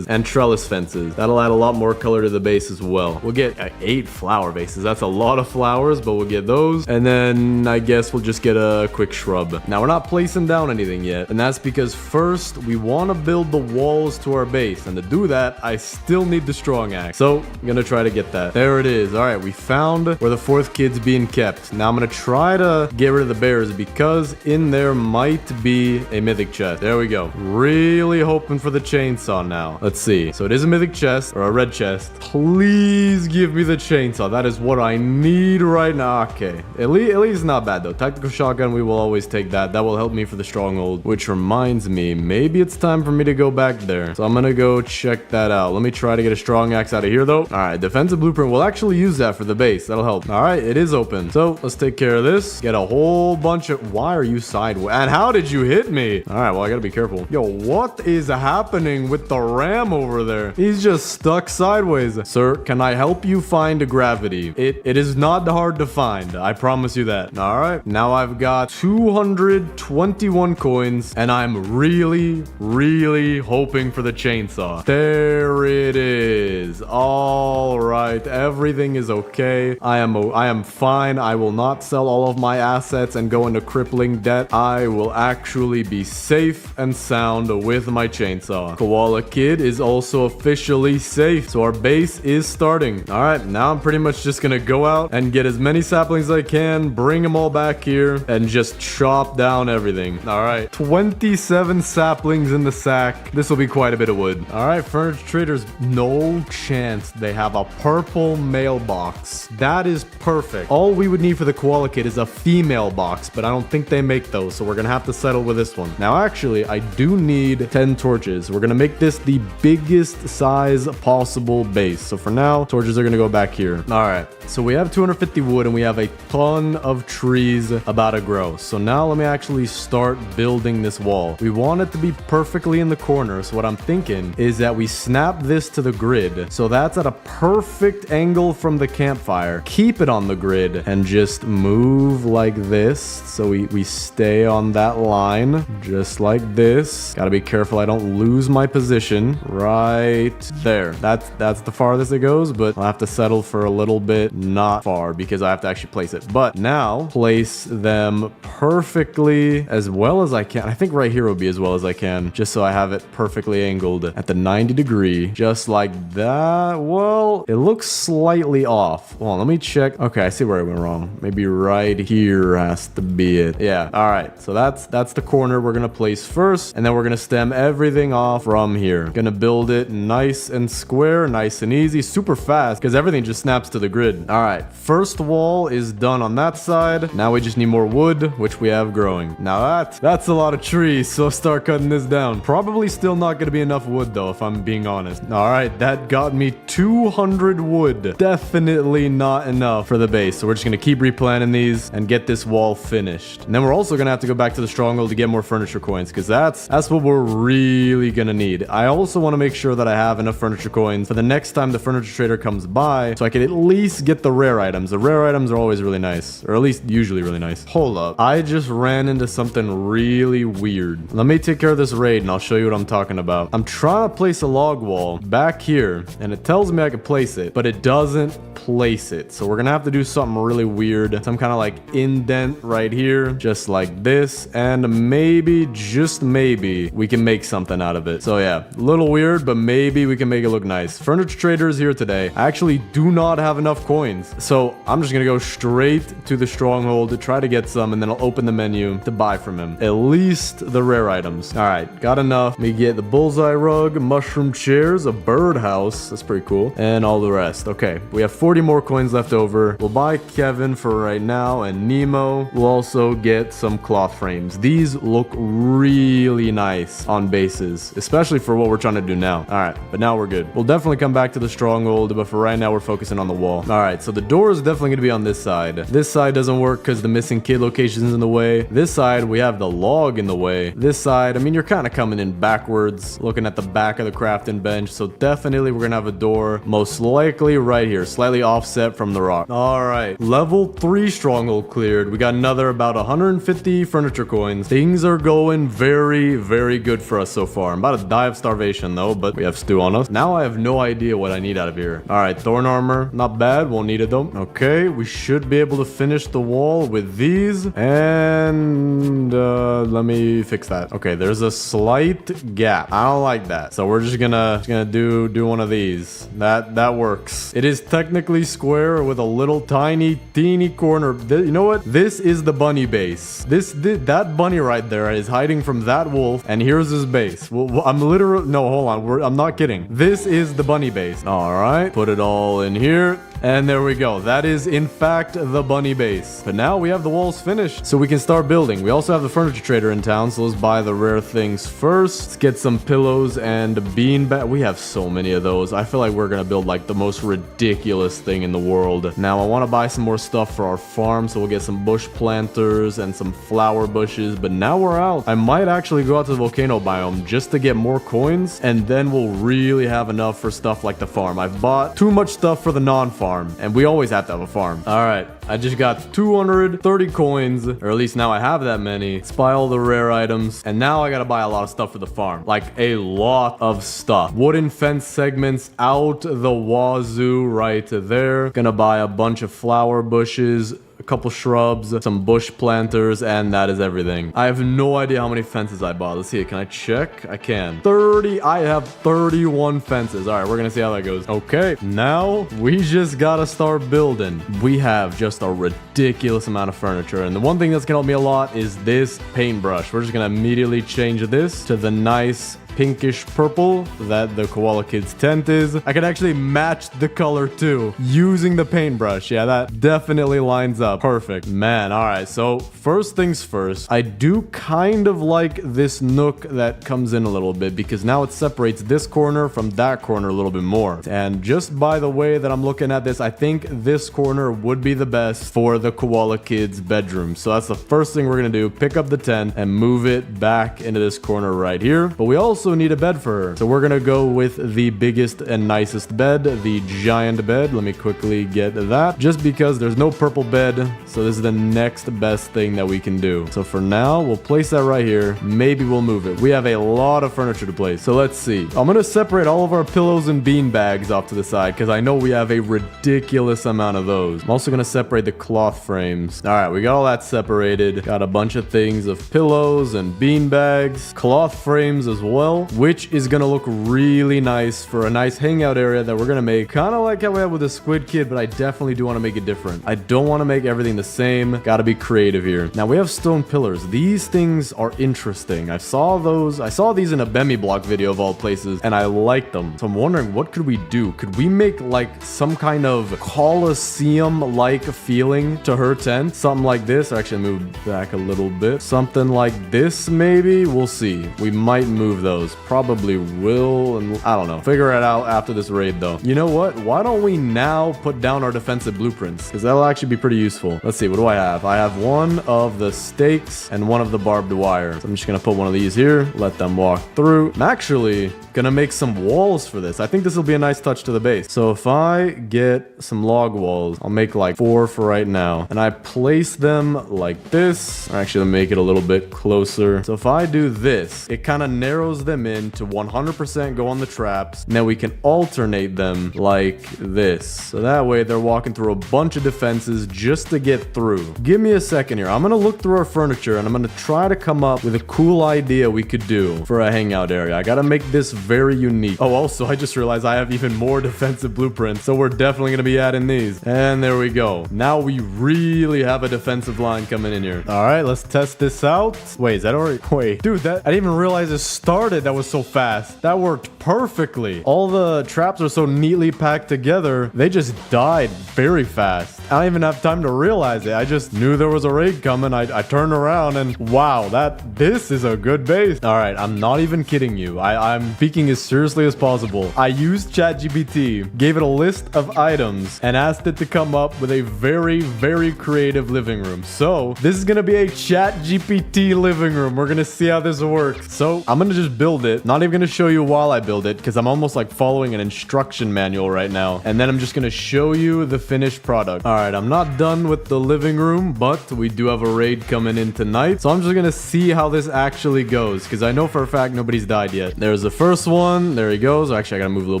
and trellis fences. That'll add a lot more color to the base as well. We'll get 8 flower bases. That's a lot of flowers, but we'll get those. And then I guess we'll just get a quick shrub. Now we're not placing down anything yet, and that's because first we want to build the walls to our base, and to do that I still need the strong axe. So I'm gonna try to get that. There it is. All right, we found where the 4th kid's being kept. Now I'm gonna try to get rid of the bears, because in there might be a mythic chest. There we go. Really hoping for the chainsaw now. Let's see. So it is a mythic chest, or a red chest. Please give me the chainsaw. That is what I need right now. Okay. At least not bad though. Tactical shotgun, we will always take that. That will help me for the stronghold. Which reminds me, maybe it's time for me to go back there. So I'm gonna go check that out. Let me try to get a strong axe out of here though. Alright, defensive blueprint. We'll actually use that for the base. That'll help. Alright, it is open. So let's take care of this. Get a whole bunch of... Why are you sideways? And how did you hit me? Alright, well I gotta be careful. Yo, what is happening with the ram over there? He's just stuck sideways. Sir, can I help you find gravity? It is not hard to find. I promise you that. All right. Now I've got 221 coins, and I'm really hoping for the chainsaw. There it is. All right. Everything is okay. I am fine. I will not sell all of my assets and go into crippling debt. I will actually be safe and sound with my chainsaw. Koala Kid is also officially safe. So our base is starting. All right, now I'm pretty much just gonna go out and get as many saplings as I can, bring them all back here, and just chop down everything. All right, 27 saplings in the sack. This will be quite a bit of wood. All right, furniture traders, no chance they have a purple mailbox. That is perfect. All we would need for the koala kid is a female box, but I don't think they make those, so we're gonna have to settle with this one. Now, actually, I do need 10 torches. We're gonna make this the biggest size possible base. So for now, torches are going to go back here. All right. So we have 250 wood and we have a ton of trees about to grow. So now let me actually start building this wall. We want it to be perfectly in the corner. So what I'm thinking is that we snap this to the grid. So that's at a perfect angle from the campfire. Keep it on the grid and just move like this. So we stay on that line just like this. Gotta be careful I don't lose my position right there. That's the farthest it goes, but I'll have to settle for a little bit not far because I have to actually place it. But now place them perfectly as well as I can. I think right here will be as well as I can, just so I have it perfectly angled at the 90 degree, just like that. Well, it looks slightly off. Hold on, let me check. Okay, I see where I went wrong. Maybe right here has to be it. Yeah. All right. So that's the corner we're gonna place first, and then we're gonna stem everything off from here. Gonna build it nice and square, nice and easy, super fast, because everything just snaps to the grid. All right. First wall is done on that side. Now we just need more wood, which we have growing. Now that's a lot of trees, so start cutting this down. Probably still not gonna be enough wood though, if I'm being honest. All right, that got me 200 wood. Definitely not enough for the base, so we're just gonna keep replanting these and get this wall finished. And then we're also gonna have to go back to the stronghold to get more furniture coins, because that's what we're really gonna need. I also want to make sure that I have enough furniture coins for the next time the furniture trader comes by, so I can at least get the rare items. The rare items are always really nice, or at least usually really nice. Hold up, I just ran into something really weird. Let me take care of this raid and I'll show you what I'm talking about. I'm trying to place a log wall back here, and it tells me I can place it, but it doesn't place it. So we're gonna have to do something really weird, some kind of like indent right here, just like this, and maybe, just maybe, we can make something out of it. So yeah, a little weird, but maybe we can make it look nice. Furniture trader is here today. I actually do not have enough coins, so I'm just gonna go straight to the stronghold to try to get some, and then I'll open the menu to buy from him at least the rare items. All right, got enough. We get the bullseye rug, mushroom chairs, a birdhouse, that's pretty cool, and all the rest. Okay, we have 40 more coins left over. We'll buy Kevin for right now, and Nemo. We'll also get some cloth frames. These look really nice on bases, especially for what we're trying to do now. All right, but now we're good. We'll definitely come back to the stronghold, but for right now we're focusing on the wall. All right, so the door is definitely going to be on this side. This side doesn't work because the missing kid location is in the way. This side, we have the log in the way. This side, I mean, you're kind of coming in backwards, looking at the back of the crafting bench, so definitely we're gonna have a door, most likely right here, slightly offset from the rock. All right, level 3 stronghold cleared. We got another about 150 furniture coins. Things are going very, very good for us so far. I'm about to die of starvation though, but we have stew on us. Now I have no idea what I need out of here. All right, thorn armor, not bad, won't need it though. Okay, we should be able to finish the wall with these, and let me fix that. Okay, there's a slight gap. I don't like that, so we're just gonna do one of these. That works. It is technically square with a little tiny teeny corner. You know what? This is the bunny base. That bunny right there is hiding from that wolf, and here's his base. Well, I'm literally, no, hold on, I'm not kidding. This is the bunny base. All right, put it all in here. And there we go. That is, in fact, the bunny base. But now we have the walls finished, so we can start building. We also have the furniture trader in town, so let's buy the rare things first. Let's get some pillows and bean bag. We have so many of those. I feel like we're gonna build like the most ridiculous thing in the world. Now, I want to buy some more stuff for our farm, so we'll get some bush planters and some flower bushes. But now we're out. I might actually go out to the volcano biome just to get more coins, and then we'll really have enough for stuff like the farm. I've bought too much stuff for the non-farm, and we always have to have a farm. All right, I just got 230 coins, or at least now I have that many. Let's buy all the rare items, and now I gotta buy a lot of stuff for the farm, like a lot of stuff. Wooden fence segments out the wazoo right there. Gonna buy a bunch of flower bushes, a couple shrubs, some bush planters, and that is everything. I have no idea how many fences I bought. Let's see, can I check? I can. 30, I have 31 fences. All right, we're gonna see how that goes. Okay, now we just gotta start building. We have just a ridiculous amount of furniture, and the one thing that's gonna help me a lot is this paintbrush. We're just gonna immediately change this to the nice pinkish purple that the Koala Kid's tent is. I can actually match the color too using the paintbrush. Yeah, that definitely lines up. Perfect. Man, all right. So first things first, I do kind of like this nook that comes in a little bit because now it separates this corner from that corner a little bit more. And just by the way that I'm looking at this, I think this corner would be the best for the Koala Kid's bedroom. So that's the first thing we're gonna do. Pick up the tent and move it back into this corner right here. But we also need a bed for her. So we're gonna go with the biggest and nicest bed, the giant bed. Let me quickly get that. Just because there's no purple bed, so this is the next best thing that we can do. So for now, we'll place that right here. Maybe we'll move it. We have a lot of furniture to place. So let's see. I'm gonna separate all of our pillows and bean bags off to the side because I know we have a ridiculous amount of those. I'm also gonna separate the cloth frames. All right, we got all that separated. Got a bunch of things of pillows and bean bags, cloth frames as well, which is gonna look really nice for a nice hangout area that we're gonna make. Kind of like how we have with the Squid Kid, but I definitely do want to make it different. I don't want to make everything the same. Gotta be creative here. Now we have stone pillars. These things are interesting. I saw these in a Bemi block video of all places, and I liked them. So I'm wondering, what could we do? Could we make like some kind of Coliseum-like feeling to her tent? Something like this. Or actually move back a little bit. Something like this, maybe? We'll see. We might move those. Probably will, and I don't know. Figure it out after this raid, though. You know what? Why don't we now put down our defensive blueprints? Because that'll actually be pretty useful. Let's see. What do I have? I have one of the stakes and one of the barbed wire. So I'm just going to put one of these here. Let them walk through. I'm actually gonna make some walls for this. I think this will be a nice touch to the base. So if I get some log walls, I'll make like 4 for right now, and I place them like this. Actually, I'll make it a little bit closer. So if I do this, it kind of narrows them in to 100% go on the traps, and then we can alternate them like this. So that way they're walking through a bunch of defenses just to get through. Give me a second here. I'm gonna look through our furniture and I'm gonna try to come up with a cool idea we could do for a hangout area. I gotta make this very unique. Oh, also, I just realized I have even more defensive blueprints, so we're definitely going to be adding these. And there we go. Now we really have a defensive line coming in here. All right, let's test this out. Wait, is that already... Wait, dude, I didn't even realize it started. That was so fast. That worked perfectly. All the traps are so neatly packed together. They just died very fast. I don't even have time to realize it. I just knew there was a raid coming. I turned around and wow, this is a good base. All right, I'm not even kidding you. I'm speaking as seriously as possible. I used ChatGPT, gave it a list of items, and asked it to come up with a very, very creative living room. So this is gonna be a ChatGPT living room. We're gonna see how this works. So I'm gonna just build it. Not even gonna show you while I build it because I'm almost like following an instruction manual right now. And then I'm just gonna show you the finished product. All right, I'm not done with the living room, but we do have a raid coming in tonight. So I'm just gonna see how this actually goes because I know for a fact nobody's died yet. There's the first one. There he goes. Actually, I gotta move a little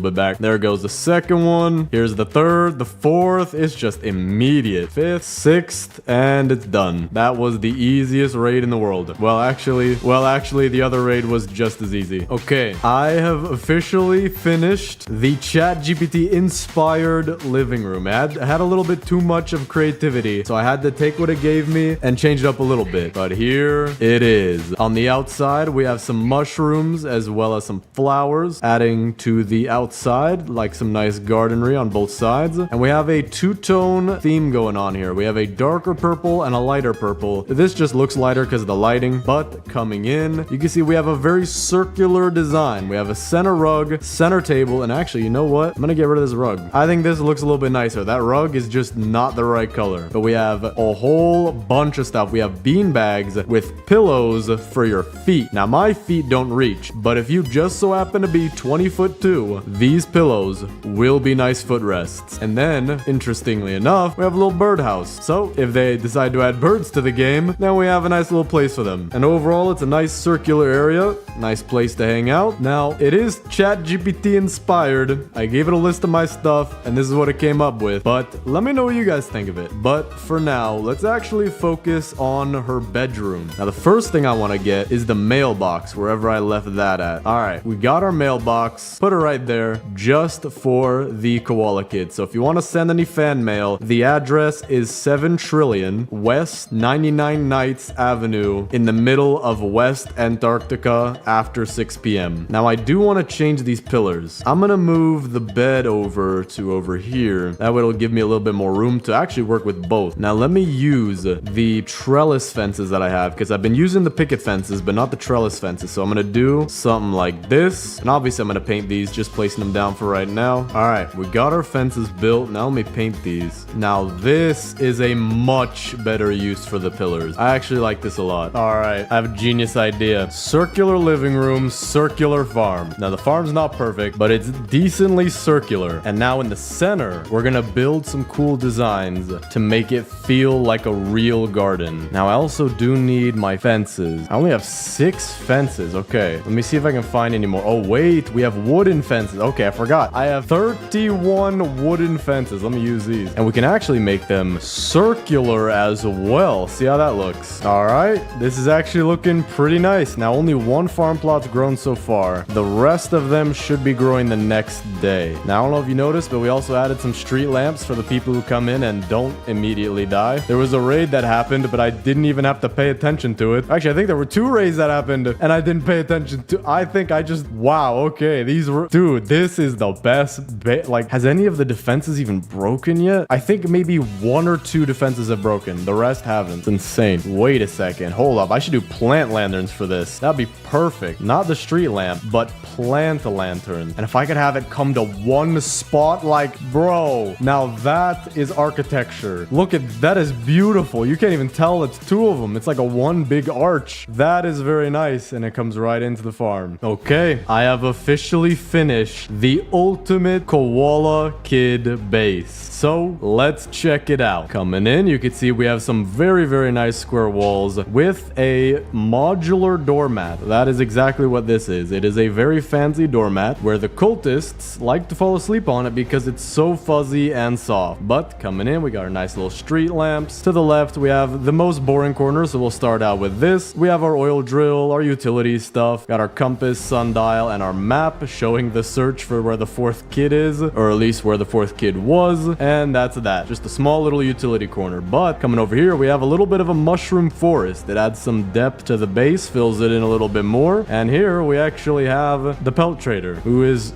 bit back. There goes the second one. Here's the third, the fourth. It's just immediate. Fifth, sixth, and it's done. That was the easiest raid in the world. Well, actually, the other raid was just as easy. Okay, I have officially finished the ChatGPT inspired living room. I had a little bit too much of creativity, so I had to take what it gave me and change it up a little bit. But here it is. On the outside, we have some mushrooms as well as some flowers, adding to the outside, like some nice gardenery on both sides. And we have a two-tone theme going on here. We have a darker purple and a lighter purple. This just looks lighter because of the lighting, but coming in, you can see we have a very circular design. We have a center rug, center table, and actually, you know what? I'm gonna get rid of this rug. I think this looks a little bit nicer. That rug is just not the right color. But we have a whole bunch of stuff. We have bean bags with pillows for your feet. Now, my feet don't reach, but if you just so happen to be 20 foot 2, these pillows will be nice footrests. And then, interestingly enough, we have a little birdhouse. So if they decide to add birds to the game, then we have a nice little place for them. And overall, it's a nice circular area, nice place to hang out. Now, it is ChatGPT inspired. I gave it a list of my stuff, and this is what it came up with. But let me know what you guys think of it. But for now, let's actually focus on her bedroom. Now, the first thing I want to get is the mailbox, wherever I left that at. All right, we got our mailbox, put it right there, just for the Koala Kid. So if you want to send any fan mail, the address is 7 Trillion West 99 Nights Avenue in the middle of West Antarctica after after 6 p.m. Now, I do want to change these pillars. I'm going to move the bed over to over here. That way it'll give me a little bit more room to actually work with both. Now, let me use the trellis fences that I have because I've been using the picket fences, but not the trellis fences. So I'm going to do something like this. And obviously, I'm going to paint these, just placing them down for right now. All right, we got our fences built. Now, let me paint these. Now, this is a much better use for the pillars. I actually like this a lot. All right, I have a genius idea. Circular living room, circular farm. Now, the farm's not perfect, but it's decently circular. And now in the center, we're going to build some cool designs to make it feel like a real garden. Now, I also do need my fences. I only have 6 fences. Okay, let me see if I can find any more. Oh, wait, we have wooden fences. Okay, I forgot. I have 31 wooden fences. Let me use these. And we can actually make them circular as well. See how that looks? All right, this is actually looking pretty nice. Now, only one farm plot's grown so far. The rest of them should be growing the next day. Now, I don't know if you noticed, but we also added some street lamps for the people who come in and don't immediately die. There was a raid that happened, but I didn't even have to pay attention to it. Actually, I think there were 2 raids that happened, and I didn't pay attention to. I think I just, wow, okay, these were, dude, this is the best. Like, has any of the defenses even broken yet? I think maybe 1 or 2 defenses have broken. The rest haven't. It's insane. Wait a second. Hold up. I should do plant lanterns for this. That'd be perfect. Not the street lamp, but plant lanterns. And if I could have it come to one spot, like, bro, now that is architecture. Look at that, is beautiful. You can't even tell it's 2 of them. It's like a one big arch. That is very nice. And it comes right into the farm. Okay, I have officially finished the ultimate Koala Kid base. So let's check it out. Coming in, you can see we have some very, very nice square walls with a modular doormat. That is exactly what this is. It is a very fancy doormat where the cultists like to fall asleep on it because it's so fuzzy and soft. But coming in, we got our nice little street lamps. To the left, we have the most boring corner, so we'll start out with this. We have our oil drill, our utility stuff, got our compass, sundial, and our map showing the search for where the 4th kid is, or at least where the 4th kid was. And that's that. Just a small little utility corner. But coming over here, we have a little bit of a mushroom forest that adds some depth to the base, fills it in a little bit more. And here we actually have the pelt trader who is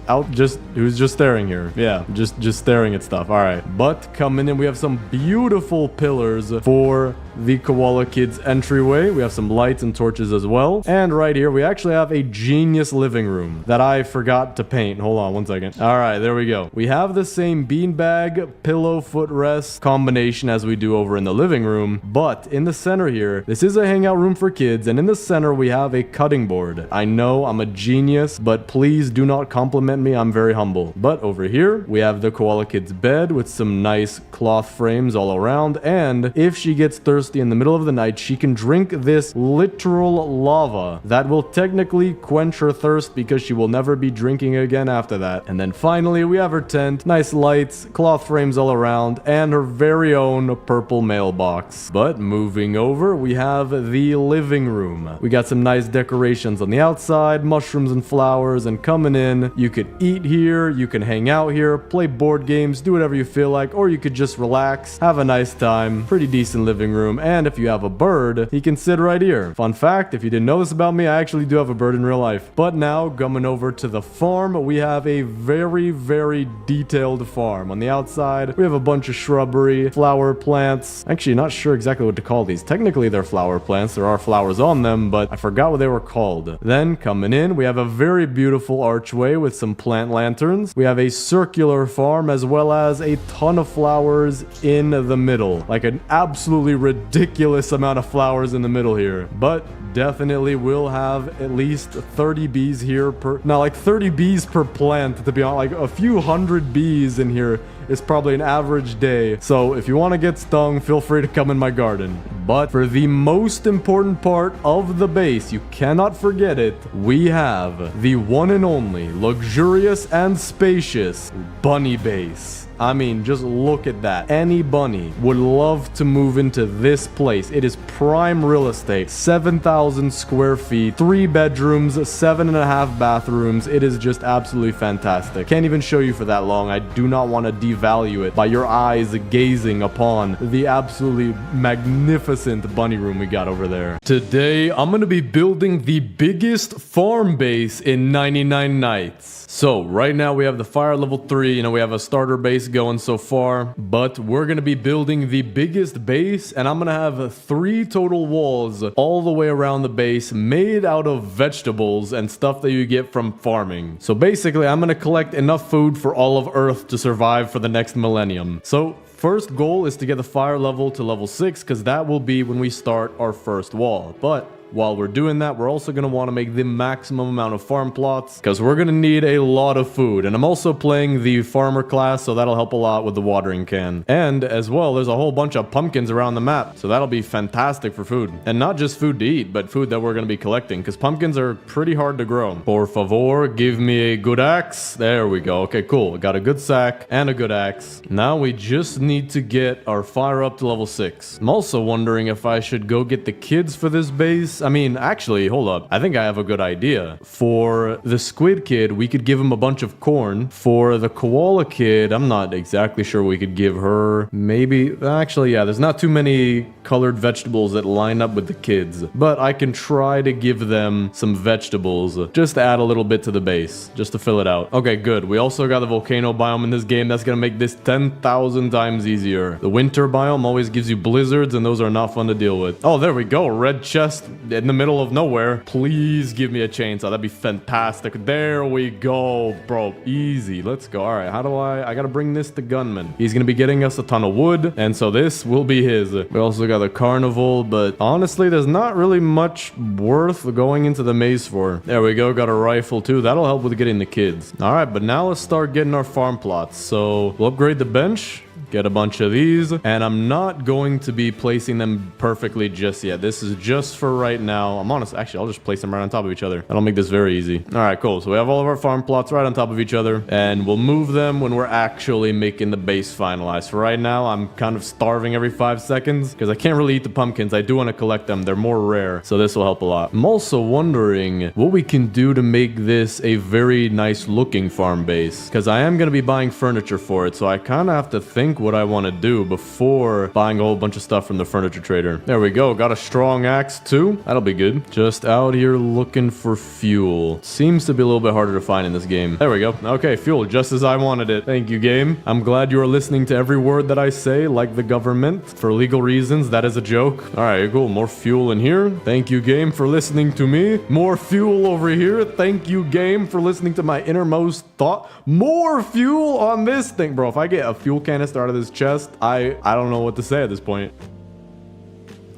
who's just staring here. Yeah, just staring at stuff. All right. But coming in, we have some beautiful pillars for the Koala Kids entryway. We have some lights and torches as well. And right here, we actually have a genius living room that I forgot to paint. Hold on one second. All right, there we go. We have the same beanbag, pillow, footrest combination as we do over in the living room. But in the center here, this is a hangout room for kids. And in the center, we have a cutting board. I know I'm a genius, but please do not compliment me. I'm very humble. But over here, we have the Koala Kids bed with some nice cloth frames all around. And if she gets thirsty in the middle of the night, she can drink this literal lava that will technically quench her thirst because she will never be drinking again after that. And then finally, we have her tent, nice lights, cloth frames all around, and her very own purple mailbox. But moving over, we have the living room. We got some nice decorations on the outside, mushrooms and flowers, and coming in, you could eat here, you can hang out here, play board games, do whatever you feel like, or you could just relax, have a nice time. Pretty decent living room. And if you have a bird, he can sit right here. Fun fact, if you didn't know this about me, I actually do have a bird in real life. But now, coming over to the farm, we have a very, very detailed farm. On the outside, we have a bunch of shrubbery, flower plants. Actually, not sure exactly what to call these. Technically, they're flower plants. There are flowers on them, but I forgot what they were called. Then, coming in, we have a very beautiful archway with some plant lanterns. We have a circular farm as well as a ton of flowers in the middle. Like an absolutely ridiculous amount of flowers in the middle here. But definitely will have at least 30 bees here per, now like 30 bees per plant, to be honest. Like a few hundred bees in here is probably an average day. So if you want to get stung, feel free to come in my garden. But for the most important part of the base, you cannot forget it, we have the one and only luxurious and spacious bunny base. I mean, just look at that. Any bunny would love to move into this place. It is prime real estate. 7,000 square feet, 3 bedrooms, 7.5 bathrooms. It is just absolutely fantastic. Can't even show you for that long. I do not want to devalue it by your eyes gazing upon the absolutely magnificent bunny room we got over there. Today, I'm going to be building the biggest farm base in 99 nights. So right now we have the fire level 3, you know, we have a starter base going so far, but we're going to be building the biggest base, and I'm going to have 3 total walls all the way around the base made out of vegetables and stuff that you get from farming. So basically I'm going to collect enough food for all of Earth to survive for the next millennium. So first goal is to get the fire level to level 6, because that will be when we start our first wall. But while we're doing that, we're also going to want to make the maximum amount of farm plots, because we're going to need a lot of food. And I'm also playing the farmer class, so that'll help a lot with the watering can. And as well, there's a whole bunch of pumpkins around the map, so that'll be fantastic for food. And not just food to eat, but food that we're going to be collecting, because pumpkins are pretty hard to grow. Por favor, give me a good axe. There we go. Okay, cool. We got a good sack and a good axe. Now we just need to get our fire up to level 6. I'm also wondering if I should go get the kids for this base. I mean, actually, hold up. I think I have a good idea. For the squid kid, we could give him a bunch of corn. For the koala kid, I'm not exactly sure we could give her. Maybe, actually, yeah, there's not too many colored vegetables that line up with the kids. But I can try to give them some vegetables, just to add a little bit to the base, just to fill it out. Okay, good. We also got the volcano biome in this game. That's gonna make this 10,000 times easier. The winter biome always gives you blizzards, and those are not fun to deal with. Oh, there we go. Red chest in the middle of nowhere. Please give me a chainsaw. That'd be fantastic. There we go, bro. Easy. Let's go. All right, how do I gotta bring this to Gunman. He's gonna be getting us a ton of wood, and so this will be his. We also got the carnival, but honestly, there's not really much worth going into the maze for. There we go. Got a rifle too. That'll help with getting the kids. All right, but now let's start getting our farm plots. So we'll upgrade the bench. Get a bunch of these, and I'm not going to be placing them perfectly just yet. This is just for right now. I'm honest, actually, I'll just place them right on top of each other. That'll make this very easy. All right, cool. So we have all of our farm plots right on top of each other, and we'll move them when we're actually making the base finalized. For right now, I'm kind of starving every 5 seconds because I can't really eat the pumpkins. I do want to collect them. They're more rare, so this will help a lot. I'm also wondering what we can do to make this a very nice looking farm base, because I am going to be buying furniture for it, so I kind of have to think what I want to do before buying a whole bunch of stuff from the furniture trader. There we go. Got a strong axe too. That'll be good. Just out here looking for fuel. Seems to be a little bit harder to find in this game. There we go. Okay, fuel, just as I wanted it. Thank you, game. I'm glad you are listening to every word that I say, like the government. For legal reasons, that is a joke. All right, cool. More fuel in here. Thank you, game, for listening to me. More fuel over here. Thank you, game, for listening to my innermost thought. More fuel on this thing. Bro, if I get a fuel canister out of this chest, I don't know what to say at this point.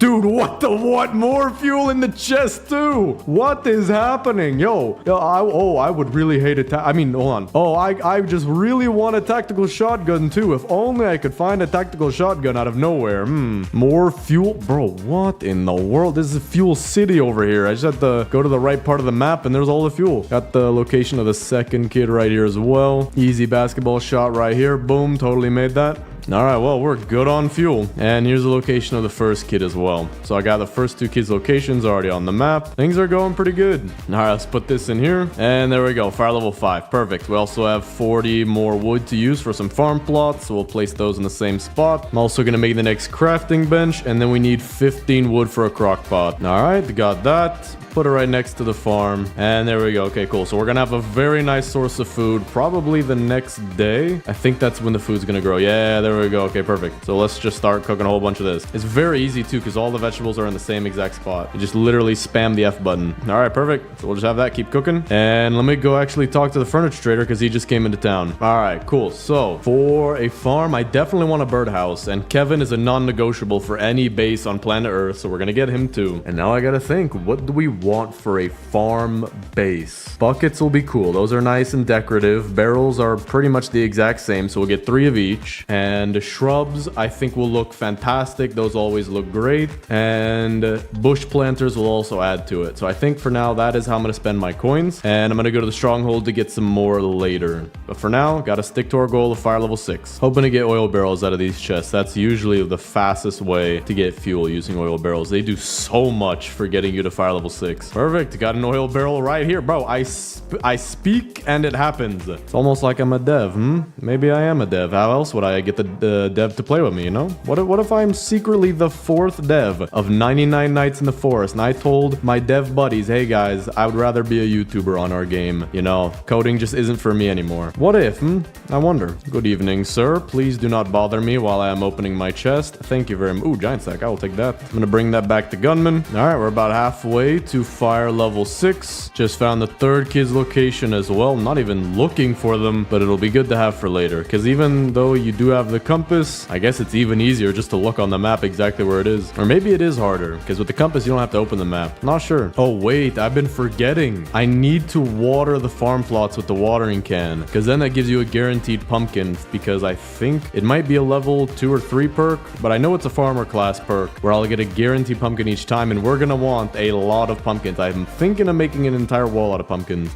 Dude, what the what? More fuel in the chest too. What is happening? Yo, I would really hate it. I mean, hold on. Oh, I just really want a tactical shotgun too. If only I could find a tactical shotgun out of nowhere. More fuel. Bro, what in the world? This is Fuel City over here. I just have to go to the right part of the map and there's all the fuel. Got the location of the second kid right here as well. Easy basketball shot right here. Boom, totally made that. All right, well, we're good on fuel. And here's the location of the first kid as well. So I got the first 2 kids' locations already on the map. Things are going pretty good. All right, let's put this in here. And there we go, fire level 5. Perfect. We also have 40 more wood to use for some farm plots. So we'll place those in the same spot. I'm also going to make the next crafting bench. And then we need 15 wood for a crock pot. All right, got that. Put it right next to the farm. And there we go. Okay, cool. So we're going to have a very nice source of food probably the next day. I think that's when the food's going to grow. Yeah, there we go. Okay, perfect. So let's just start cooking a whole bunch of this. It's very easy too because all the vegetables are in the same exact spot. You just literally spam the F button. All right, perfect. So we'll just have that keep cooking. And let me go actually talk to the furniture trader because he just came into town. All right, cool. So for a farm, I definitely want a birdhouse. And Kevin is a non-negotiable for any base on planet Earth. So we're going to get him too. And now I got to think, what do we want for a farm base? Buckets will be cool. Those are nice and decorative. Barrels are pretty much the exact same, so we'll get 3 of each. And shrubs, I think, will look fantastic. Those always look great. And bush planters will also add to it. So I think for now, that is how I'm going to spend my coins. And I'm going to go to the stronghold to get some more later. But for now, got to stick to our goal of fire level 6. Hoping to get oil barrels out of these chests. That's usually the fastest way to get fuel using oil barrels. They do so much for getting you to fire level 6. Perfect. Got an oil barrel right here. Bro, I speak and it happens. It's almost like I'm a dev, Maybe I am a dev. How else would I get the dev to play with me, you know? What if I'm secretly the 4th dev of 99 Nights in the Forest and I told my dev buddies, hey guys, I would rather be a YouTuber on our game. You know, coding just isn't for me anymore. What if, I wonder. Good evening, sir. Please do not bother me while I am opening my chest. Thank you very much. Ooh, giant sack. I will take that. I'm gonna bring that back to Gunman. All right, we're about halfway to fire level 6. Just found the 3rd kid's location as well. Not even looking for them, but it'll be good to have for later. Because even though you do have the compass, I guess it's even easier just to look on the map exactly where it is. Or maybe it is harder, because with the compass, you don't have to open the map. Not sure. Oh, wait, I've been forgetting. I need to water the farm plots with the watering can, because then that gives you a guaranteed pumpkin, because I think it might be a level 2 or 3 perk, but I know it's a farmer class perk, where I'll get a guaranteed pumpkin each time, and we're gonna want a lot of pumpkins. I'm thinking of making an entire wall out of pumpkins.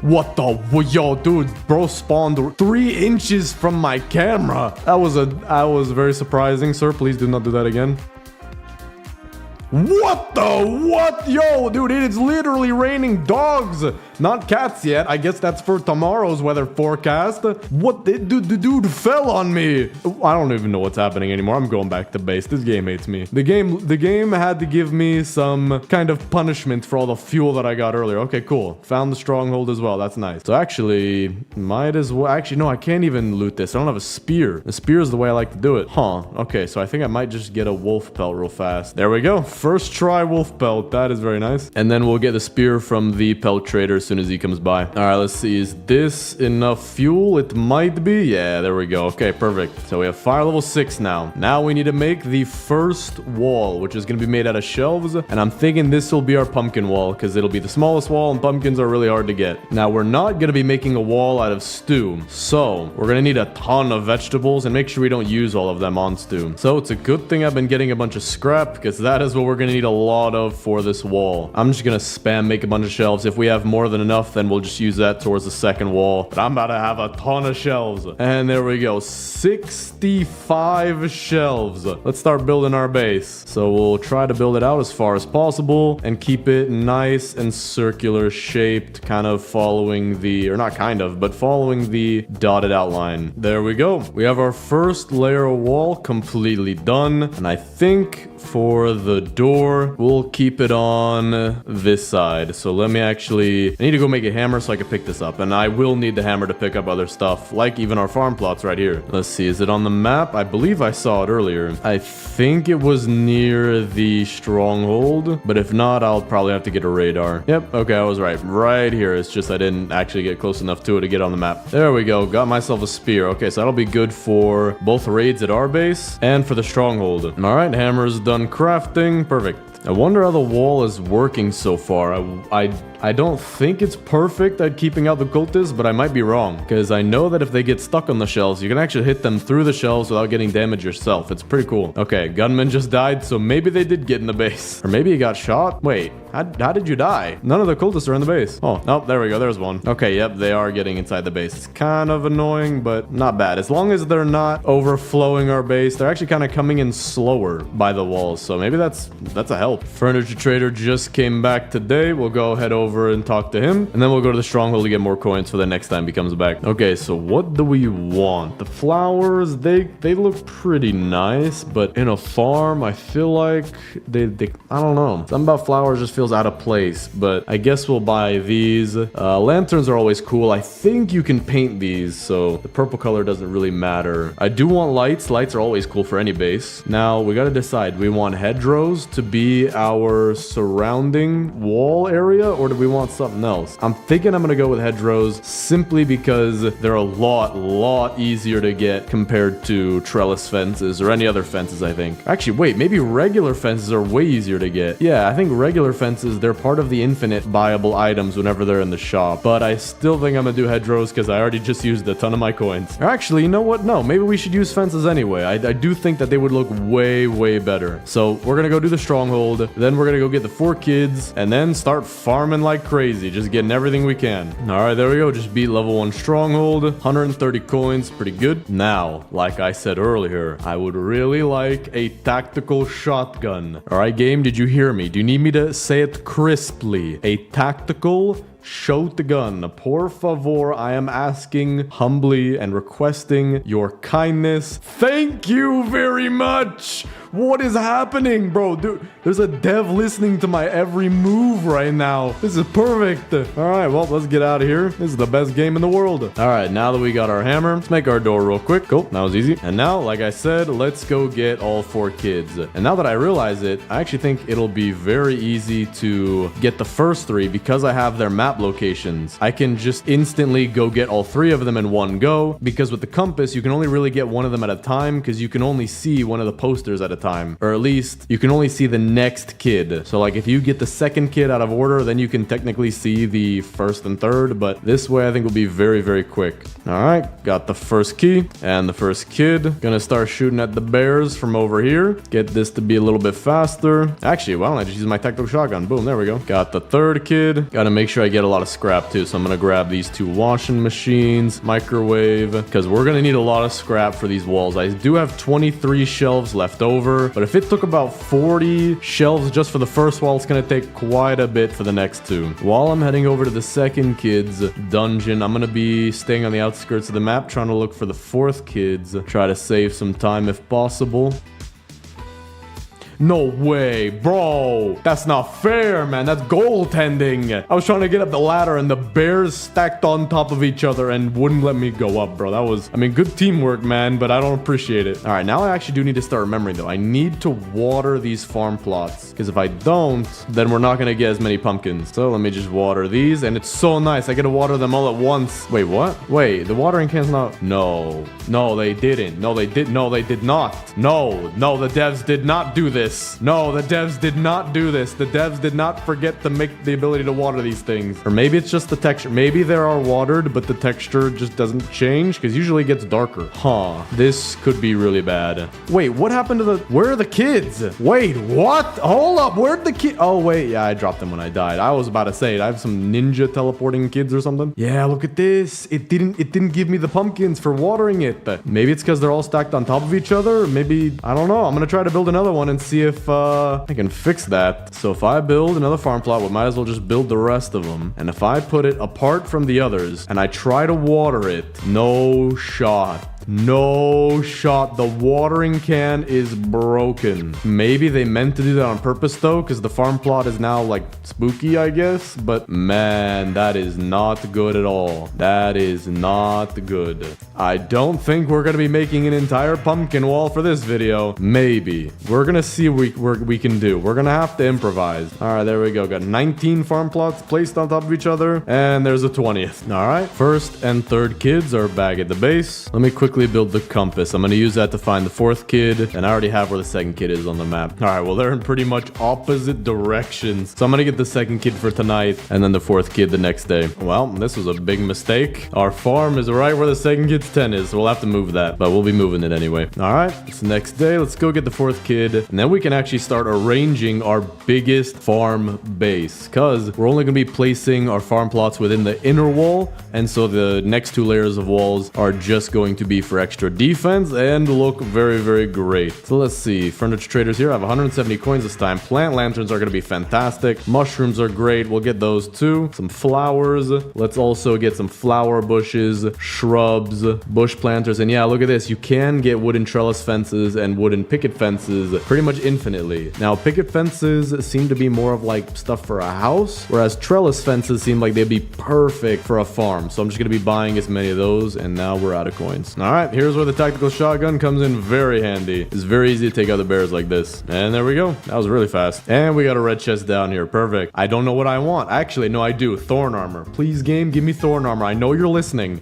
What the? Yo, dude, bro spawned 3 inches from my camera. That was very surprising, sir. Please do not do that again. What the? What? Yo, dude, it is literally raining dogs. Not cats yet. I guess that's for tomorrow's weather forecast. What? The dude fell on me. I don't even know what's happening anymore. I'm going back to base. This game hates me. The game had to give me some kind of punishment for all the fuel that I got earlier. Okay, cool. Found the stronghold as well. That's nice. So actually, might as well. Actually, no, I can't even loot this. I don't have a spear. The spear is the way I like to do it. Huh. Okay, so I think I might just get a wolf pelt real fast. There we go. First try wolf pelt. That is very nice. And then we'll get the spear from the pelt trader as soon as he comes by. All right, let's see. Is this enough fuel? It might be. Yeah, there we go. Okay, perfect. So we have fire level 6 now. Now we need to make the first wall, which is going to be made out of shelves. And I'm thinking this will be our pumpkin wall because it'll be the smallest wall and pumpkins are really hard to get. Now, we're not going to be making a wall out of stew. So we're going to need a ton of vegetables and make sure we don't use all of them on stew. So it's a good thing I've been getting a bunch of scrap because that is what we're going to need a lot of for this wall. I'm just going to spam make a bunch of shelves. If we have more than enough, then we'll just use that towards the second wall. But I'm about to have a ton of shelves. And there we go. 65 shelves. Let's start building our base. So we'll try to build it out as far as possible and keep it nice and circular shaped, kind of following the, or not kind of, but following the dotted outline. There we go. We have our first layer of wall completely done. And I think for the door, we'll keep it on this side. So let me actually, I need to go make a hammer so I can pick this up. And I will need the hammer to pick up other stuff, like even our farm plots right here. Let's see, is it on the map? I believe I saw it earlier. I think it was near the stronghold, but if not, I'll probably have to get a radar. Yep, okay, I was right. Right here. It's just I didn't actually get close enough to it to get on the map. There we go. Got myself a spear. Okay, so that'll be good for both raids at our base and for the stronghold. All right, hammer's done crafting. Perfect. I wonder how the wall is working so far. I don't think it's perfect at keeping out the cultists, but I might be wrong. Because I know that if they get stuck on the shelves, you can actually hit them through the shelves without getting damage yourself. It's pretty cool. Okay, gunman just died, so maybe they did get in the base. Or maybe he got shot. Wait, how did you die? None of the cultists are in the base. Oh, no, there we go. There's one. Okay, yep, they are getting inside the base. It's kind of annoying, but not bad. As long as they're not overflowing our base, they're actually kind of coming in slower by the walls. So maybe that's a help. Furniture trader just came back today. We'll go head over and talk to him, and then we'll go to the stronghold to get more coins for the next time he comes back. Okay, so what do we want? The flowers, they look pretty nice, but in a farm, I feel like they I don't know. Something about flowers just feels out of place, but I guess we'll buy these. Lanterns are always cool. I think you can paint these, so the purple color doesn't really matter. I do want lights. Lights are always cool for any base. Now, we gotta decide. Do we want hedgerows to be our surrounding wall area, or do we want something else? I'm thinking I'm gonna go with hedgerows simply because they're a lot easier to get compared to trellis fences or any other fences, I think. Actually, wait, maybe regular fences are way easier to get. Yeah, I think regular fences, they're part of the infinite buyable items whenever they're in the shop. But I still think I'm gonna do hedgerows because I already just used a ton of my coins. Or actually, you know what? No, maybe we should use fences anyway. I do think that they would look way better. So we're gonna go do the stronghold, then we're gonna go get the 4 kids, and then start farming like crazy, just getting everything we can. All right, there we go. Just beat level 1 stronghold, 130 coins, pretty good. Now, like I said earlier, I would really like a tactical shotgun. All right, game, did you hear me? Do you need me to say it crisply? A tactical shotgun. Por favor, I am asking humbly and requesting your kindness. Thank you very much. What is happening, bro? Dude, there's a dev listening to my every move right now. This is perfect. All right, well, let's get out of here. This is the best game in the world. All right, now that we got our hammer, let's make our door real quick. Cool, that was easy. And now, like I said, let's go get all 4 kids. And now that I realize it, I actually think it'll be very easy to get the first 3 because I have their map locations. I can just instantly go get all 3 of them in one go, because with the compass, you can only really get one of them at a time because you can only see one of the posters at a time, or at least you can only see the next kid. So like if you get the second kid out of order, then you can technically see the first and third, but this way I think will be very quick. All right, got the first key and the first kid. Gonna start shooting at the bears from over here. Get this to be a little bit faster. Actually, why don't I just use my tactical shotgun? Boom, there we go. Got the third kid. Gotta make sure I get a lot of scrap too, so I'm gonna grab these 2 washing machines, microwave, because we're gonna need a lot of scrap for these walls. I do have 23 shelves left over, but if it took about 40 shelves just for the first wall, it's gonna take quite a bit for the next 2. While I'm heading over to the second kid's dungeon, I'm gonna be staying on the outskirts of the map, trying to look for the 4th kids, try to save some time if possible. No way, bro. That's not fair, man. That's goaltending. I was trying to get up the ladder and the bears stacked on top of each other and wouldn't let me go up, bro. That was, I mean, good teamwork, man, but I don't appreciate it. All right, now I actually do need to start remembering, though. I need to water these farm plots, because if I don't, then we're not going to get as many pumpkins. So let me just water these, and it's so nice. I get to water them all at once. Wait, what? Wait, the watering can's not... No, they didn't. No, they did not. No, the devs did not do this. No, the devs did not do this. The devs did not forget to make the ability to water these things. Or maybe it's just the texture. Maybe they are watered, but the texture just doesn't change, because usually it gets darker. Huh. This could be really bad. Wait, what happened to the... Where are the kids? Wait, what? Hold up. Where'd the kid... Oh, wait. Yeah, I dropped them when I died. I was about to say, I have some ninja teleporting kids or something. Yeah, look at this. It didn't give me the pumpkins for watering it. Maybe it's because they're all stacked on top of each other. Maybe... I don't know. I'm going to try to build another one and see if I can fix that. So if I build another farm plot, we might as well just build the rest of them. And if I put it apart from the others and I try to water it, no shot. No shot. The watering can is broken. Maybe they meant to do that on purpose though, because the farm plot is now like spooky, I guess. But man, that is not good at all. That is not good. I don't think we're going to be making an entire pumpkin wall for this video. Maybe. We're going to see what we can do. We're going to have to improvise. All right, there we go. Got 19 farm plots placed on top of each other. And there's a 20th. All right. First and third kids are back at the base. Let me quickly build the compass. I'm going to use that to find the 4th kid, and I already have where the 2nd kid is on the map. All right, well, they're in pretty much opposite directions. So I'm going to get the 2nd kid for tonight, and then the 4th kid the next day. Well, this was a big mistake. Our farm is right where the 2nd kid's tent is, so we'll have to move that, but we'll be moving it anyway. All right, it's the next day. Let's go get the 4th kid, and then we can actually start arranging our biggest farm base, because we're only going to be placing our farm plots within the inner wall, and so the next 2 layers of walls are just going to be for extra defense and look very great. So let's see, furniture traders here. I have 170 coins this time. Plant lanterns are going to be fantastic. Mushrooms are great. We'll get those too. Some flowers. Let's also get some flower bushes, shrubs, bush planters, and yeah, look at this. You can get wooden trellis fences and wooden picket fences pretty much infinitely. Now, picket fences seem to be more of like stuff for a house, whereas trellis fences seem like they'd be perfect for a farm. So I'm just going to be buying as many of those, and now we're out of coins. All right. right, here's where the tactical shotgun comes in very handy. It's very easy to take out the bears like this. And there we go. That was really fast. And we got a red chest down here. Perfect. I don't know what I want. Actually, no, I do. Thorn armor. Please, game, give me thorn armor. I know you're listening.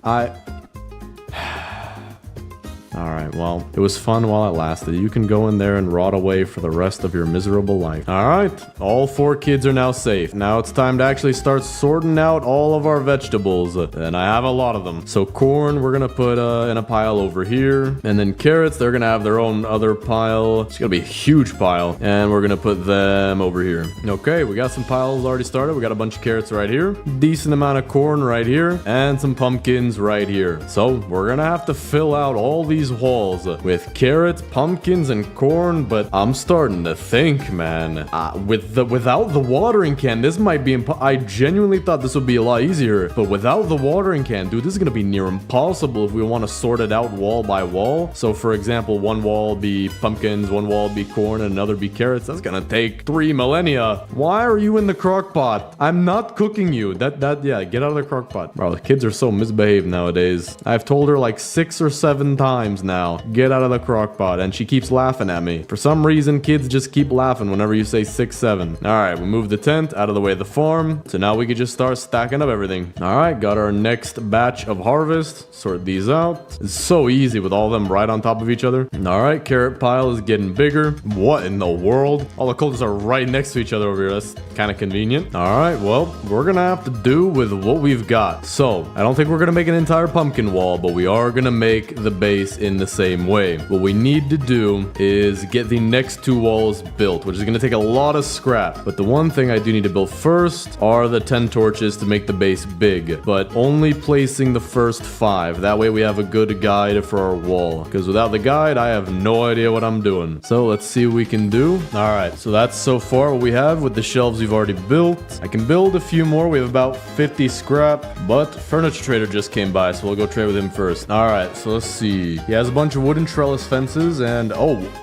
Alright, well, it was fun while it lasted. You can go in there and rot away for the rest of your miserable life. Alright, all 4 kids are now safe. Now it's time to actually start sorting out all of our vegetables. And I have a lot of them. So corn, we're gonna put in a pile over here. And then carrots, they're gonna have their own other pile. It's gonna be a huge pile. And we're gonna put them over here. Okay, we got some piles already started. We got a bunch of carrots right here. Decent amount of corn right here. And some pumpkins right here. So we're gonna have to fill out all these walls with carrots, pumpkins, and corn, but I'm starting to think, man, without the watering can, this might be I genuinely thought this would be a lot easier, but without the watering can, dude, this is gonna be near impossible if we want to sort it out wall by wall. So for example, one wall be pumpkins, one wall be corn, and another be carrots. That's gonna take 3 millennia. Why are you in the crock pot? I'm not cooking you. Yeah, get out of the crock pot. Bro, the kids are so misbehaved nowadays. I've told her like 6 or 7 times now, get out of the crock pot, and she keeps laughing at me. For some reason, kids just keep laughing whenever you say 6, 7. Alright, we moved the tent out of the way of the farm, so now we can just start stacking up everything. Alright, got our next batch of harvest. Sort these out. It's so easy with all of them right on top of each other. Alright, carrot pile is getting bigger. What in the world? All the cultists are right next to each other over here. That's kind of convenient. Alright, well, we're gonna have to do with what we've got. So, I don't think we're gonna make an entire pumpkin wall, but we are gonna make the base in the same way. What we need to do is get the next 2 walls built, which is going to take a lot of scrap. But the one thing I do need to build first are the 10 torches to make the base big, but only placing the first 5. That way we have a good guide for our wall, because without the guide, I have no idea what I'm doing. So let's see what we can do. Alright, so that's so far what we have with the shelves we've already built. I can build a few more. We have about 50 scrap, but Furniture Trader just came by, so we'll go trade with him first. Alright, so let's see. He has a bunch of wooden trellis fences and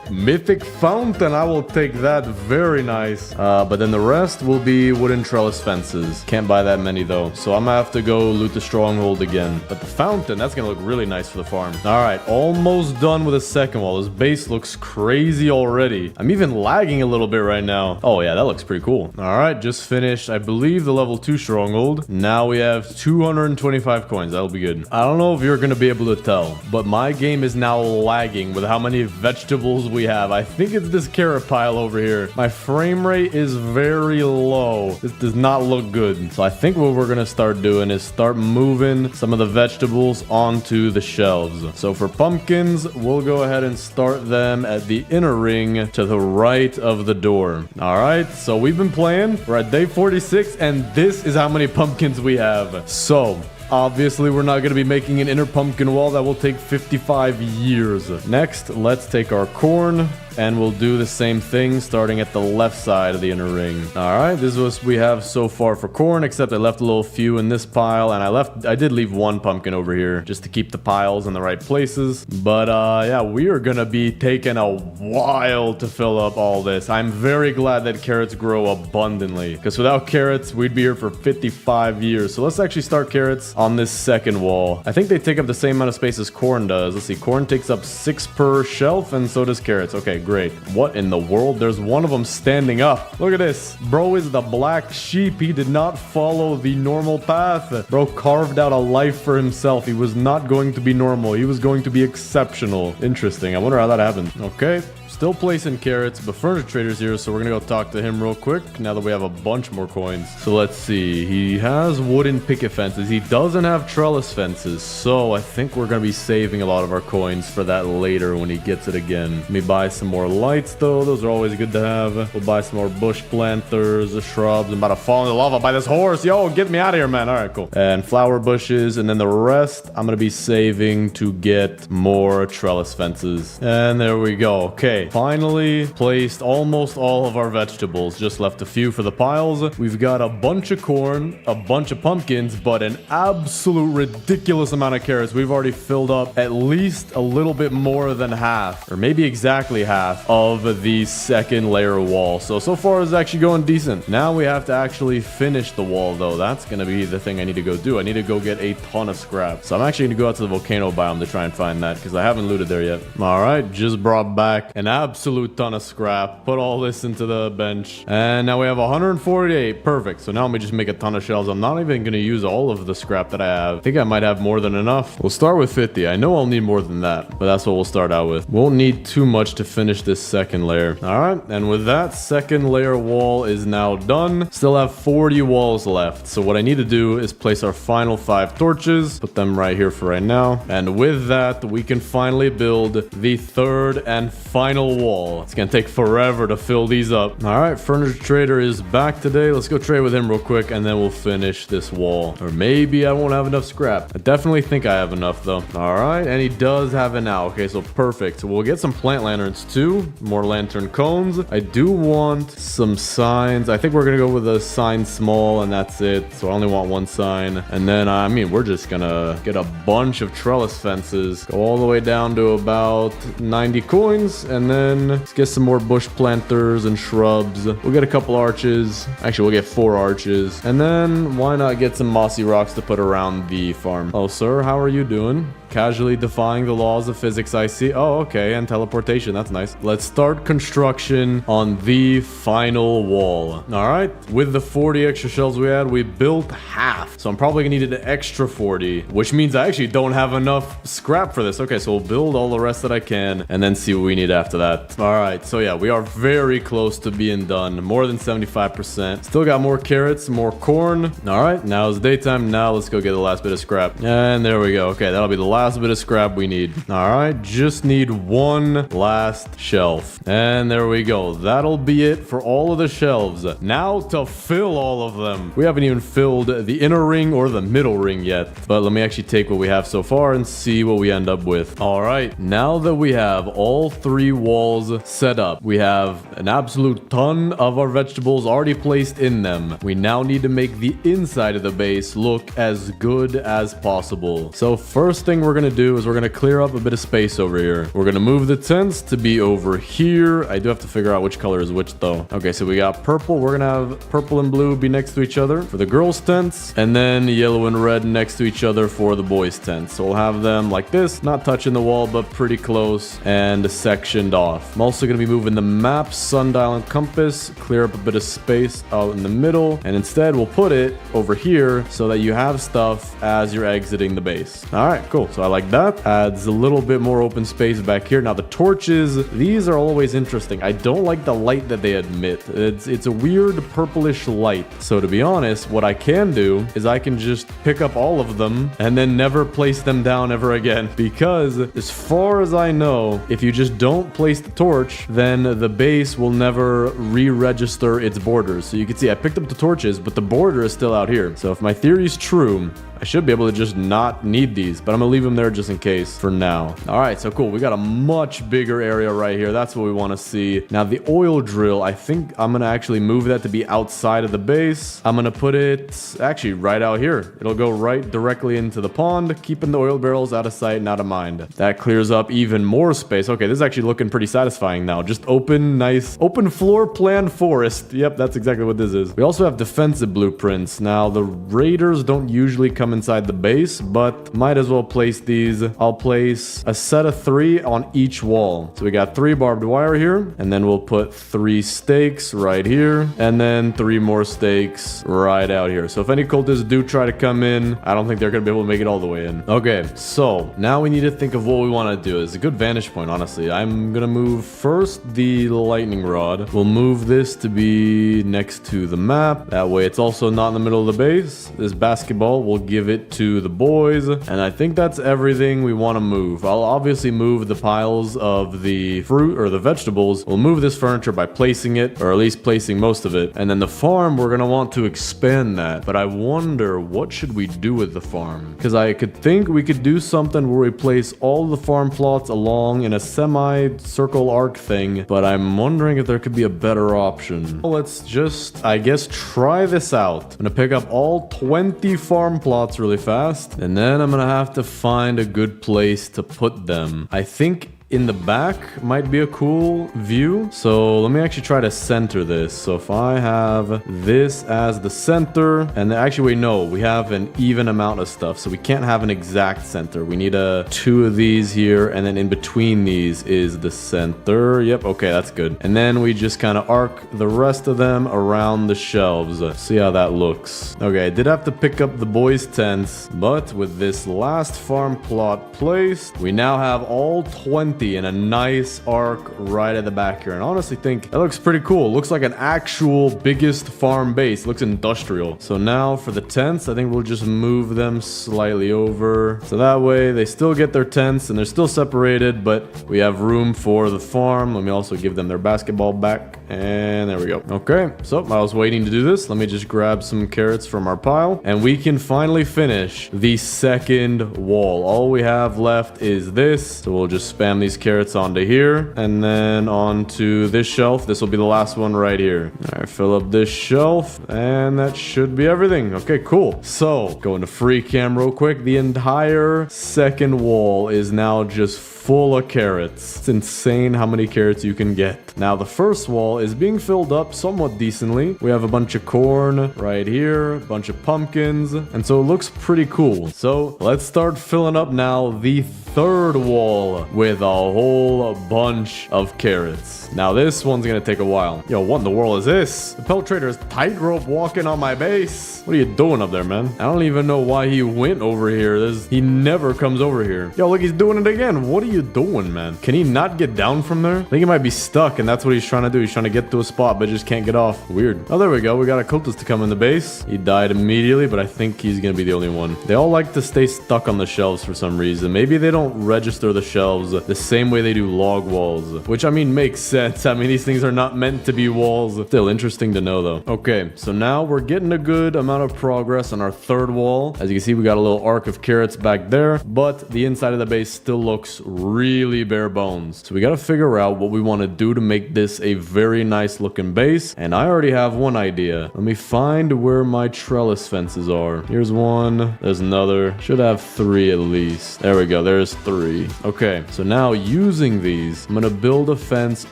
mythic fountain. I will take that. Very nice. But then the rest will be wooden trellis fences. Can't buy that many though, so I'm gonna have to go loot the stronghold again. But the fountain, that's gonna look really nice for the farm. All right, almost done with the second wall. This base looks crazy already. I'm even lagging a little bit right now. Oh yeah, that looks pretty cool. All right, just finished, I believe, the level 2 stronghold. Now we have 225 coins. That'll be good. I don't know if you're gonna be able to tell, but my game is now lagging with how many vegetables we have. I think it's this carrot pile over here. My frame rate is very low. This does not look good. So I think what we're gonna start doing is start moving some of the vegetables onto the shelves. So for pumpkins, we'll go ahead and start them at the inner ring to the right of the door. All right, so we've been playing. We're at day 46, and this is how many pumpkins we have. So obviously, we're not going to be making an inner pumpkin wall. That will take 55 years. Next, let's take our corn, and we'll do the same thing starting at the left side of the inner ring. All right, this is what we have so far for corn, except I left a little few in this pile, and I did leave 1 pumpkin over here just to keep the piles in the right places. But yeah, we are going to be taking a while to fill up all this. I'm very glad that carrots grow abundantly, because without carrots, we'd be here for 55 years. So let's actually start carrots on this second wall. I think they take up the same amount of space as corn does. Let's see, corn takes up 6 per shelf, and so does carrots. Okay, great. What in the world? There's one of them standing up. Look at this. Bro is the black sheep. He did not follow the normal path. Bro carved out a life for himself. He was not going to be normal. He was going to be exceptional. Interesting. I wonder how that happened. Okay. Still placing carrots, but Furniture Trader's here, so we're gonna go talk to him real quick now that we have a bunch more coins. So let's see. He has wooden picket fences. He doesn't have trellis fences, so I think we're gonna be saving a lot of our coins for that later when he gets it again. Let me buy some more lights, though. Those are always good to have. We'll buy some more bush planters, the shrubs. I'm about to fall in the lava by this horse. Yo, get me out of here, man. All right, cool. And flower bushes, and then the rest I'm gonna be saving to get more trellis fences. And there we go. Okay. Okay, finally placed almost all of our vegetables. Just left a few for the piles. We've got a bunch of corn, a bunch of pumpkins, but an absolute ridiculous amount of carrots. We've already filled up at least a little bit more than half, or maybe exactly half of the second layer wall. So far it's actually going decent. Now we have to actually finish the wall though. That's gonna be the thing I need to go do. I need to go get a ton of scrap. So I'm actually gonna go out to the volcano biome to try and find that because I haven't looted there yet. All right, just brought back an absolute ton of scrap. Put all this into the bench. And now we have 148. Perfect. So now I'm gonna just make a ton of shells. I'm not even gonna use all of the scrap that I have. I think I might have more than enough. We'll start with 50. I know I'll need more than that, but that's what we'll start out with. Won't need too much to finish this second layer. All right, and with that, second layer wall is now done. Still have 40 walls left. So what I need to do is place our final 5 torches, put them right here for right now. And with that, we can finally build the third and final wall. It's gonna take forever to fill these up. All right, furniture trader is back today. Let's go trade with him real quick and then we'll finish this wall. Or maybe I won't have enough scrap. I definitely think I have enough though. All right, and he does have it now. Okay, so perfect. So we'll get some plant lanterns too. More lantern cones. I do want some signs. I think we're gonna go with a sign small and that's it. So I only want one sign. And then, I mean, we're just gonna get a bunch of trellis fences. Go all the way down to about 90 coins. And then let's get some more bush planters and shrubs. We'll get a couple arches. Actually, we'll get 4 arches. And then why not get some mossy rocks to put around the farm? Oh, sir, how are you doing? Casually defying the laws of physics, I see. Oh, okay, and teleportation. That's nice. Let's start construction on the final wall. All right, with the 40 extra shells we had, we built half. So I'm probably gonna need an extra 40, which means I actually don't have enough scrap for this. Okay, so we'll build all the rest that I can and then see what we need after that. All right, so yeah, we are very close to being done. More than 75%. Still got more carrots, more corn. All right, now it's daytime. Now let's go get the last bit of scrap. And there we go. Okay, that'll be the last bit of scrap we need. All right, just need one last shelf. And there we go. That'll be it for all of the shelves. Now to fill all of them. We haven't even filled the inner ring or the middle ring yet, but let me actually take what we have so far and see what we end up with. All right, now that we have all 3 walls set up, we have an absolute ton of our vegetables already placed in them. We now need to make the inside of the base look as good as possible. So first thing we're gonna do is we're gonna clear up a bit of space over here. We're gonna move the tents to be over here. I do have to figure out which color is which though. Okay, so we got purple. We're gonna have purple and blue be next to each other for the girls' tents, and then yellow and red next to each other for the boys' tents. So we'll have them like this, not touching the wall, but pretty close and sectioned off. I'm also gonna be moving the map, sundial, and compass, clear up a bit of space out in the middle, and instead we'll put it over here so that you have stuff as you're exiting the base. All right, cool. So I like that. Adds a little bit more open space back here. Now the torches, these are always interesting. I don't like the light that they emit. It's a weird purplish light. So to be honest, what I can do is I can just pick up all of them and then never place them down ever again. Because as far as I know, if you just don't place the torch, then the base will never re-register its borders. So you can see I picked up the torches, but the border is still out here. So if my theory is true, I should be able to just not need these, but I'm gonna leave them there just in case for now. All right, so cool. We got a much bigger area right here. That's what we want to see. Now the oil drill, I think I'm gonna actually move that to be outside of the base. I'm gonna put it actually right out here. It'll go right directly into the pond, keeping the oil barrels out of sight and out of mind. That clears up even more space. Okay, this is actually looking pretty satisfying now. Just open, nice, open floor plan forest. Yep, that's exactly what this is. We also have defensive blueprints. Now the raiders don't usually come inside the base, but might as well place these. I'll place a set of 3 on each wall. So we got 3 barbed wire here, and then we'll put 3 stakes right here, and then 3 more stakes right out here. So if any cultists do try to come in, I don't think they're gonna be able to make it all the way in. Okay, so now we need to think of what we want to do. It's a good vantage point, honestly. I'm gonna move first the lightning rod. We'll move this to be next to the map. That way it's also not in the middle of the base. This basketball will give it to the boys. And I think that's everything we want to move. I'll obviously move the piles of the fruit or the vegetables. We'll move this furniture by placing it, or at least placing most of it. And then the farm, we're going to want to expand that. But I wonder, what should we do with the farm? Because I could think we could do something where we place all the farm plots along in a semi-circle arc thing. But I'm wondering if there could be a better option. Well, let's just, I guess, try this out. I'm going to pick up all 20 farm plots really fast. And then I'm going to have to find a good place to put them. I think in the back might be a cool view. So let me actually try to center this. So if I have this as the center, and actually wait, no, we have an even amount of stuff. So we can't have an exact center. We need two of these here. And then in between these is the center. Yep. Okay. That's good. And then we just kind of arc the rest of them around the shelves. See how that looks. Okay. I did have to pick up the boys' tents, but with this last farm plot placed, we now have all 20 in a nice arc right at the back here. And I honestly think that looks pretty cool. Looks like an actual biggest farm base. Looks industrial. So now for the tents, I think we'll just move them slightly over. So that way they still get their tents and they're still separated, but we have room for the farm. Let me also give them their basketball back. And there we go. Okay, so I was waiting to do this. Let me just grab some carrots from our pile. And we can finally finish the second wall. All we have left is this. So we'll just spam these carrots onto here. And then onto this shelf. This will be the last one right here. All right, fill up this shelf. And that should be everything. Okay, cool. So, going to free cam real quick. The entire second wall is now just full of carrots. It's insane how many carrots you can get. Now the first wall is being filled up somewhat decently. We have a bunch of corn right here, a bunch of pumpkins, and so it looks pretty cool. So let's start filling up now the third wall with a whole bunch of carrots. Now this one's gonna take a while. Yo, what in the world is this? The pelt trader is tightrope walking on my base. What are you doing up there, man? I don't even know why he went over here. He never comes over here. Yo, look, he's doing it again. What are you doing, man? Can he not get down from there? I think he might be stuck, and that's what he's trying to do. He's trying to get to a spot, but just can't get off. Weird. Oh, there we go. We got a cultist to come in the base. He died immediately, but I think he's gonna be the only one. They all like to stay stuck on the shelves for some reason. Maybe they don't register the shelves the same way they do log walls, which I mean makes sense. I mean, these things are not meant to be walls. Still interesting to know though. Okay, so now we're getting a good amount of progress on our third wall. As you can see, we got a little arc of carrots back there, but the inside of the base still looks really bare bones. So we got to figure out what we want to do to make this a very nice looking base. And I already have one idea. Let me find where my trellis fences are. Here's one. There's another. Should have 3 at least. There we go. There's 3. Okay, so now using these, I'm going to build a fence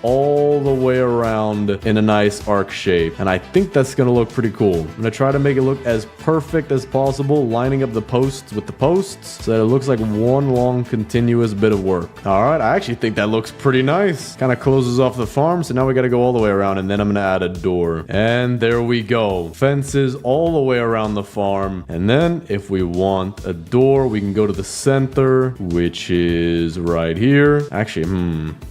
all the way around in a nice arc shape. And I think that's going to look pretty cool. I'm going to try to make it look as perfect as possible, lining up the posts with the posts so that it looks like one long continuous bit of work. All right, I actually think that looks pretty nice. Kind of closes off the farm, so now we got to go all the way around, and then I'm going to add a door. And there we go. Fences all the way around the farm. And then if we want a door, we can go to the center, which is right here. Actually,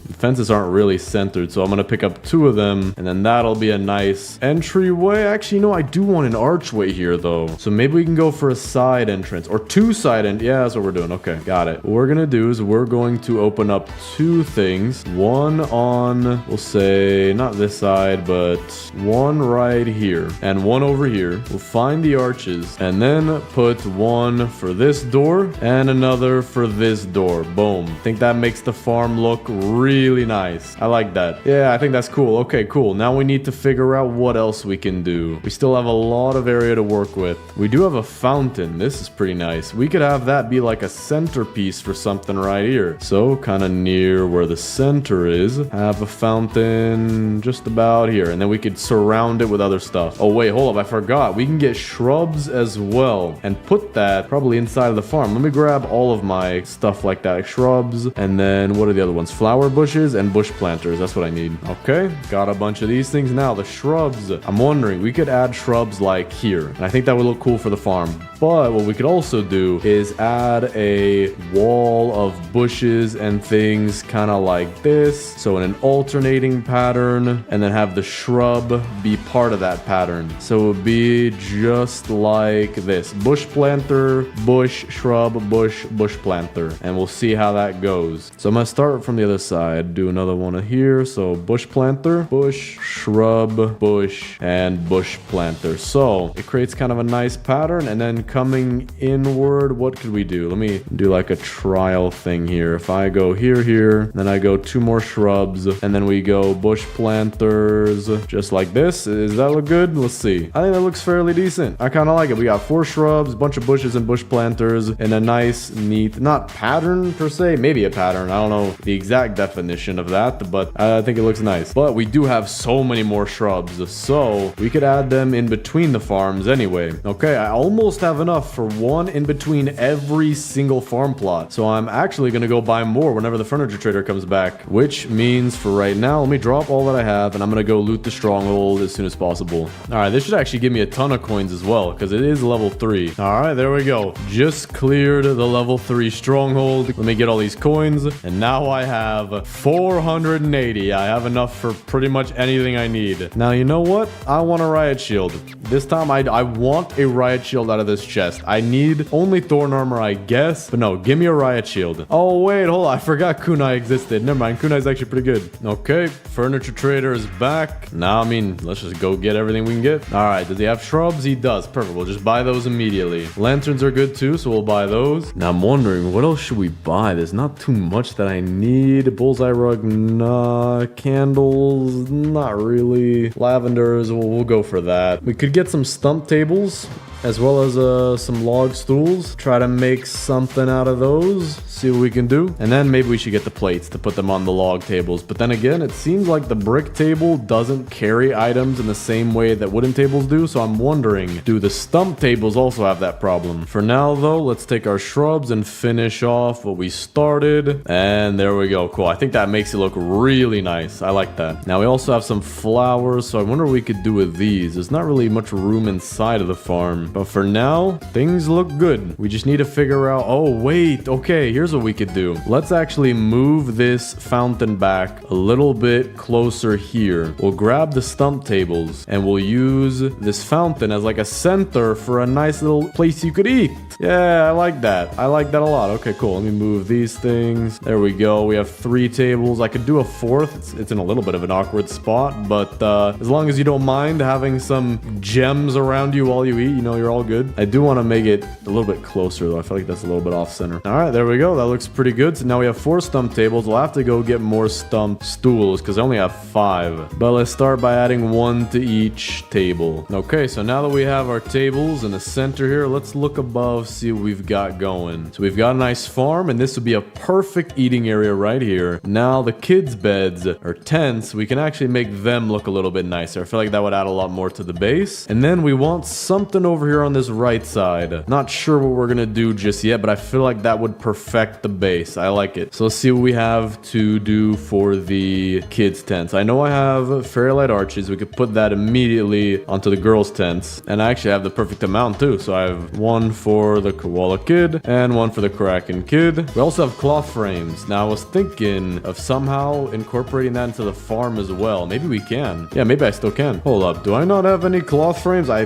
the fences aren't really centered, so I'm going to pick up 2 of them, and then that'll be a nice entryway. Actually, no, I do want an archway here, though. So maybe we can go for a side entrance, or 2 side entrance. Yeah, that's what we're doing. Okay, got it. What we're going to do is we're going to open up 2 things. One on, we'll say, not this side, but one right here, and one over here. We'll find the arches, and then put one for this door, and another for this door. Boom. I think that makes the farm look really nice. I like that. Yeah, I think that's cool. Okay, cool. Now we need to figure out what else we can do. We still have a lot of area to work with. We do have a fountain. This is pretty nice. We could have that be like a centerpiece for something right here. So kind of near where the center is, have a fountain just about here. And then we could surround it with other stuff. Oh, wait, hold up. I forgot. We can get shrubs as well and put that probably inside of the farm. Let me grab all of my stuff stuff like that, like shrubs. And then what are the other ones? Flower bushes and bush planters. That's what I need. Okay, got a bunch of these things. Now the shrubs, I'm wondering, we could add shrubs like here, and I think that would look cool for the farm. But what we could also do is add a wall of bushes and things kind of like this, so in an alternating pattern, and then have the shrub be part of that pattern. So it would be just like this: bush planter, bush, shrub, bush, bush planter, and we'll see how that goes. So I'm gonna start from the other side, do another one here. So bush planter, bush, shrub, bush, and bush planter. So it creates kind of a nice pattern. And then coming inward, what could we do? Let me do like a trial thing here. If I go here, then I go 2 more shrubs, and then we go bush planters, just like this. Does that look good? Let's see. I think that looks fairly decent. I kind of like it. We got 4 shrubs, a bunch of bushes and bush planters, and a nice, neat, not pattern per se, maybe a pattern. I don't know the exact definition of that, but I think it looks nice. But we do have so many more shrubs, so we could add them in between the farms anyway. Okay, I almost have enough for one in between every single farm plot. So I'm actually going to go buy more whenever the furniture trader comes back, which means for right now, let me drop all that I have, and I'm going to go loot the stronghold as soon as possible. All right, this should actually give me a ton of coins as well, because it is level 3. All right, there we go. Just cleared the level 3 stronghold. Let me get all these coins, and now I have 480. I have enough for pretty much anything I need. Now, you know what? I want a riot shield. This time, I want a riot shield out of this chest. I need only thorn armor, I guess, but no, give me a riot shield. Oh, wait, hold on. I forgot kunai existed. Never mind. Kunai is actually pretty good. Okay, furniture trader is back. Now, I mean, let's just go get everything we can get. All right, does he have shrubs? He does. Perfect. We'll just buy those immediately. Lanterns are good too, so we'll buy those. Now, I'm wondering, what else should we buy? There's not too much that I need. Bullseye rug, nah. Candles, not really. Lavenders, we'll go for that. We could get some stump tables, as well as some log stools. Try to make something out of those. See what we can do. And then maybe we should get the plates to put them on the log tables. But then again, it seems like the brick table doesn't carry items in the same way that wooden tables do. So I'm wondering, do the stump tables also have that problem? For now, though, let's take our shrubs and finish off what we started. And there we go. Cool. I think that makes it look really nice. I like that. Now, we also have some flowers. So I wonder what we could do with these. There's not really much room inside of the farm. But for now, things look good. We just need to figure out... Oh, wait. Okay, here's what we could do. Let's actually move this fountain back a little bit closer here. We'll grab the stump tables, and we'll use this fountain as like a center for a nice little place you could eat. Yeah, I like that. I like that a lot. Okay, cool. Let me move these things. There we go. We have 3 tables. I could do a 4th. It's in a little bit of an awkward spot, but as long as you don't mind having some gems around you while you eat, you know, you're all good. I do want to make it a little bit closer, though. I feel like that's a little bit off center. All right, there we go. That looks pretty good. So now we have 4 stump tables. We'll have to go get more stump stools because I only have 5. But let's start by adding 1 to each table. Okay, so now that we have our tables in the center here, let's look above, see what we've got going. So we've got a nice farm, and this would be a perfect eating area right here. Now the kids' beds or tents, we can actually make them look a little bit nicer. I feel like that would add a lot more to the base. And then we want something over here on this right side. Not sure what we're gonna do just yet, but I feel like that would perfect the base. I like it. So let's see what we have to do for the kids' tents. I know I have fairy light arches. We could put that immediately onto the girls' tents. And I actually have the perfect amount too. So I have 1 for the koala kid and 1 for the kraken kid. We also have cloth frames. Now I was thinking of somehow incorporating that into the farm as well. Maybe we can. Yeah, maybe I still can. Hold up. Do I not have any cloth frames? I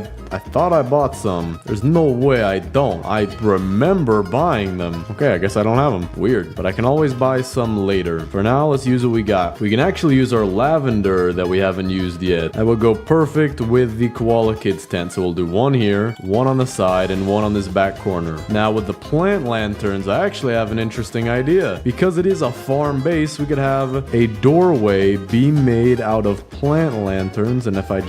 thought I bought some. There's no way I don't. I remember buying them. Okay, I guess I don't have them. Weird. But I can always buy some later. For now, let's use what we got. We can actually use our lavender that we haven't used yet. That would go perfect with the koala kids tent. So we'll do 1 here, 1 on the side, and 1 on this back corner. Now with the plant lanterns, I actually have an interesting idea. Because it is a farm base, we could have a doorway be made out of plant lanterns. And if I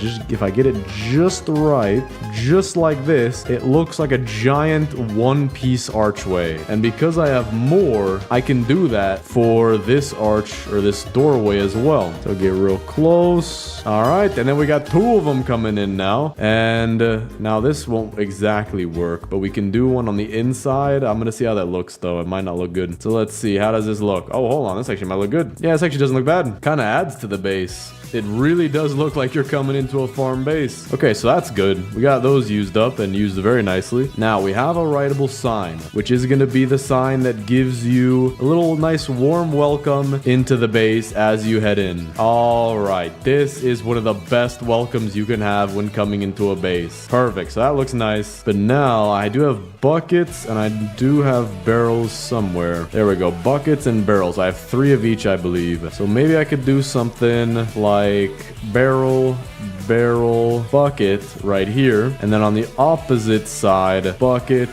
get it just right, just like like this, it looks like a giant one-piece archway. And because I have more, I can do that for this arch or this doorway as well. So get real close. All right, and then we got 2 of them coming in now. And now this won't exactly work, but we can do one on the inside. I'm gonna see how that looks though. It might not look good. So let's see, how does this look? Oh, hold on, this actually might look good. Yeah, this actually doesn't look bad. Kind of adds to the base. It really does look like you're coming into a farm base. Okay, so that's good. We got those used up and used very nicely. Now we have a writable sign, which is going to be the sign that gives you a little nice warm welcome into the base as you head in. All right, this is one of the best welcomes you can have when coming into a base. Perfect, so that looks nice. But now I do have buckets and I do have barrels somewhere. There we go, buckets and barrels. I have 3 of each, I believe. So maybe I could do something like barrel, bucket right here, and then on the opposite side, bucket,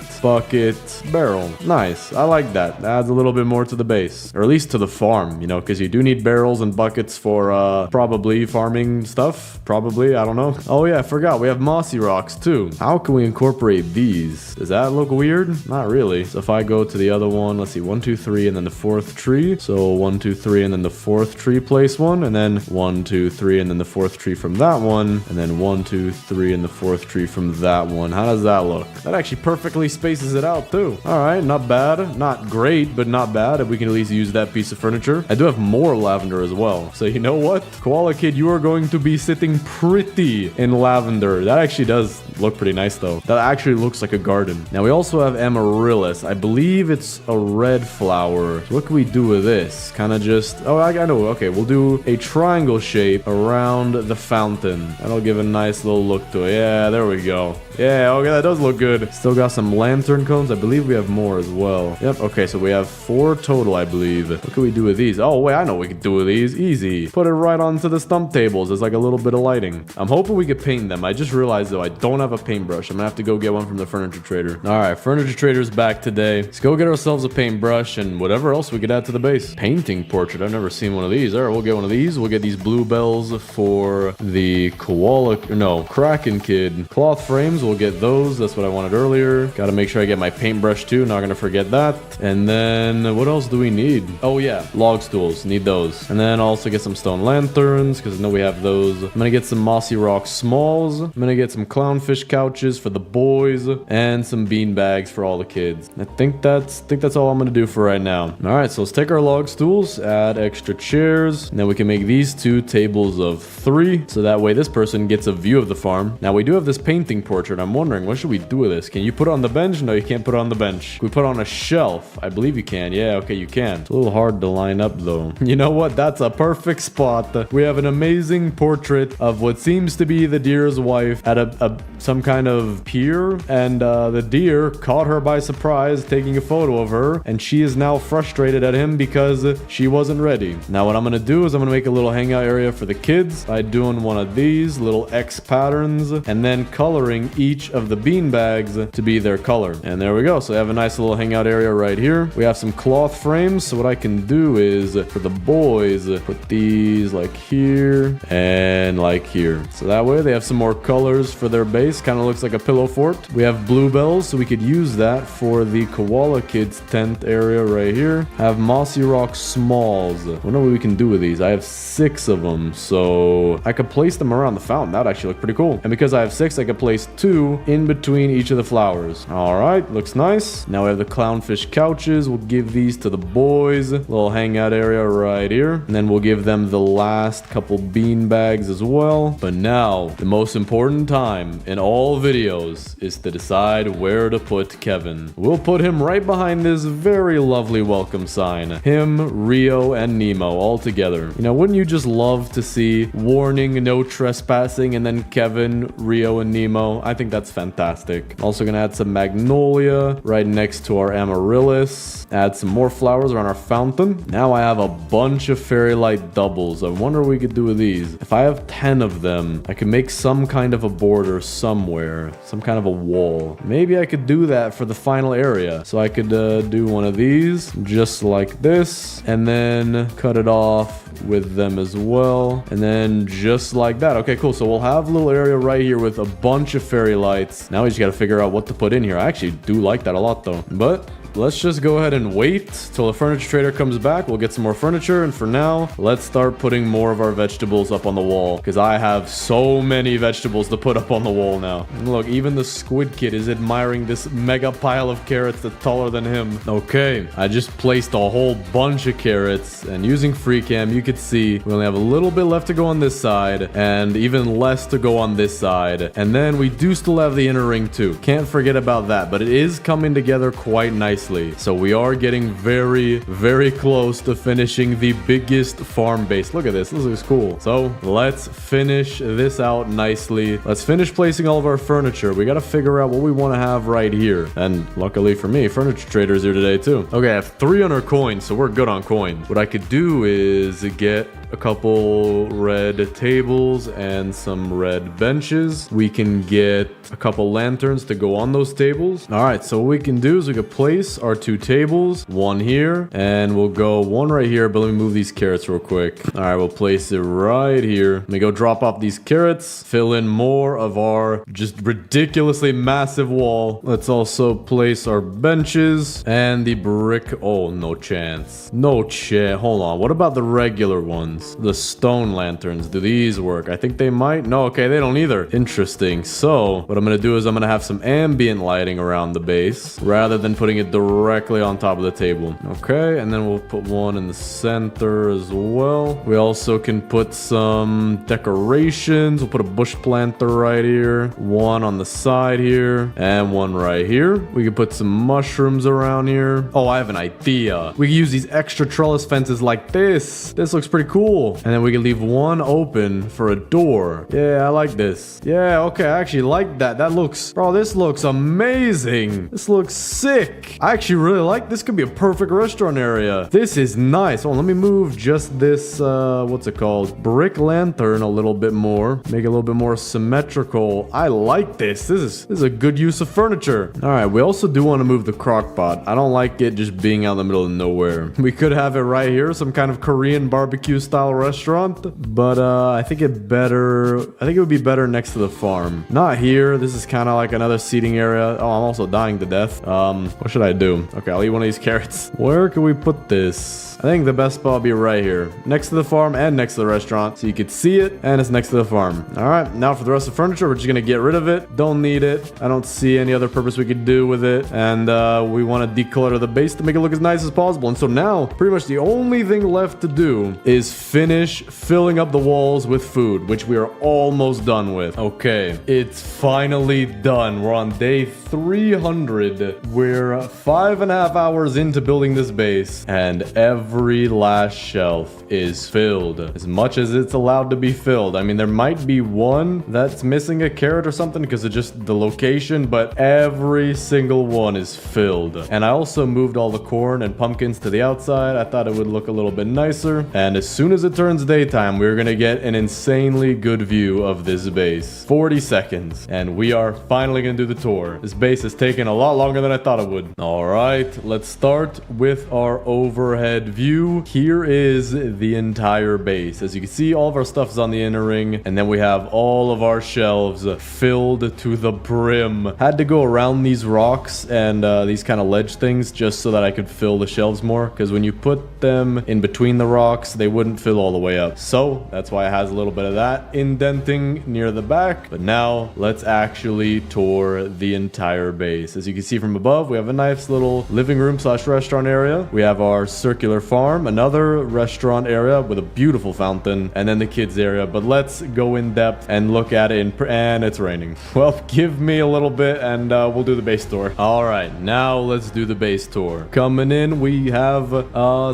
barrel. Nice. I like that. That adds a little bit more to the base, or at least to the farm, you know, because you do need barrels and buckets for probably farming stuff. Probably, I don't know. Oh yeah, I forgot. We have mossy rocks too. How can we incorporate these? Does that look weird? Not really. So if I go to the other one, let's see, 1, 2, 3, and then the 4th tree. So 1, 2, 3, and then the 4th tree, place one, and then 1, 2, 3, and then the 4th tree from that one. And then 1, 2, 3, and the 4th tree from that one. How does that look? That actually perfectly spaces it out too. All right, not bad. Not great, but not bad. If we can at least use that piece of furniture. I do have more lavender as well. So you know what? Koala Kid, you are going to be sitting pretty in lavender. That actually does look pretty nice though. That actually looks like a garden. Now we also have amaryllis. I believe it's a red flower. So what can we do with this? Kind of just... Oh, I know. Okay, we'll do a triangle shape around the fountain. That'll give a nice little look to it. Yeah, there we go. Yeah, okay, that does look good. Still got some lantern cones. I believe we have more as well. Yep, okay, so we have 4 total, I believe. What can we do with these? Oh, wait, I know what we can do with these. Easy. Put it right onto the stump tables as like a little bit of lighting. I'm hoping we could paint them. I just realized, though, I don't have a paintbrush. I'm gonna have to go get one from the furniture trader. All right, furniture trader's back today. Let's go get ourselves a paintbrush and whatever else we could add to the base. Painting portrait. I've never seen one of these. All right, we'll get one of these. We'll get these bluebells for the koala, no, Kraken Kid. Cloth frames, we'll get those. That's what I wanted earlier. Gotta make sure I get my paintbrush too. Not gonna forget that. And then what else do we need? Oh yeah, log stools. Need those. And then also get some stone lanterns because I know we have those. I'm gonna get some mossy rock smalls. I'm gonna get some clownfish couches for the boys and some bean bags for all the kids. I think that's all I'm gonna do for right now. All right, so let's take our log stools, add extra chairs, and then we can make these 2 tables of 3. So that way this person gets a view of the farm. Now we do have this painting portrait. I'm wondering, what should we do with this? Can you put it on the bench? No, you can't put it on the bench. Can we put it on a shelf? I believe you can. Yeah, okay, you can. It's a little hard to line up though. You know what? That's a perfect spot. We have an amazing portrait of what seems to be the deer's wife at some kind of pier, and the deer caught her by surprise taking a photo of her, and she is now frustrated at him because she wasn't ready. Now what I'm gonna do is I'm gonna make a little hangout area for the kids by doing one of these little X patterns and then coloring each of the bean bags to be their color. And there we go. So I have a nice little hangout area right here. We have some cloth frames. So what I can do is for the boys, put these like here and like here. So that way they have some more colors for their base. Kind of looks like a pillow fort. We have bluebells, so we could use that for the Koala Kids tent area right here. Have mossy rock smalls. I wonder what we can do with these. I have 6 of them, so I could place them around the fountain. That would actually look pretty cool. And because I have 6, I could place 2 in between each of the flowers. All right, looks nice. Now we have the clownfish couches. We'll give these to the boys. Little hangout area right here. And then we'll give them the last couple bean bags as well. But now, the most important time in all videos is to decide where to put Kevin. We'll put him right behind this very lovely welcome sign. Him, Rio, and Nemo all together. You know, wouldn't you just love to see warning, no trespassing, and then Kevin, Rio, and Nemo? I think that's fantastic. Also gonna add some magnolia right next to our amaryllis. Add some more flowers around our fountain. Now I have a bunch of fairy light doubles. I wonder what we could do with these. If I have 10 of them, I can make some kind of a border somewhere. Some kind of a wall. Maybe I could could do that for the final area. So I could do one of these just like this, and then cut it off with them as well, and then just like that. Okay, cool. So we'll have a little area right here with a bunch of fairy lights. Now we just got to figure out what to put in here. I actually do like that a lot though, but let's just go ahead and wait till the furniture trader comes back. We'll get some more furniture, and for now, let's start putting more of our vegetables up on the wall, because I have so many vegetables to put up on the wall now. And look, even the Squid Kid is admiring this mega pile of carrots that's taller than him. Okay, I just placed a whole bunch of carrots, and using free cam, you could see we only have a little bit left to go on this side, and even less to go on this side. And then we do still have the inner ring too. Can't forget about that, but it is coming together quite nicely. So we are getting very, very close to finishing the biggest farm base. Look at this. This looks cool. So let's finish this out nicely. Let's finish placing all of our furniture. We got to figure out what we want to have right here. And luckily for me, furniture trader's here today too. Okay, I have 300 coins, so we're good on coins. What I could do is get a couple red tables and some red benches. We can get a couple lanterns to go on those tables. All right, so what we can do is we could place our 2 tables, one here, and we'll go one right here, but let me move these carrots real quick. All right, we'll place it right here. Let me go drop off these carrots, fill in more of our just ridiculously massive wall. Let's also place our benches and the brick. Oh, no chance. No chance. Hold on. What about the regular ones? The stone lanterns. Do these work? I think they might. No, okay, they don't either. Interesting. So what I'm gonna do is I'm gonna have some ambient lighting around the base rather than putting it directly on top of the table. Okay, and then we'll put one in the center as well. We also can put some decorations. We'll put a bush planter right here, one on the side here, and one right here. We can put some mushrooms around here. Oh, I have an idea. We can use these extra trellis fences like this. This looks pretty cool. And then we can leave one open for a door. Yeah, I like this. Yeah, okay, I actually like that. That looks... Bro, this looks amazing. This looks sick. I actually really like this. Could be a perfect restaurant area. This is nice. Oh, let me move just this, what's it called? Brick lantern a little bit more. Make it a little bit more symmetrical. I like this. This is a good use of furniture. All right, we also do want to move the crock pot. I don't like it just being out in the middle of nowhere. We could have it right here, some kind of Korean barbecue style restaurant, but I think it would be better next to the farm. Not here. This is kind of like another seating area. Oh, I'm also dying to death. What should I do? Okay, I'll eat one of these carrots. Where can we put this? I think the best spot will be right here, next to the farm and next to the restaurant, so you could see it, and it's next to the farm. All right, now for the rest of the furniture, we're just gonna get rid of it. Don't need it. I don't see any other purpose we could do with it, and we want to declutter the base to make it look as nice as possible. And so now, pretty much the only thing left to do is finish filling up the walls with food, which we are almost done with. Okay, it's finally done. We're on day 300. We're 5.5 hours into building this base, and every last shelf is filled as much as it's allowed to be filled. I mean, there might be one that's missing a carrot or something because of just the location, but every single one is filled. And I also moved all the corn and pumpkins to the outside. I thought it would look a little bit nicer. And as soon as it turns daytime, we're gonna get an insanely good view of this base. 40 seconds, and we are finally gonna do the tour. This base has taken a lot longer than I thought it would. All right, let's start with our overhead view. Here is the entire base. As you can see, all of our stuff is on the inner ring, and then we have all of our shelves filled to the brim. Had to go around these rocks and these kind of ledge things just so that I could fill the shelves more, because when you put them in between the rocks, they wouldn't fill all the way up. So that's why it has a little bit of that indenting near the back. But now let's actually tour the entire base. As you can see from above, we have a nice little living room slash restaurant area. We have our circular farm, another restaurant area with a beautiful fountain, and then the kids area. But let's go in depth and look at it and it's raining. Well, give me a little bit and we'll do the base tour. All right, now let's do the base tour. Coming in, we have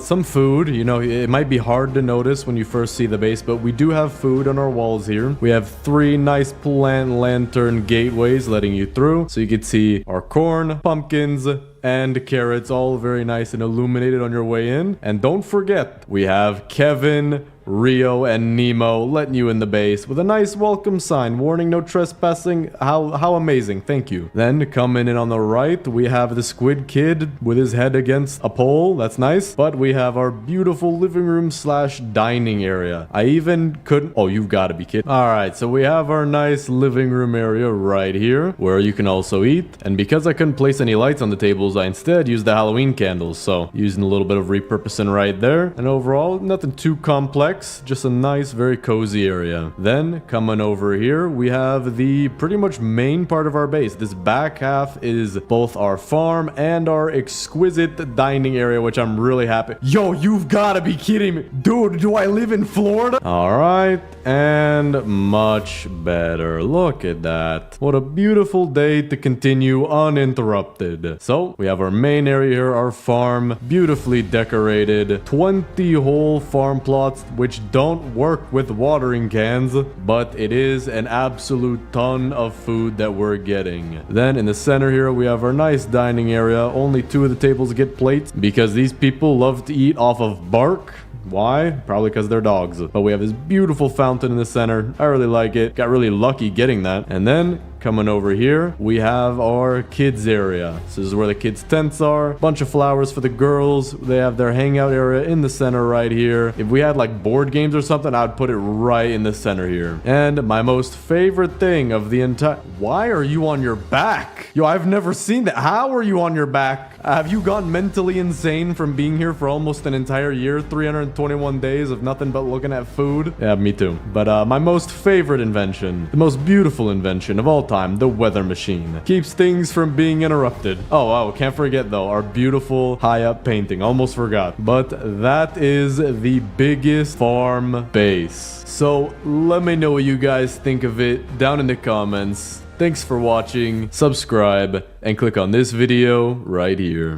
some food. You know, it might be hard to notice when you first see the base, but we do have food on our walls here. We have 3 nice plant lantern gateways letting you through, so you can see our corn, pumpkins, and carrots, all very nice and illuminated on your way in. And don't forget, we have Kevin Rio and Nemo letting you in the base with a nice welcome sign. Warning, no trespassing. How amazing. Thank you. Then coming in on the right, we have the Squid Kid with his head against a pole. That's nice. But we have our beautiful living room slash dining area. I even couldn't... Oh, you've got to be kidding. All right, so we have our nice living room area right here where you can also eat. And because I couldn't place any lights on the tables, I instead used the Halloween candles. So using a little bit of repurposing right there. And overall, nothing too complex. Just a nice, very cozy area. Then coming over here, we have the pretty much main part of our base. This back half is both our farm and our exquisite dining area, which I'm really happy. Yo, you've got to be kidding me. Dude, do I live in Florida? All right. And much better. Look at that. What a beautiful day to continue uninterrupted. So we have our main area here, our farm, beautifully decorated. 20 whole farm plots, which don't work with watering cans, but it is an absolute ton of food that we're getting. Then in the center here, we have our nice dining area. Only 2 of the tables get plates because these people love to eat off of bark. Why? Probably because they're dogs. But we have this beautiful fountain in the center. I really like it. Got really lucky getting that. And then coming over here, we have our kids area. So this is where the kids' tents are. Bunch of flowers for the girls. They have their hangout area in the center right here. If we had like board games or something, I'd put it right in the center here. And my most favorite thing of the entire... Why are you on your back? Yo, I've never seen that. How are you on your back? Have you gone mentally insane from being here for almost an entire year? 321 days of nothing but looking at food? Yeah, me too. But my most favorite invention, the most beautiful invention of all time, the weather machine. Keeps things from being interrupted. Oh, can't forget though, our beautiful high-up painting. Almost forgot. But that is the biggest farm base. So let me know what you guys think of it down in the comments. Thanks for watching, subscribe, and click on this video right here.